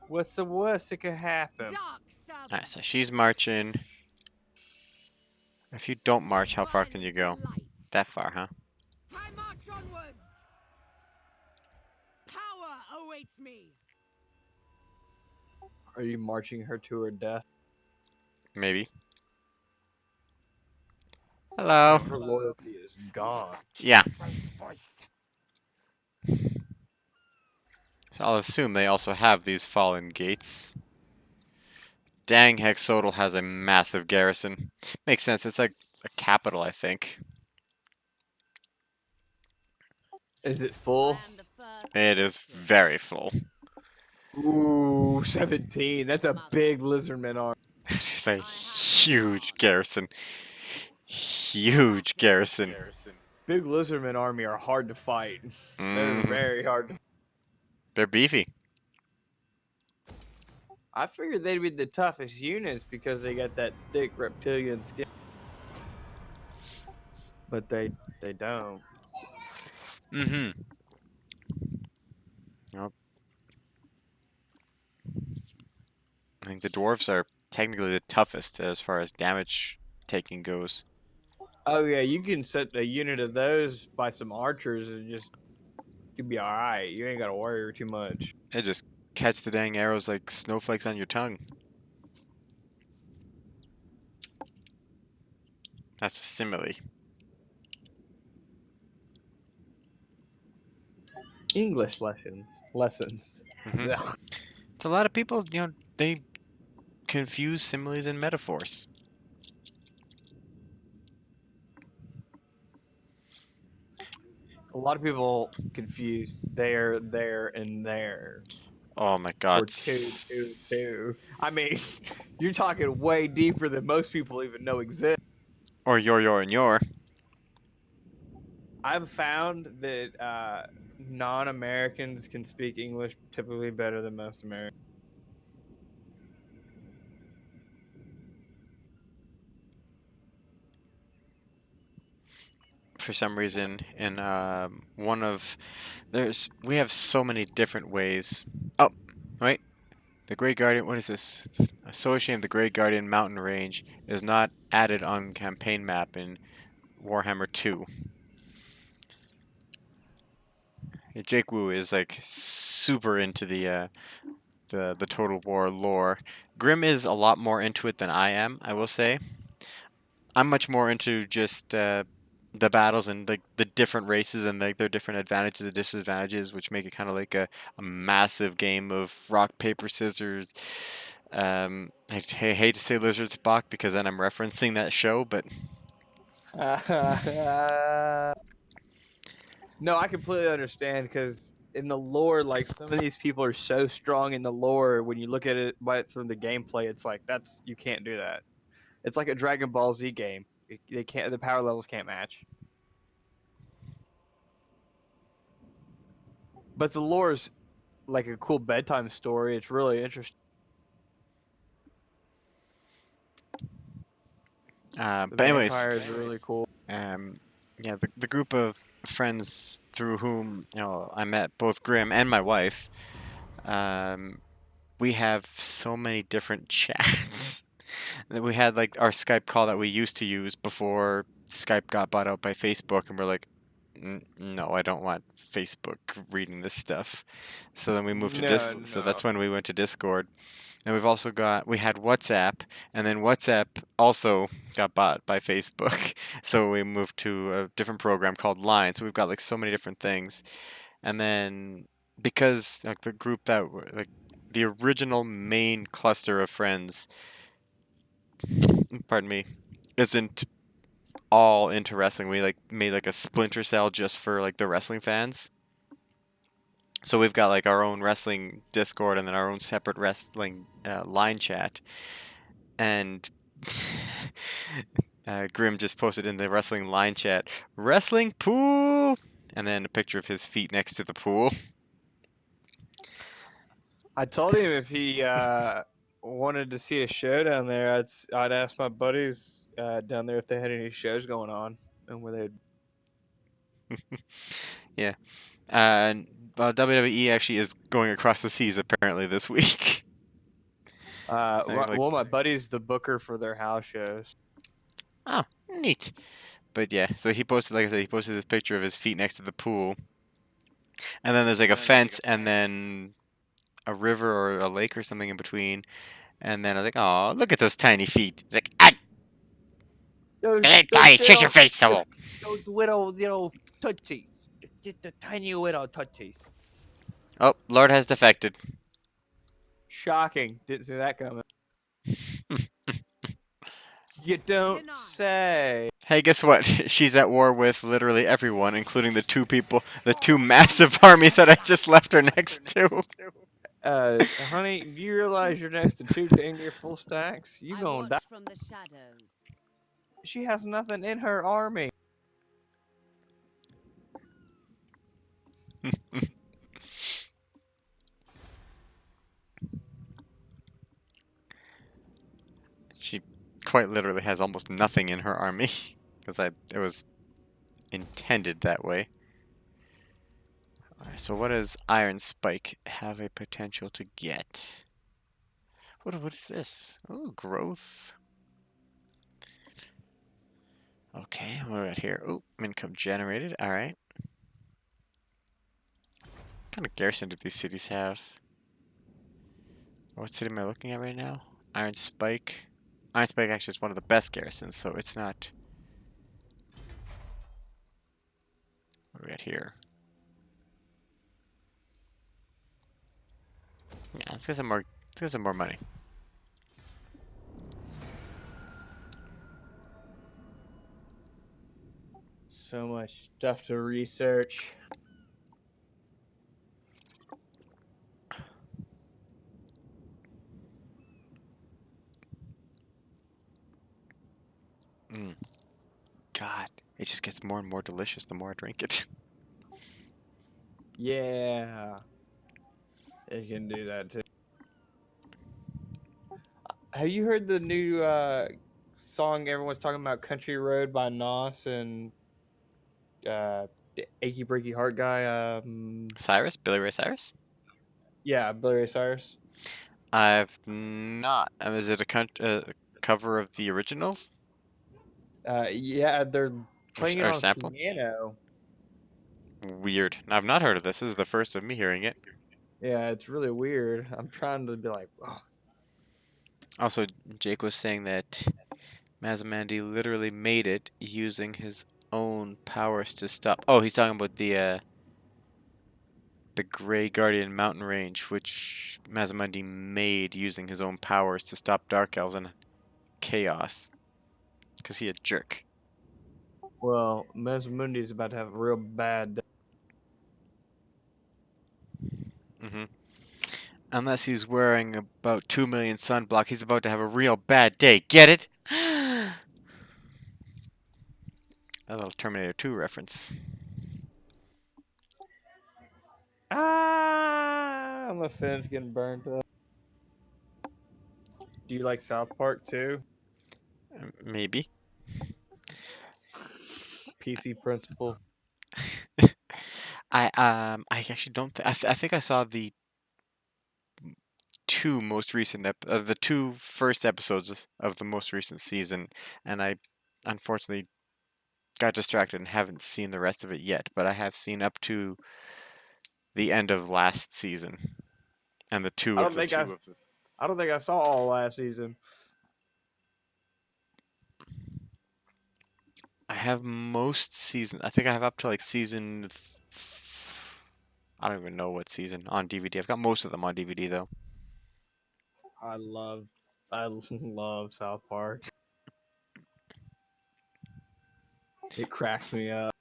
What's the worst that could happen? Dark Servant. Alright, so she's marching. If you don't march, how far can you go? Violent delights. That far, huh? I march onwards. Power awaits me. Are you marching her to her death? Maybe. Hello. Her loyalty is gone. Yeah. Soul's voice. So I'll assume they also have these fallen gates. Dang, Hexodal has a massive garrison. Makes sense. It's like a capital, I think. Is it full? I am the first It is sorceress. very full. Ooh, 17. That's a big lizardman arm. It's a huge garrison. Huge garrison. Big lizardman army are hard to fight. They're Mhm. very hard to They're beefy. I figured they'd be the toughest units because they got that thick reptilian skin. But they don't. Mm-hmm. Nope. I think the dwarves are technically the toughest as far as damage taking goes. Oh yeah, you can set a unit of those by some archers and just You'll be all right. You ain't gotta worry too much. It just catch the dang arrows like snowflakes on your tongue. That's a simile. English lessons. Hmm. Ugh. It's a lot of people, they confuse similes and metaphors. A lot of people confuse there, and there Oh my for God. two. I mean, you're talking way deeper than most people even know exist. Or your, and your. I've found that non-Americans can speak English typically better than most Americans. For some reason, in one of we have so many different ways. Oh, wait. The Great Guardian, what is this? So ashamed the Great Guardian mountain range is not added on campaign map in Warhammer 2. Jake Wu is like super into the Total War lore. Grim is a lot more into it than I am, I will say. I'm much more into just the battles and like the different races and like their different advantages and disadvantages, which make it kind of like a massive game of rock paper scissors. I hate to say Lizard Spock because then I'm referencing that show, but No, I completely understand because in the lore, like some of these people are so strong in the lore. When you look at it from the gameplay, it's like that's you can't do that. It's like a Dragon Ball Z game. They can't. The power levels can't match. But the lore is like a cool bedtime story. It's really interesting. The but anyways, vampires are really cool. um, yeah, the group of friends through whom I met both Grim and my wife. Um, we have so many different chats. We had like our Skype call that we used to use before Skype got bought out by Facebook, and we're like, No, I don't want Facebook reading this stuff." So then we moved to No, So no. that's when we went to Discord. And we had WhatsApp, and then WhatsApp also got bought by Facebook. So we moved to a different program called Line. So we've got like so many different things. And then because like the group that like the original main cluster of friends, pardon me, isn't all into wrestling. We like made like a splinter cell just for like the wrestling fans. So we've got like our own wrestling Discord and then our own separate wrestling line chat. And Grim just posted in the wrestling line chat, "Wrestling pool," and then a picture of his feet next to the pool. I told him if he wanted to see a show down there, I'd ask my buddies down there if they had any shows going on and where they'd. Yeah. And WWE actually is going across the seas apparently this week. Like, Well, my buddy's the booker for their house shows. oh, neat. But yeah, so he posted, like I said, he posted this picture of his feet next to the pool, and then there's like a fence, and then a river or a lake or something in between, and then I was like, "Oh, look at those tiny feet." He's like, "Ah, Those guy, shut your little, face, so." those little touchies, just the tiny little touchies. Oh, Lord has defected. Shocking! Didn't see that coming. You don't Denied. say. Hey, guess what? She's at war with literally everyone, including the two massive armies that I just left her next to. Honey, do you realize you're next to two dang near full stacks? You I gonna die. watch from the shadows. She has nothing in her army. She quite literally has almost nothing in her army, because it was intended that way. Alright, so what does Iron Spike have a potential to get? What is this? Oh, growth. Okay, what do we got here? Oh, income generated. All right. What kind of garrison do these cities have? What city am I looking at right now? Iron Spike. Iron Spike actually is one of the best garrisons, so it's not. What do we got here? Yeah, let's get some more. Let's get some more money. So much stuff to research. Mm. God, it just gets more and more delicious the more I drink it. Yeah, it can do that too. Have you heard the new song everyone's talking about, "Country Road" by Nos and the Achy Breaky Heart guy? Cyrus, Billy Ray Cyrus. Yeah, Billy Ray Cyrus. I've not. Is it a cover of the original Yeah, they're playing it or on sample? piano. Weird. I've not heard of this. This is the first of me hearing it. Yeah, it's really weird. I'm trying to be like, oh, Also, Jake was saying that Mazamandi literally made it using his own powers to stop. Oh, he's talking about the Grey Guardian mountain range, which Mazamandi made using his own powers to stop Dark Elves and Chaos. Because he a jerk. well, Mesmundi is about to have a real bad day. hmm Unless he's wearing about 2 million sunblock, he's about to have a real bad day. Get it? A little Terminator 2 reference. Ah, my phone's getting burnt up. Do you like South Park too? Maybe. PC Principal. I actually don't. I think I saw the two most recent the two first episodes of the most recent season, and I unfortunately got distracted and haven't seen the rest of it yet. But I have seen up to the end of last season and the two I of don't the think I, two of the. I don't think I saw all last season. I have most season. I think I have up to like season. I don't even know what season on DVD. I've got most of them on DVD though. I love, I love South Park. It cracks me up.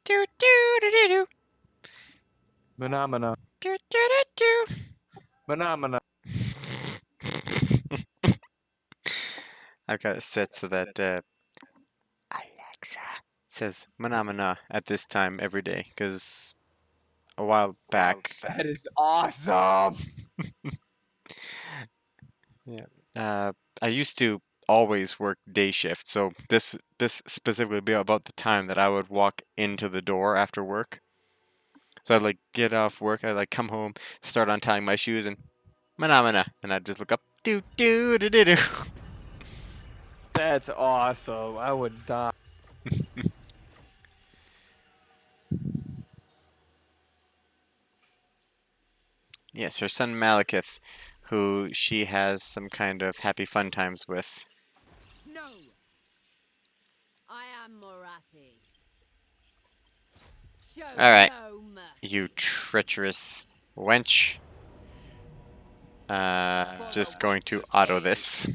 Do do do do do Phenomena, do do do. phenomena. I've got it set so that Alexa says "Manamana" at this time every day because a while back, That is awesome. yeah, I used to always work day shift, so this specifically be about the time that I would walk into the door after work. So I'd like get off work, I'd like come home, start untying my shoes, and "Manamana," and I'd just look up, do do do do do. That's awesome. I would die. Yes, her son Malekith, who she has some kind of happy fun times with. No. I am Morathi. Show All right, no mercy. you treacherous wench. Just going to auto this.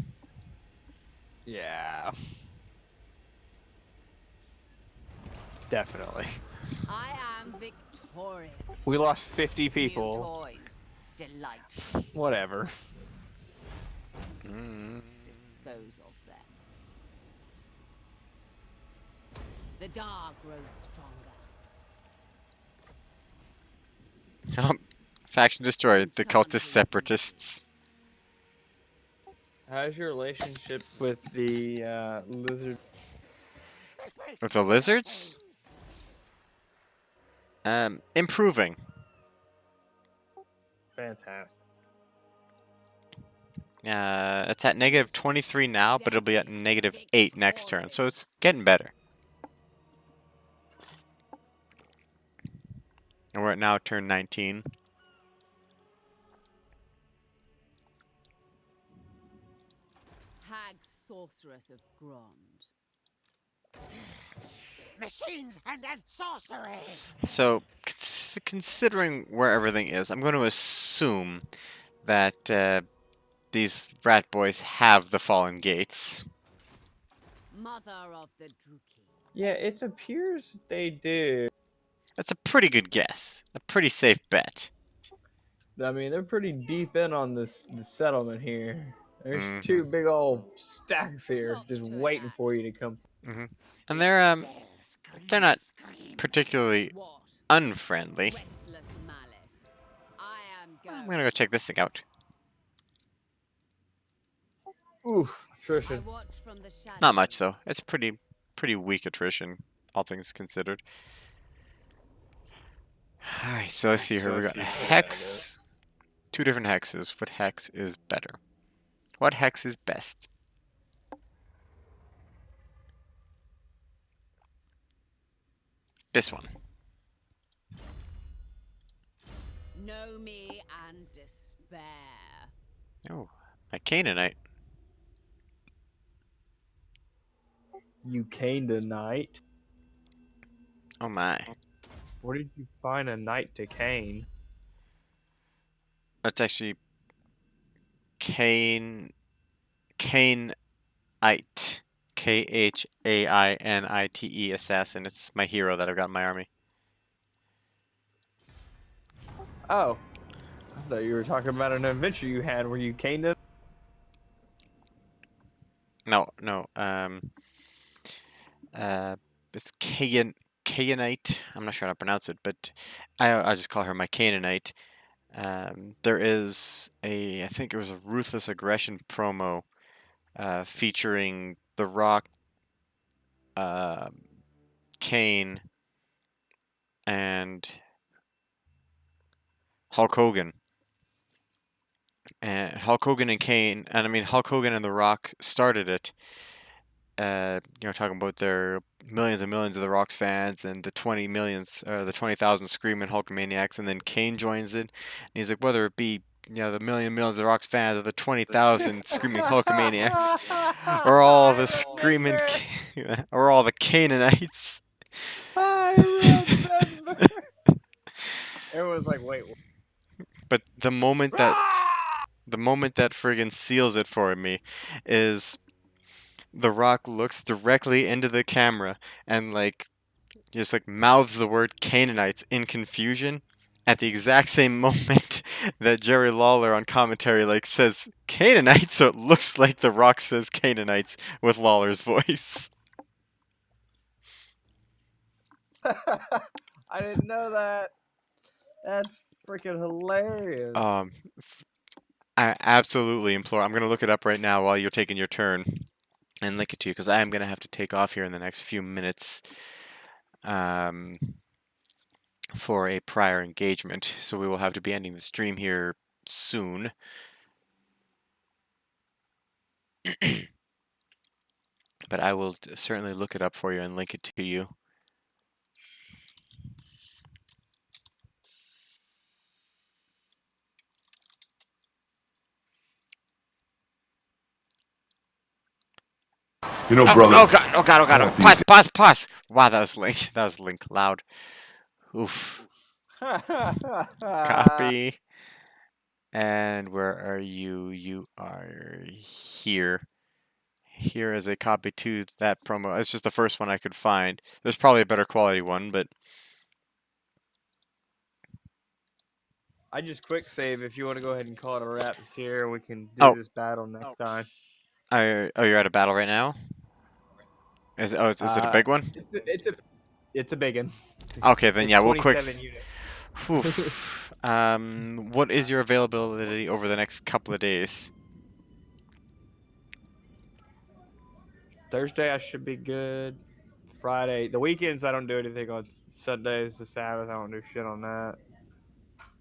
Yeah. Definitely. I am victorious. We lost 50 New people. toys. Delightful. Whatever. Dispose of them. The dark grows stronger. Faction destroyed. The cultist separatists. How's your relationship with the lizard? With the lizards? Improving. Fantastic. It's at negative 23 now, but it'll be at negative 8 next turn, so it's getting better. And we're at now turn 19. Hag sorceress of Grond. Machines and sorcery. So, considering where everything is, I'm going to assume that these rat boys have the fallen gates. Mother of the Druki. Yeah, it appears they do. That's a pretty good guess. A pretty safe bet. I mean, they're pretty deep in on the settlement here. There's Mm-hmm. two big old stacks here, Locked just to waiting that. for you to come. Mm-hmm. And they're not particularly What? unfriendly. Restless malice. I am I'm going. gonna go check this thing out. Oof, I attrition. watch from the shadows. Not much though. It's pretty weak attrition, all things considered. Alright, so let's see here. We got hex. 2 different hexes. What hex is better? What hex is best? This one. Know me and despair. Oh, my Canaanite. You came tonight. Oh my. Where did you find a knight to Kane? That's actually Cainite. Khainite assassin. It's my hero that I've got in my army. Oh, I thought you were talking about an adventure you had where you came to. No. It's Cainite. I'm not sure how to pronounce it, but I just call her my Canaanite. There is I think it was a Ruthless Aggression promo featuring The Rock, Kane, and Hulk Hogan. And Hulk Hogan and Kane, and I mean Hulk Hogan and The Rock started it. Talking about their millions and millions of The Rock's fans and the 20,000 screaming Hulkamaniacs, and then Kane joins it, and he's like, whether it be the millions of The Rock's fans or the 20,000 screaming Hulkamaniacs, or all the screaming, or all the Canaanites. I remember. Everyone's like, wait. But the moment that friggin' seals it for me is The Rock looks directly into the camera and just mouths the word Canaanites in confusion at the exact same moment that Jerry Lawler on commentary says Canaanites, so it looks like The Rock says Canaanites with Lawler's voice. I didn't know that. That's freaking hilarious. I absolutely implore. I'm gonna look it up right now while you're taking your turn and link it to you, because I am gonna have to take off here in the next few minutes for a prior engagement, so we will have to be ending the stream here soon. But I will certainly look it up for you and link it to you. You know, brother. Oh god! Oh god! Oh god! Pause! Wow, that was Link. That was Link loud. Oof. Copy. And where are you? You are here. Here is a copy to that promo. It's just the first one I could find. There's probably a better quality one, but I just quick save if you want to go ahead and call it a wrap this here. We can do Oh. this battle next time. You're at a battle right now? Is it a big one? It's a big one. Okay, then It's yeah, we'll quick. 27 units. Oof. What is your availability over the next couple of days? Thursday I should be good. Friday. The weekends I don't do anything. On Sundays, the Sabbath, I don't do shit on that.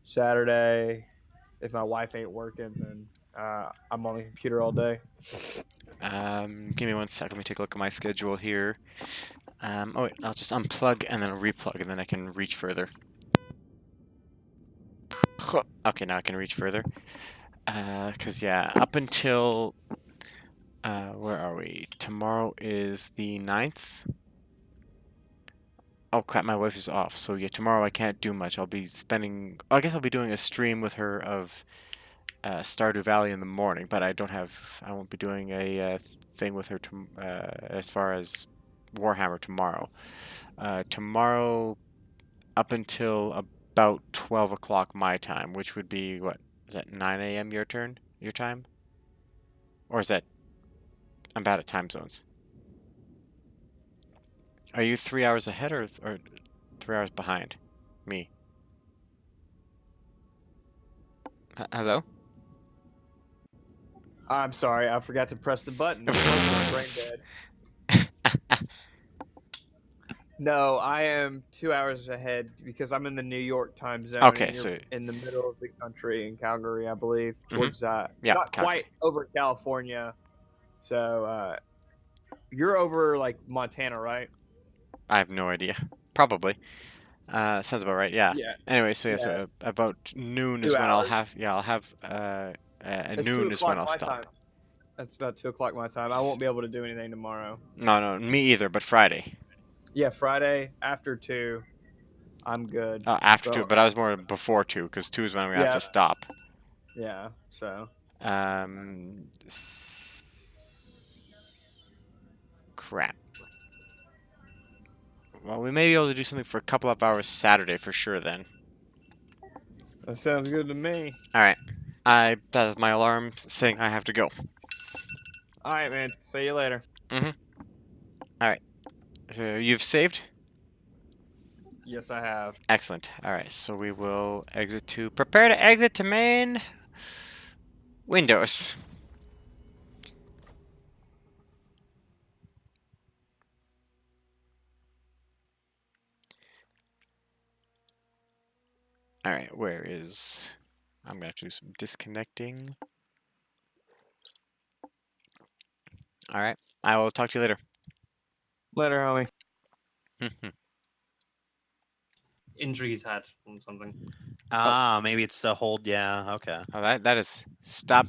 Saturday, if my wife ain't working, then I'm on the computer all day. Give me 1 second. Let me take a look at my schedule here. Oh wait, I'll just unplug and then replug, and then I can reach further. Okay, now I can reach further. Cause yeah, up until where are we? Tomorrow is the 9th. Oh crap, my wife is off. So yeah, tomorrow I can't do much. I'll be spending. I guess I'll be doing a stream with her of Stardew Valley in the morning, but I don't have. I won't be doing a thing with her as far as Warhammer tomorrow. Tomorrow up until about 12 o'clock my time, which would be what? Is that 9 a.m. your time? Or is that? I'm bad at time zones. Are you 3 hours ahead or 3 hours behind me? Hello? I'm sorry, I forgot to press the button. Brain dead. No, I am 2 hours ahead because I'm in the New York time zone, Okay, and you're so in the middle of the country in Calgary, I believe, towards yeah, not Calgary. quite over California. So you're over like Montana, right? I have no idea. Probably. Sounds about right. Yeah. Yeah. Anyway, so yeah, Yeah, so about noon is two when I'll hours. have. Yeah, I'll have. It's two Noon is when o'clock I'll my stop. time. That's about 2 o'clock my time. I won't be able to do anything tomorrow. No, no, me either. But Friday. Yeah, Friday after 2, I'm good. After two, So but I was more before two, because two is when we have yeah, to stop. yeah. So Um, crap. Well, we may be able to do something for a couple of hours Saturday for sure. Then. that sounds good to me. All right. That is my alarm saying I have to go. All right, man. See you later. Mhm. All right. So you've saved. Yes, I have. Excellent. All right. So we will prepare to exit to main Windows. All right, where is... I'm going to have to do some disconnecting. All right, I will talk to you later. Later, homie. Injury he's had from something. Maybe it's the hold. Yeah, okay. Oh, that is... Stop